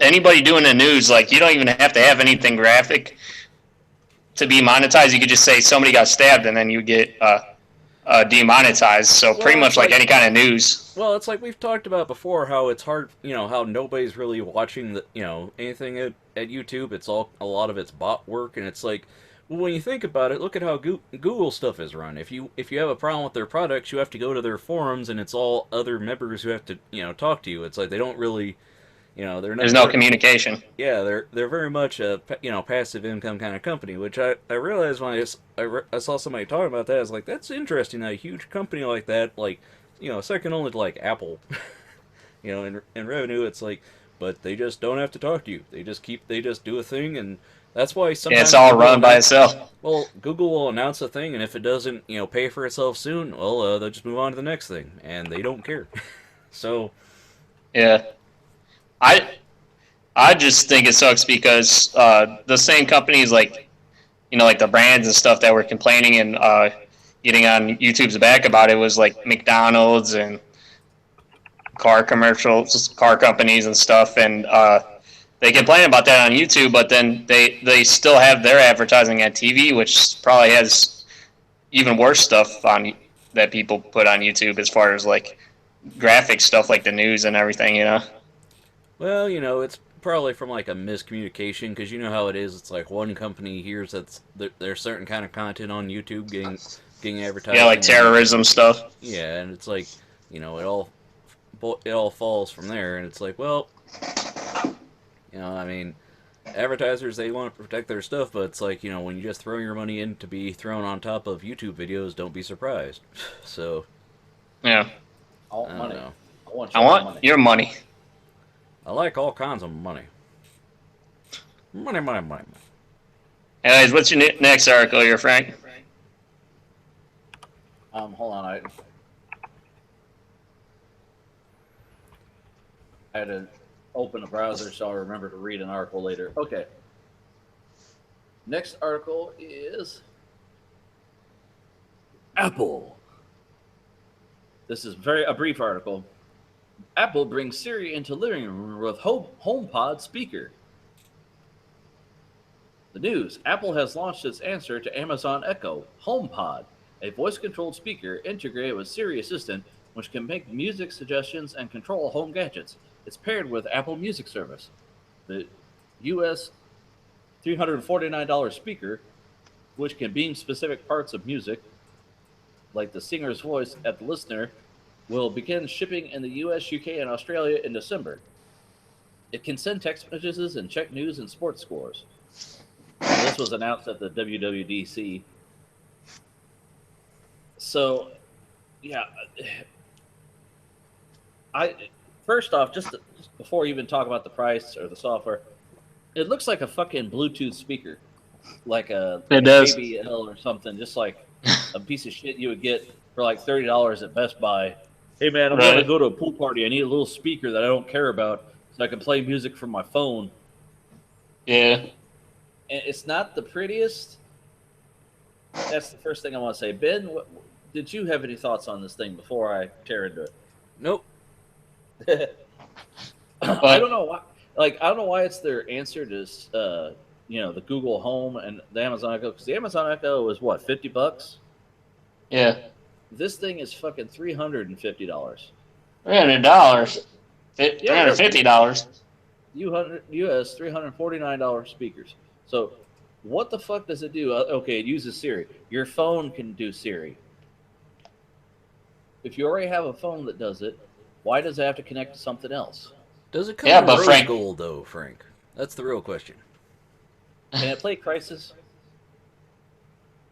anybody doing the news, like, you don't even have to have anything graphic to be monetized. You could just say somebody got stabbed, and then you get demonetized. So pretty much like any kind of news. Well, it's like we've talked about before, how it's hard, how nobody's really watching anything at YouTube. It's a lot of it's bot work, and it's like, well, when you think about it, look at how Google stuff is run. If you have a problem with their products, you have to go to their forums, and it's all other members who have to talk to you. It's like they don't really, there's no communication. Yeah, they're very much a passive income kind of company, which I realized when I saw somebody talking about that. I was like, that's interesting that a huge company like that, like second only to like Apple, in revenue. It's like, but they just don't have to talk to you. They just do a thing, and that's why Yeah, sometimes it's all run by itself. Well, Google will announce a thing, and if it doesn't, pay for itself soon, well, they'll just move on to the next thing, and they don't care. So, yeah, I just think it sucks because the same companies like like the brands and stuff that were complaining and getting on YouTube's back about it was like McDonald's and car commercials, car companies and stuff, and they complain about that on YouTube, but then they still have their advertising at TV, which probably has even worse stuff on that people put on YouTube as far as like graphic stuff like the news and everything. well, it's probably from like a miscommunication because you know how it is. It's like one company hears that there's certain kind of content on YouTube getting advertised. Yeah, like terrorism stuff. Yeah, and it's like it all falls from there, and it's like, well, I mean, advertisers, they want to protect their stuff, but it's like, when you just throw your money in to be thrown on top of YouTube videos, don't be surprised. So, yeah, I want money. Know. I want money. your money. I like all kinds of money. Money. Anyways, what's your next article here, Frank? Hold on. I had to open a browser so I remember to read an article later. Okay. Next article is Apple. This is a brief article. Apple brings Siri into living room with HomePod speaker. The news. Apple has launched its answer to Amazon Echo, HomePod, a voice-controlled speaker integrated with Siri Assistant, which can make music suggestions and control home gadgets. It's paired with Apple Music service. The US $349 speaker, which can beam specific parts of music, like the singer's voice at the listener, will begin shipping in the US, UK, and Australia in December. It can send text messages and check news and sports scores. This was announced at the WWDC. So, yeah. First off, just before you even talk about the price or the software, it looks like a fucking Bluetooth speaker. Like a JBL or something, just like a piece of shit you would get for like $30 at Best Buy. Hey man, I'm gonna go to a pool party. I need a little speaker that I don't care about so I can play music from my phone. Yeah. And it's not the prettiest. That's the first thing I want to say. Ben, did you have any thoughts on this thing before I tear into it? Nope. I don't know why. I don't know why it's their answer to the Google Home and the Amazon Echo, because the Amazon Echo was what, $50? Yeah. This thing is fucking $350. $300. $350. US $349 speakers. So, what the fuck does it do? Okay, it uses Siri. Your phone can do Siri. If you already have a phone that does it, why does it have to connect to something else? Does it come with rose gold, though, Frank? That's the real question. Can it play Crisis?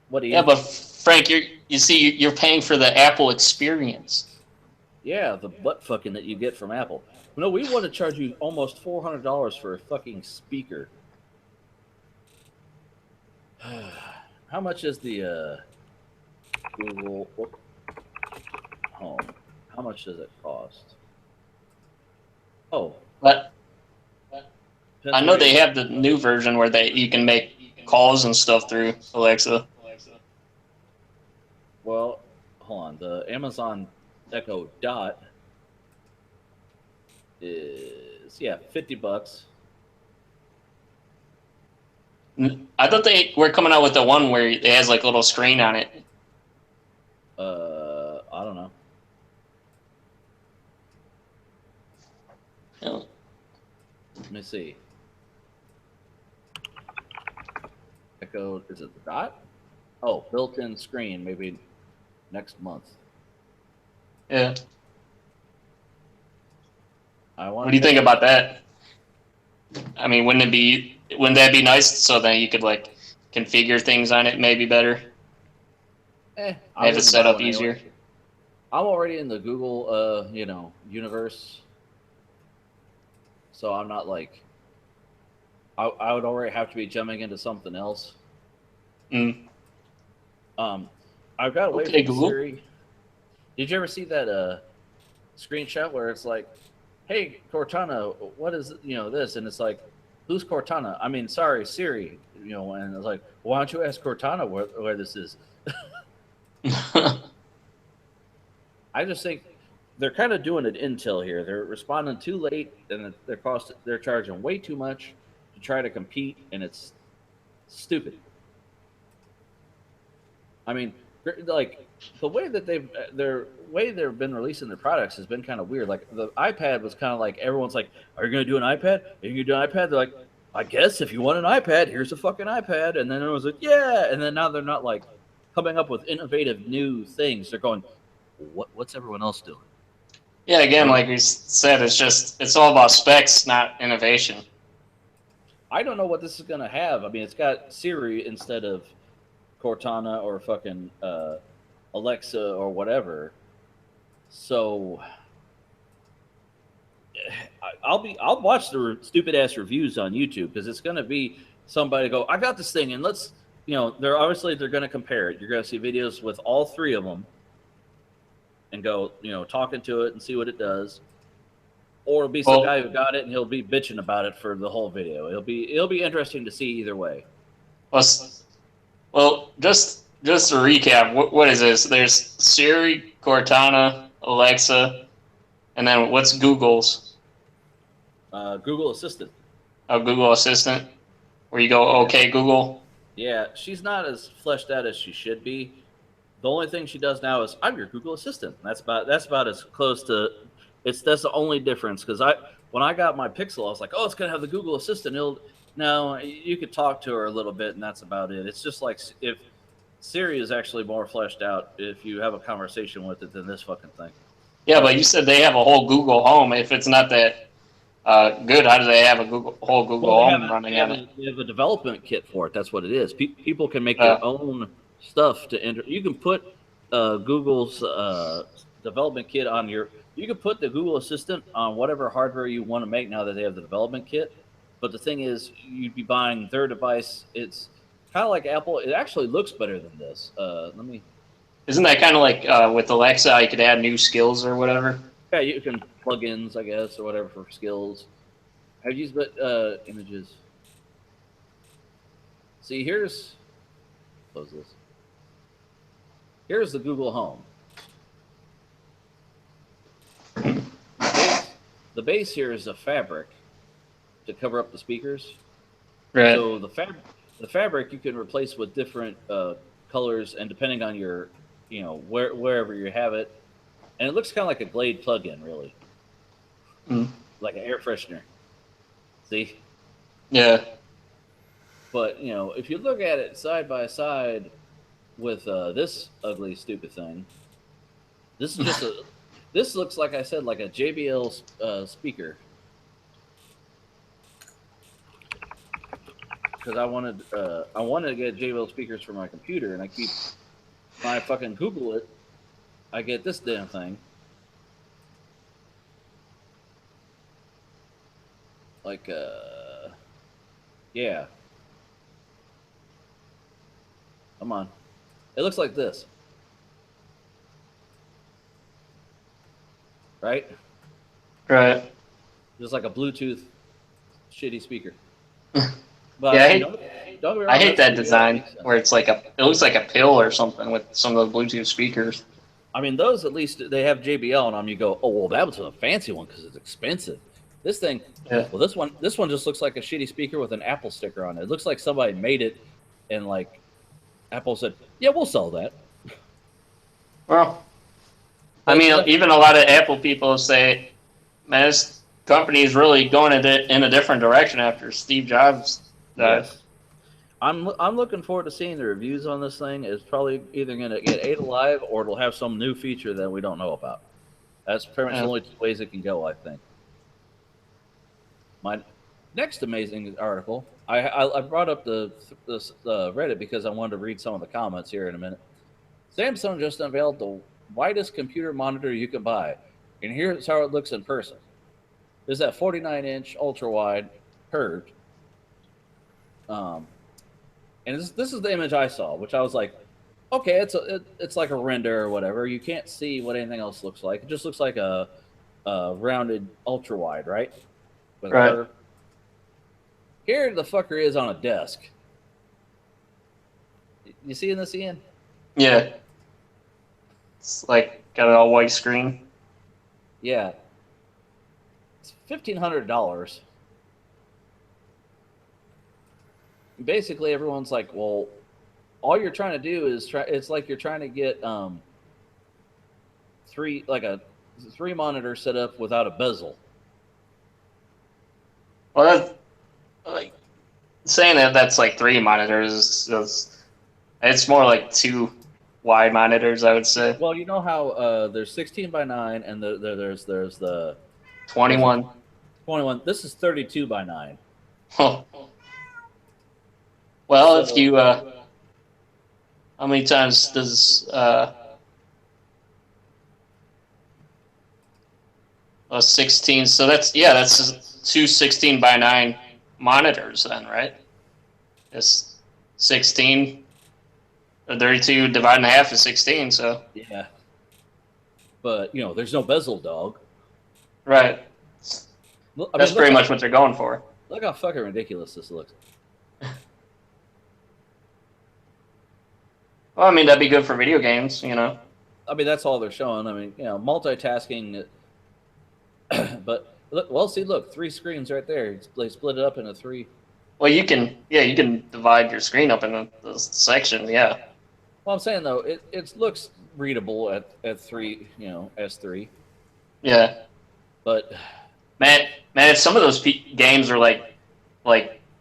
What do you? Yeah, but Frank, you're paying for the Apple experience. Yeah, the butt fucking that you get from Apple. No, we want to charge you almost $400 for a fucking speaker. How much is the Google Home? How much does it cost? Oh, but I know they have the new version where you can make calls and stuff through Alexa. Well, hold on. The Amazon Echo Dot is $50. I thought they were coming out with the one where it has like a little screen on it. I don't know. Yeah. Let me see. Echo, is it the Dot? Oh, built-in screen, maybe next month. Yeah. What do you think about that? I mean, wouldn't that be nice so that you could like configure things on it maybe better? Have it set up easier. Anyway. I'm already in the Google universe. so I'm not like I would already have to be jumping into something else. Mm. I've got away Okay, from Google. Siri. Did you ever see that screenshot where it's like, "Hey Cortana, what is this?" And it's like, "Who's Cortana?" I mean, sorry, Siri. And it's like, "Why don't you ask Cortana where this is?" I just think they're kind of doing an Intel here. They're responding too late, and they're charging way too much to try to compete, and it's stupid. I mean, like the way that they've been releasing their products has been kind of weird. Like the iPad was kind of like everyone's like, "Are you going to do an iPad? Are you going to do an iPad?" They're like, "I guess if you want an iPad, here's a fucking iPad." And then everyone's like, "Yeah," and then now they're not like coming up with innovative new things. They're going, "What's everyone else doing?" Yeah, again, like we said, it's all about specs, not innovation. I don't know what this is going to have. I mean, it's got Siri instead of Cortana or fucking Alexa or whatever. So I'll watch the stupid ass reviews on YouTube because it's going to be somebody go, "I got this thing," and they're going to compare it. You're going to see videos with all three of them and go, talking to it and see what it does. Or it'll be some guy who got it and he'll be bitching about it for the whole video. It'll be interesting to see either way. Well, just to recap, what is this? There's Siri, Cortana, Alexa, and then what's Google's? Google Assistant. Oh, Google Assistant, where you go, "Okay, Google." Yeah, she's not as fleshed out as she should be. The only thing she does now is, "I'm your Google Assistant." That's about as close to. That's the only difference because when I got my Pixel, I was like, "Oh, it's gonna have the Google Assistant." No, you could talk to her a little bit, and that's about it. It's just like if Siri is actually more fleshed out if you have a conversation with it than this fucking thing. Yeah, but you said they have a whole Google Home. If it's not that good, how do they have a whole Google Home running on it? They have a development kit for it. That's what it is. People can make their own stuff to enter. You can put Google's development kit on your. You can put the Google Assistant on whatever hardware you want to make now that they have the development kit. But the thing is, you'd be buying their device. It's kind of like Apple. It actually looks better than this. Isn't that kind of like with Alexa, you could add new skills or whatever? Yeah, you can plugins, I guess, or whatever for skills. I've used images. See, close this. Here's the Google Home. The base here is a fabric to cover up the speakers. Right. So the fabric you can replace with different colors, and depending on your, wherever you have it, and it looks kind of like a Glade plug-in, really, like an air freshener. See? Yeah. But if you look at it side by side with this ugly, stupid thing, this is just this looks like I said, like a JBL speaker. Because I wanted to get JBL speakers for my computer, and when I fucking Google it, I get this damn thing. Like, yeah. Come on. It looks like this. Right? Right. Just like a Bluetooth shitty speaker. But yeah, I hate that design where it's like it looks like a pill or something with some of the Bluetooth speakers. I mean, those at least they have JBL on them. You go, "Oh well, that was a fancy one because it's expensive." This thing, well, this one just looks like a shitty speaker with an Apple sticker on it. It looks like somebody made it, and like Apple said, "Yeah, we'll sell that." Well, I mean, even a lot of Apple people say, "Man, this company is really going in a different direction after Steve Jobs died." Yes. I'm looking forward to seeing the reviews on this thing. It's probably either going to get ate alive or it'll have some new feature that we don't know about. That's pretty much the only two ways it can go, I think. My next amazing article, I brought up the Reddit because I wanted to read some of the comments here in a minute. Samsung just unveiled the widest computer monitor you can buy, and here's how it looks in person. There's that 49-inch ultra wide curved. And this is the image I saw, which I was like, okay, it's like a render or whatever. You can't see what anything else looks like. It just looks like a rounded ultra wide, right? With a Right. curve. Here the fucker is on a desk. You seeing this, Ian? Yeah. It's like got an all white screen. Yeah. It's $1,500. Basically, everyone's like, well, all you're trying to do is it's like you're trying to get three monitor setup without a bezel. Well, that's, like saying that's like 3 monitors it's more like 2 wide monitors, I would say. Well, you know how there's 16:9 and there's the 21. 21. This is 32:9. Huh. Well, So- if you how many times does 16? So that's 2 16:9 monitors then, right? It's 16. 32 divided in half is 16. So Yeah. But there's no bezel, dog. right. Look, That's pretty much what they're going for. Look how fucking ridiculous this looks. Well, I mean that'd be good for video games, you know. I mean, that's all they're showing. I mean, multitasking. But look, 3 screens right there. They split it up into 3. Well, you can divide your screen up into the section, yeah. Well, I'm saying though, it looks readable at 3, S3. Yeah. But Man, if some of those games are like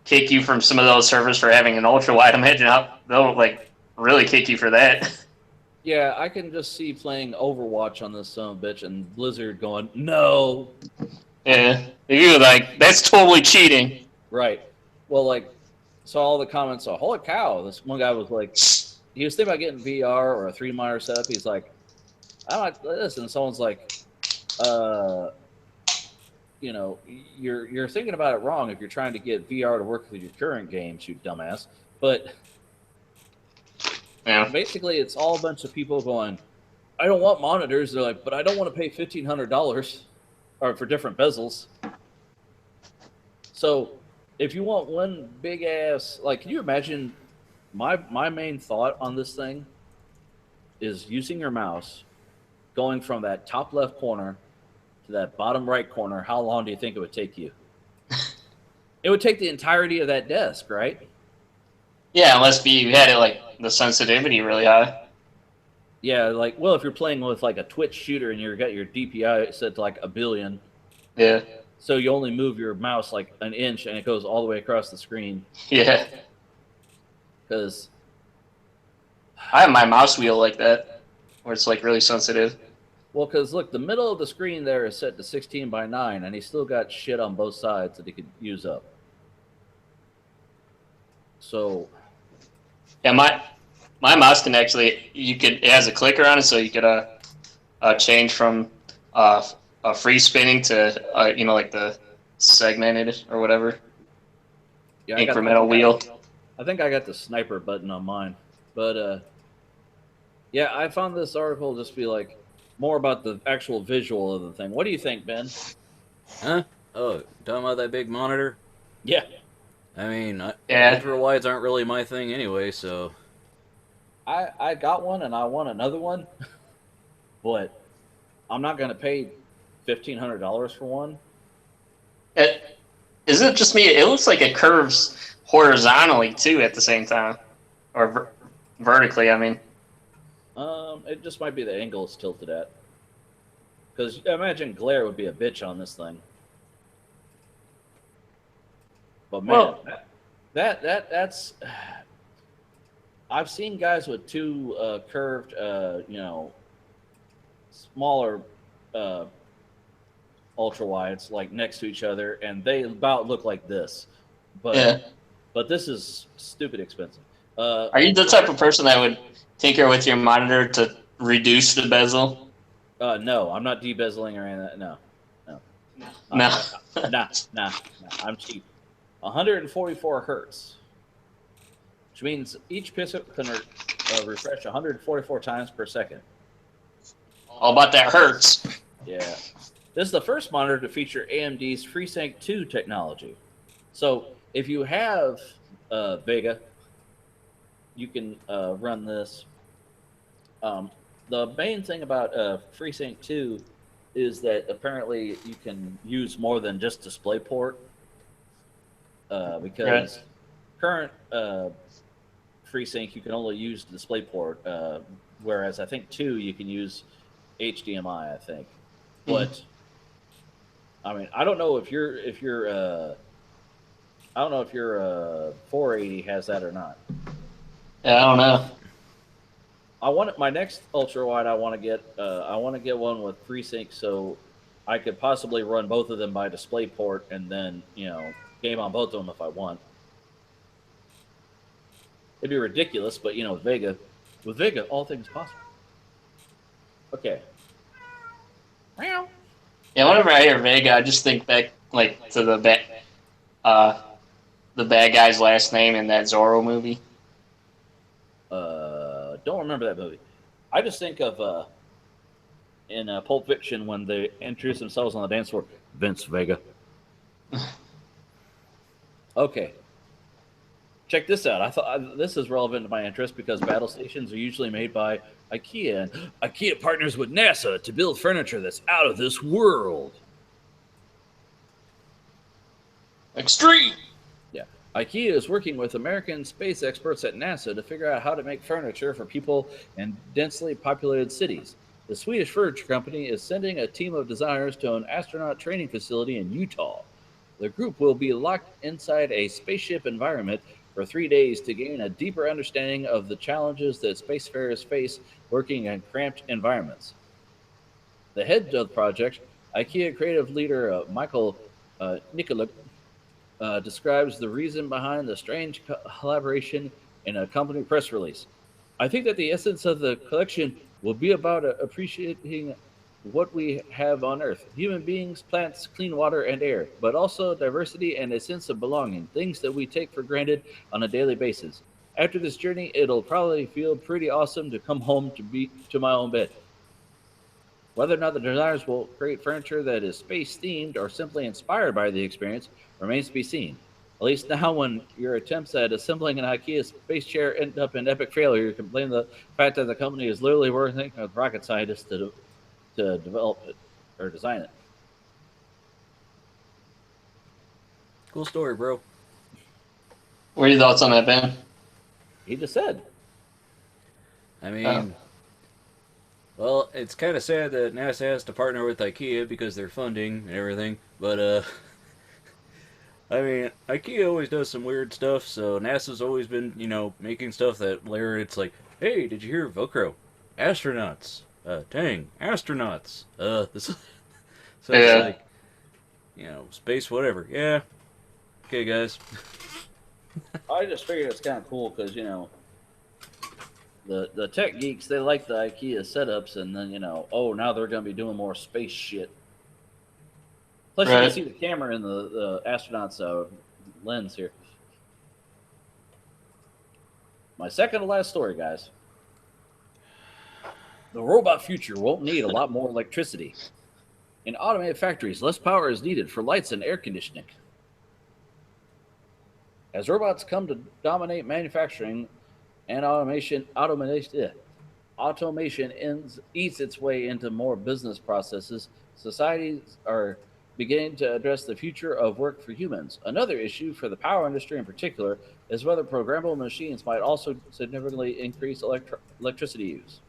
kick you from some of those servers for having an ultra wide, imagine how they'll like really kick you for that. yeah, I can just see playing Overwatch on this son of a bitch and Blizzard going, no. Yeah, you're like, that's totally cheating. Right. Well, so all the comments are, holy cow. This one guy was like, he was thinking about getting VR or a 3 monitor setup. He's like, I like this. And someone's like, you're thinking about it wrong if you're trying to get VR to work with your current games, you dumbass. But Yeah. basically, it's all a bunch of people going, I don't want monitors. They're like, but I don't want to pay $1,500 or for different bezels. So if you want one big ass, can you imagine my main thought on this thing is using your mouse, going from that top left corner to that bottom right corner. How long do you think it would take you? It would take the entirety of that desk, right? Yeah, unless you had it like the sensitivity really high. Yeah, if you're playing with a Twitch shooter and you've got your DPI set to 1 billion, Yeah. so you only move your mouse an inch and it goes all the way across the screen. Yeah. Because I have my mouse wheel like that, where it's really sensitive. because look, the middle of the screen there is set to 16:9, and he's still got shit on both sides that he could use up. So Yeah, my mouse can actually it has a clicker on it, so you could change from free spinning to like the segmented or whatever yeah, incremental wheel. I think I got the sniper button on mine, but yeah, I found this article just be more about the actual visual of the thing. What do you think, Ben? Huh? Oh, talking about that big monitor? Yeah. I mean, Yeah. ultra wides aren't really my thing anyway, so. I got one and I want another one, but I'm not going to pay $1,500 for one. Is it just me? It looks like it curves horizontally too at the same time, or vertically. I mean, It just might be the angle it's tilted at. Because I imagine glare would be a bitch on this thing. But man, Well- that's. I've seen guys with 2 curved, smaller ultra wides next to each other, and they about look like this. But yeah. but this is stupid expensive. Are you the type of person that would tinker with your monitor to reduce the bezel? No, I'm not debezeling or anything. No. No. Nah. I'm cheap. 144 hertz, which means each pixel can refresh 144 times per second. All about that hertz. Yeah. This is the first monitor to feature AMD's FreeSync 2 technology. So if you have Vega, you can run this. The main thing about FreeSync 2 is that apparently you can use more than just DisplayPort because current FreeSync you can only use DisplayPort, whereas I think 2 you can use HDMI. I think, but I mean I don't know if your 480 has that or not. Yeah, I don't know. I want my next ultra wide. I want to get one with FreeSync, so I could possibly run both of them by DisplayPort, and then game on both of them if I want. It'd be ridiculous, but with Vega, all things possible. Okay. Yeah, whenever I hear Vega, I just think back to the bad guy's last name in that Zorro movie. Don't remember that movie. I just think of in Pulp Fiction when they introduce themselves on the dance floor, Vince Vega. Okay. Check this out. I thought this is relevant to my interest because battle stations are usually made by IKEA, and IKEA partners with NASA to build furniture that's out of this world. Extreme! Yeah. IKEA is working with American space experts at NASA to figure out how to make furniture for people in densely populated cities. The Swedish furniture company is sending a team of designers to an astronaut training facility in Utah. The group will be locked inside a spaceship environment for 3 days to gain a deeper understanding of the challenges that spacefarers face working in cramped environments. The head of the project, IKEA creative leader Michael Nikoluk, describes the reason behind the strange collaboration in a company press release. I think that the essence of the collection will be about appreciating what we have on Earth: human beings, plants, clean water and air, but also diversity and a sense of belonging, things that we take for granted on a daily basis. After this journey, it'll probably feel pretty awesome to come home to my own bed. Whether or not the designers will create furniture that is space-themed or simply inspired by the experience remains to be seen. At least now, when your attempts at assembling an IKEA space chair end up in epic failure, you can blame the fact that the company is literally working with rocket scientists to develop it or design it. Cool story, bro. What are your thoughts on that, Ben? He just said. I mean, well, it's kind of sad that NASA has to partner with IKEA because they're funding and everything, but, I mean, IKEA always does some weird stuff, so NASA's always been, making stuff that later it's like, hey, did you hear Velcro? Astronauts. Dang, astronauts. This so yeah. It's like, space, whatever. Yeah. Okay, guys. I just figured it's kind of cool because, the tech geeks, they like the IKEA setups, and then, now they're going to be doing more space shit. Plus, you can see the camera in the astronaut's lens here. My second to last story, guys. The robot future won't need a lot more electricity. In automated factories, less power is needed for lights and air conditioning. As robots come to dominate manufacturing and automation eats its way into more business processes, societies are beginning to address the future of work for humans. Another issue for the power industry in particular is whether programmable machines might also significantly increase electricity use.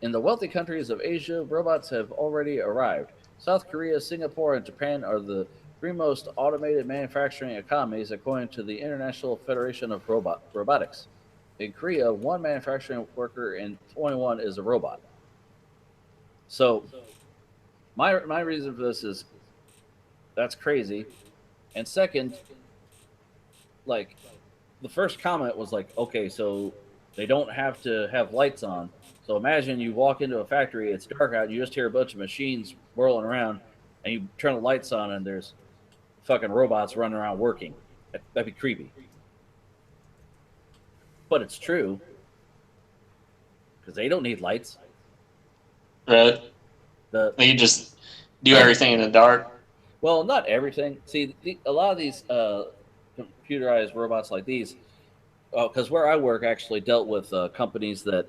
In the wealthy countries of Asia, robots have already arrived. South Korea, Singapore, and Japan are the three most automated manufacturing economies according to the International Federation of Robotics. In Korea, one manufacturing worker in 21 is a robot. So, my reason for this is that's crazy. And second, like, the first comment was like, okay, so they don't have to have lights on. So imagine you walk into a factory, it's dark out, you just hear a bunch of machines whirling around, and you turn the lights on and there's fucking robots running around working. That'd be creepy. But it's true because they don't need lights. Right. You just do everything in the dark. Well, not everything. See, a lot of these computerized robots like these, because where I work actually dealt with companies that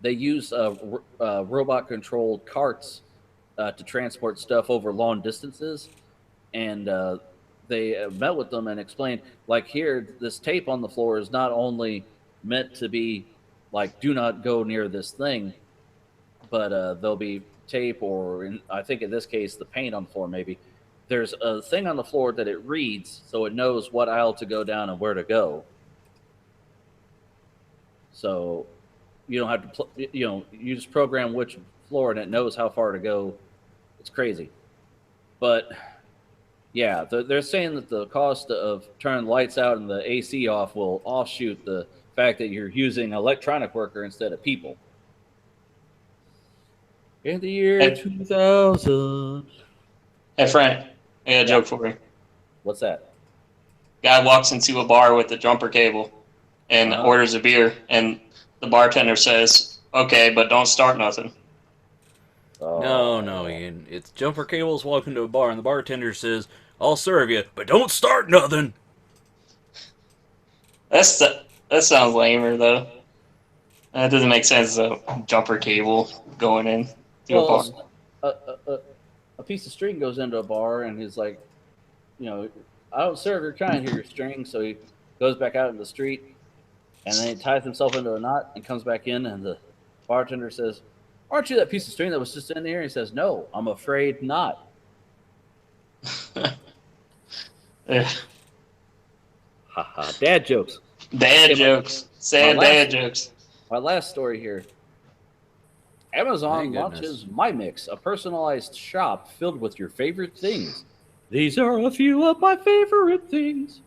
they use robot-controlled carts to transport stuff over long distances, and they met with them and explained, like, here, this tape on the floor is not only meant to be like, do not go near this thing, but there'll be tape, or I think in this case, the paint on the floor maybe. There's a thing on the floor that it reads, so it knows what aisle to go down and where to go. So you don't have to, you just program which floor and it knows how far to go. It's crazy. But yeah, they're saying that the cost of turning the lights out and the AC off will offshoot the fact that you're using an electronic worker instead of people. In the year 2000. Hey, Frank, I got a joke for you. What's that? Guy walks into a bar with a jumper cable and orders a beer, and the bartender says, "Okay, but don't start nothing." No, Ian. It's jumper cables walking to a bar, and the bartender says, "I'll serve you, but don't start nothing." That sounds lamer, though. That doesn't make sense, though. Jumper cable going in to a bar. A piece of string goes into a bar, and he's like, I don't serve your kind here, string. So he goes back out in the street, and then he ties himself into a knot and comes back in, and the bartender says, "Aren't you that piece of string that was just in here?" And he says, "No, I'm afraid not." Yeah. Haha, dad jokes. Dad jokes. Sad dad jokes. My last story here. Amazon launches My Mix, a personalized shop filled with your favorite things. These are a few of my favorite things.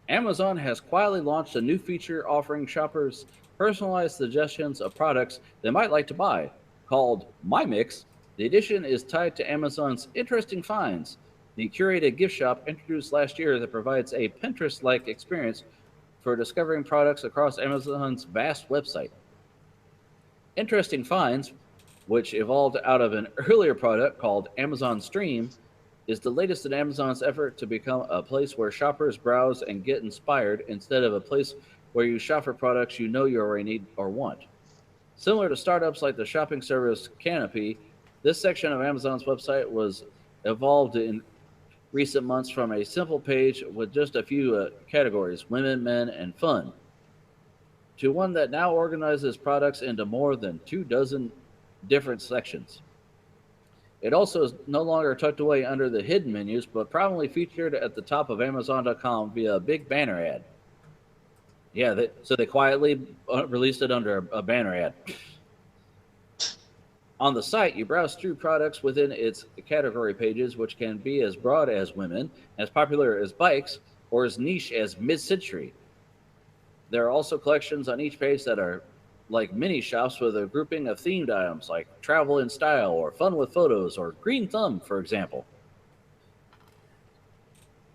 Amazon has quietly launched a new feature offering shoppers personalized suggestions of products they might like to buy. Called My Mix, the edition is tied to Amazon's Interesting Finds, the curated gift shop introduced last year that provides a Pinterest-like experience for discovering products across Amazon's vast website. Interesting Finds, which evolved out of an earlier product called Amazon Stream, is the latest in Amazon's effort to become a place where shoppers browse and get inspired instead of a place where you shop for products you know you already need or want. Similar to startups like the shopping service Canopy, this section of Amazon's website was evolved in recent months from a simple page with just a few categories, women, men, and fun, to one that now organizes products into more than 24 different sections. It also is no longer tucked away under the hidden menus, but prominently featured at the top of Amazon.com via a big banner ad. Yeah, so they quietly released it under a banner ad. On the site, you browse through products within its category pages, which can be as broad as women, as popular as bikes, or as niche as mid-century. There are also collections on each page that are like mini shops with a grouping of themed items like travel in style or fun with photos or green thumb, for example.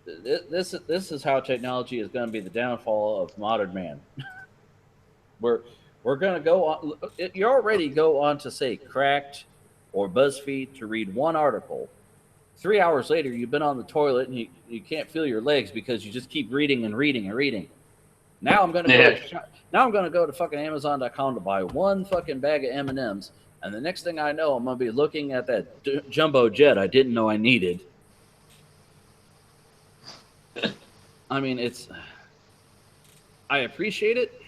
This is how technology is going to be the downfall of modern man. We're going to go on. You already go on to say Cracked or BuzzFeed to read one article. 3 hours later, you've been on the toilet and you can't feel your legs because you just keep reading and reading and reading. Now I'm going to go to fucking Amazon.com to buy one fucking bag of M&Ms, and the next thing I know, I'm going to be looking at that jumbo jet I didn't know I needed. I mean, I appreciate it,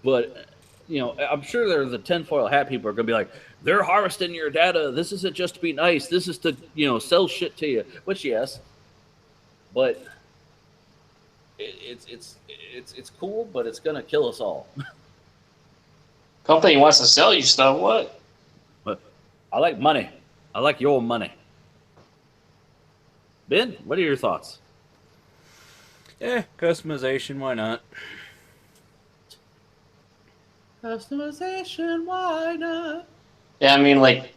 but I'm sure there's the tinfoil hat people are going to be like, they're harvesting your data. This isn't just to be nice. This is to sell shit to you. Which yes, but it's cool, but it's gonna kill us all. Company wants to sell you stuff. What? But I like money. I like your money. Ben, what are your thoughts? Customization. Why not? Customization. Why not? Yeah, I mean, like,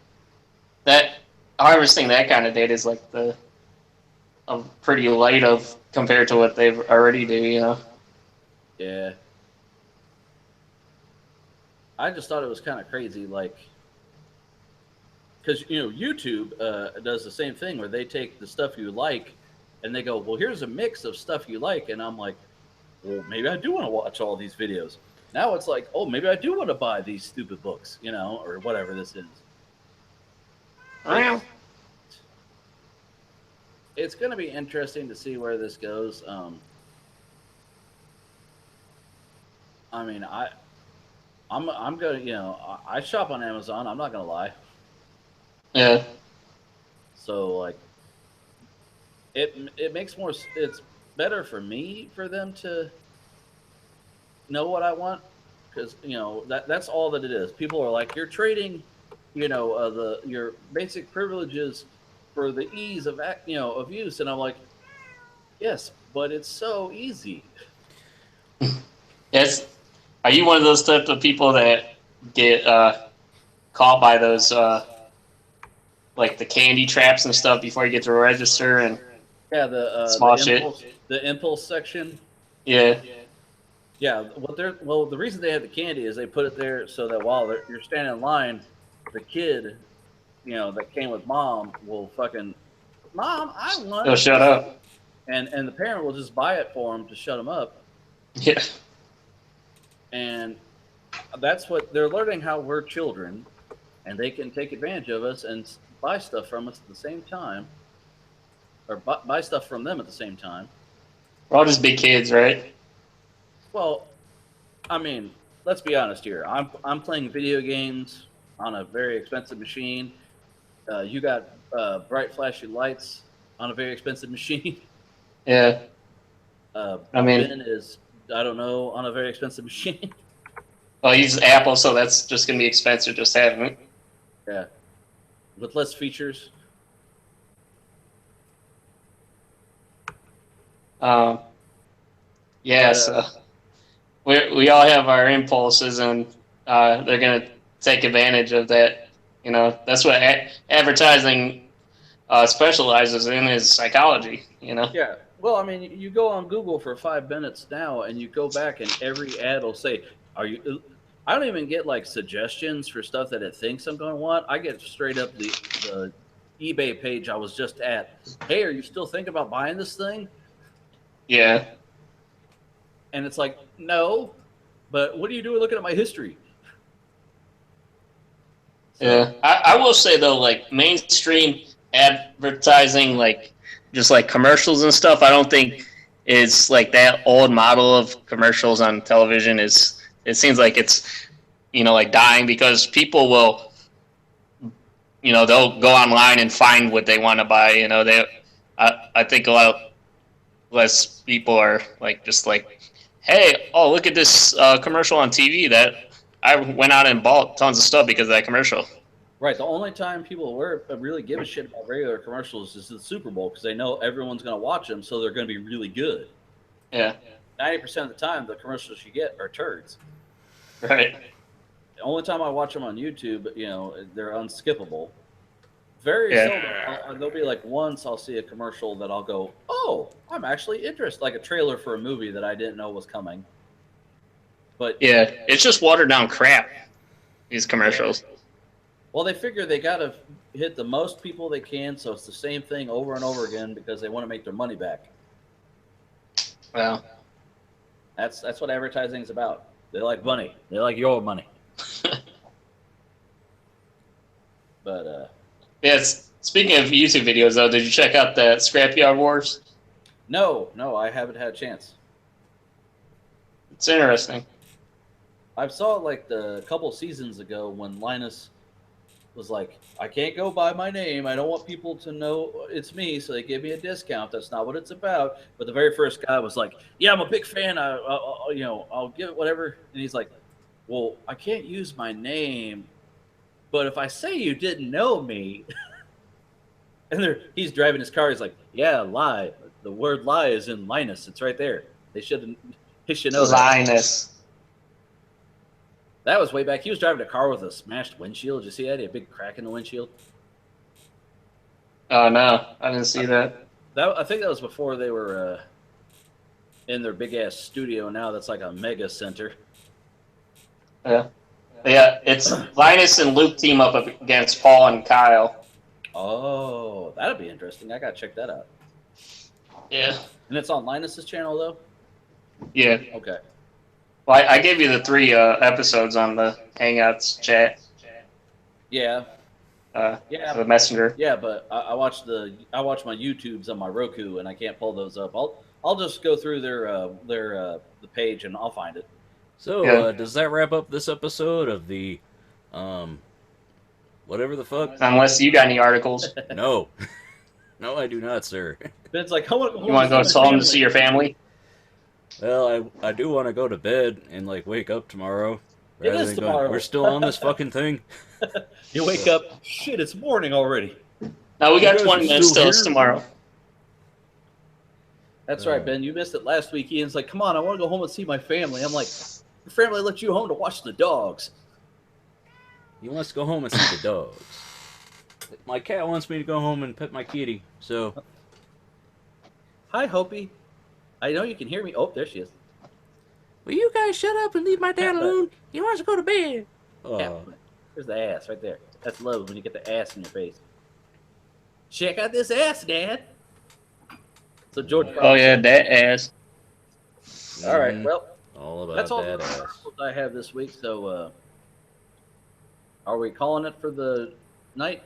that harvesting that kind of data is like a pretty light of compared to what they already do, you know. Yeah. I just thought it was kind of crazy, like, because YouTube does the same thing where they take the stuff you like and they go, well, here's a mix of stuff you like, and I'm like, well, maybe I do want to watch all these videos. Now it's like, oh, maybe I do want to buy these stupid books, or whatever this is. It's going to be interesting to see where this goes. I mean, I'm going to, I shop on Amazon. I'm not going to lie. Yeah. So like, it makes more. It's better for me for them to know what I want, because that's all that it is. People are like, you're trading, your basic privileges for the ease of of use, and I'm like, yes, but it's so easy. Yes. Are you one of those type of people that get caught by those like the candy traps and stuff before you get to register and small shit? The impulse section. Yeah. Yeah, the reason they have the candy is they put it there so that while you're standing in line, the kid, that came with mom will fucking, Mom, I want. Oh, shut up. And the parent will just buy it for him to shut him up. Yeah. And that's what they're learning, how we're children, and they can take advantage of us and buy stuff from us at the same time, or buy stuff from them at the same time. We're all just big kids, right? Well, I mean, let's be honest here. I'm playing video games on a very expensive machine. You got bright, flashy lights on a very expensive machine. Yeah. I mean, Ben is, I don't know, on a very expensive machine. Well, he's Apple, so that's just gonna be expensive just having it. Yeah. With less features. Yeah, so we all have our impulses, and they're gonna take advantage of that. That's what advertising specializes in, is psychology. Yeah. Well, I mean, you go on Google for 5 minutes now, and you go back, and every ad will say, "Are you?" I don't even get like suggestions for stuff that it thinks I'm going to want. I get straight up the eBay page I was just at. Hey, are you still thinking about buying this thing? Yeah. And it's like, no, but what are you doing looking at my history? So, yeah, I will say though, like mainstream advertising, like just like commercials and stuff, I don't think it's like that old model of commercials on television is. It seems like it's, like dying, because people will, they'll go online and find what they want to buy. I think a lot less people are like, just like, hey, oh, look at this commercial on TV that I went out and bought tons of stuff because of that commercial. Right. The only time people really give a shit about regular commercials is the Super Bowl, because they know everyone's going to watch them, so they're going to be really good. Yeah. 90% of the time, the commercials you get are turds. Right. The only time I watch them on YouTube, they're unskippable. Very seldom. There'll be like once I'll see a commercial that I'll go, oh, I'm actually interested, like a trailer for a movie that I didn't know was coming. But yeah, it's just watered down crap, these commercials. Well, they figure they got to hit the most people they can, so it's the same thing over and over again because they want to make their money back. Well, that's what advertising is about. They like money. They like your money. But yes. Speaking of YouTube videos, though, did you check out that Scrapyard Wars? No, I haven't had a chance. It's interesting. I saw it like a couple seasons ago when Linus was like, I can't go by my name. I don't want people to know it's me, so they give me a discount. That's not what it's about. But the very first guy was like, yeah, I'm a big fan. I'll give it whatever. And he's like, well, I can't use my name, but if I say you didn't know me, and he's driving his car. He's like, yeah, lie. The word lie is in Linus. It's right there. He should know that. Linus. That was way back. He was driving a car with a smashed windshield. Did you see that? He had a big crack in the windshield. Oh no, I didn't see that. I think that was before they were in their big ass studio. Now that's like a mega center. Yeah, yeah. It's Linus and Luke team up against Paul and Kyle. Oh, that'd be interesting. I gotta check that out. Yeah. And it's on Linus's channel though. Yeah. Okay. Well, I gave you the 3 episodes on the Hangouts chat. Yeah. Yeah. The messenger. Yeah, but I watch my YouTubes on my Roku, and I can't pull those up. I'll just go through the page and I'll find it. So, does that wrap up this episode of the, whatever the fuck? Unless you got any articles. No. No, I do not, sir. Ben's like, I want to go home. You want to go home to see your family? Well, I do want to go to bed and, like, wake up tomorrow. It is tomorrow. We're still on this fucking thing. You wake up, shit, it's morning already. No, we got 20 minutes still. It's tomorrow. That's right, Ben. You missed it last week. Ian's like, come on, I want to go home and see my family. I'm like, your family let you home to watch the dogs. He wants to go home and see the dogs. My cat wants me to go home and pet my kitty, so... Hi, Hopi. I know you can hear me. Oh, there she is. Will you guys shut up and leave my dad alone? He wants to go to bed. Yeah, there's the ass right there. That's love when you get the ass in your face. Check out this ass, Dad. So George. Oh yeah, that ass. All right, well, all about that's all that the ass. I have this week. So, are we calling it for the night?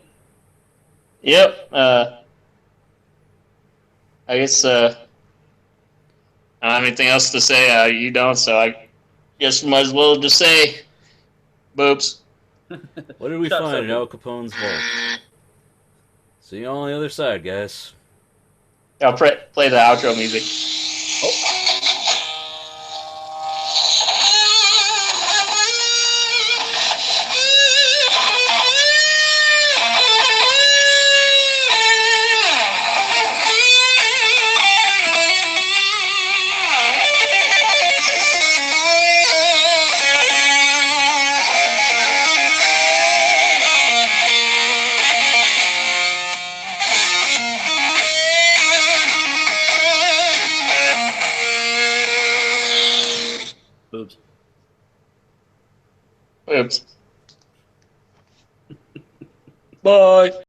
Yep. I guess I don't have anything else to say. You don't, so I guess we might as well just say, boobs. What did we find in Al Capone's vault? See you on the other side, guys. I'll play the outro music. Oh. Boobs. Oops. Bye.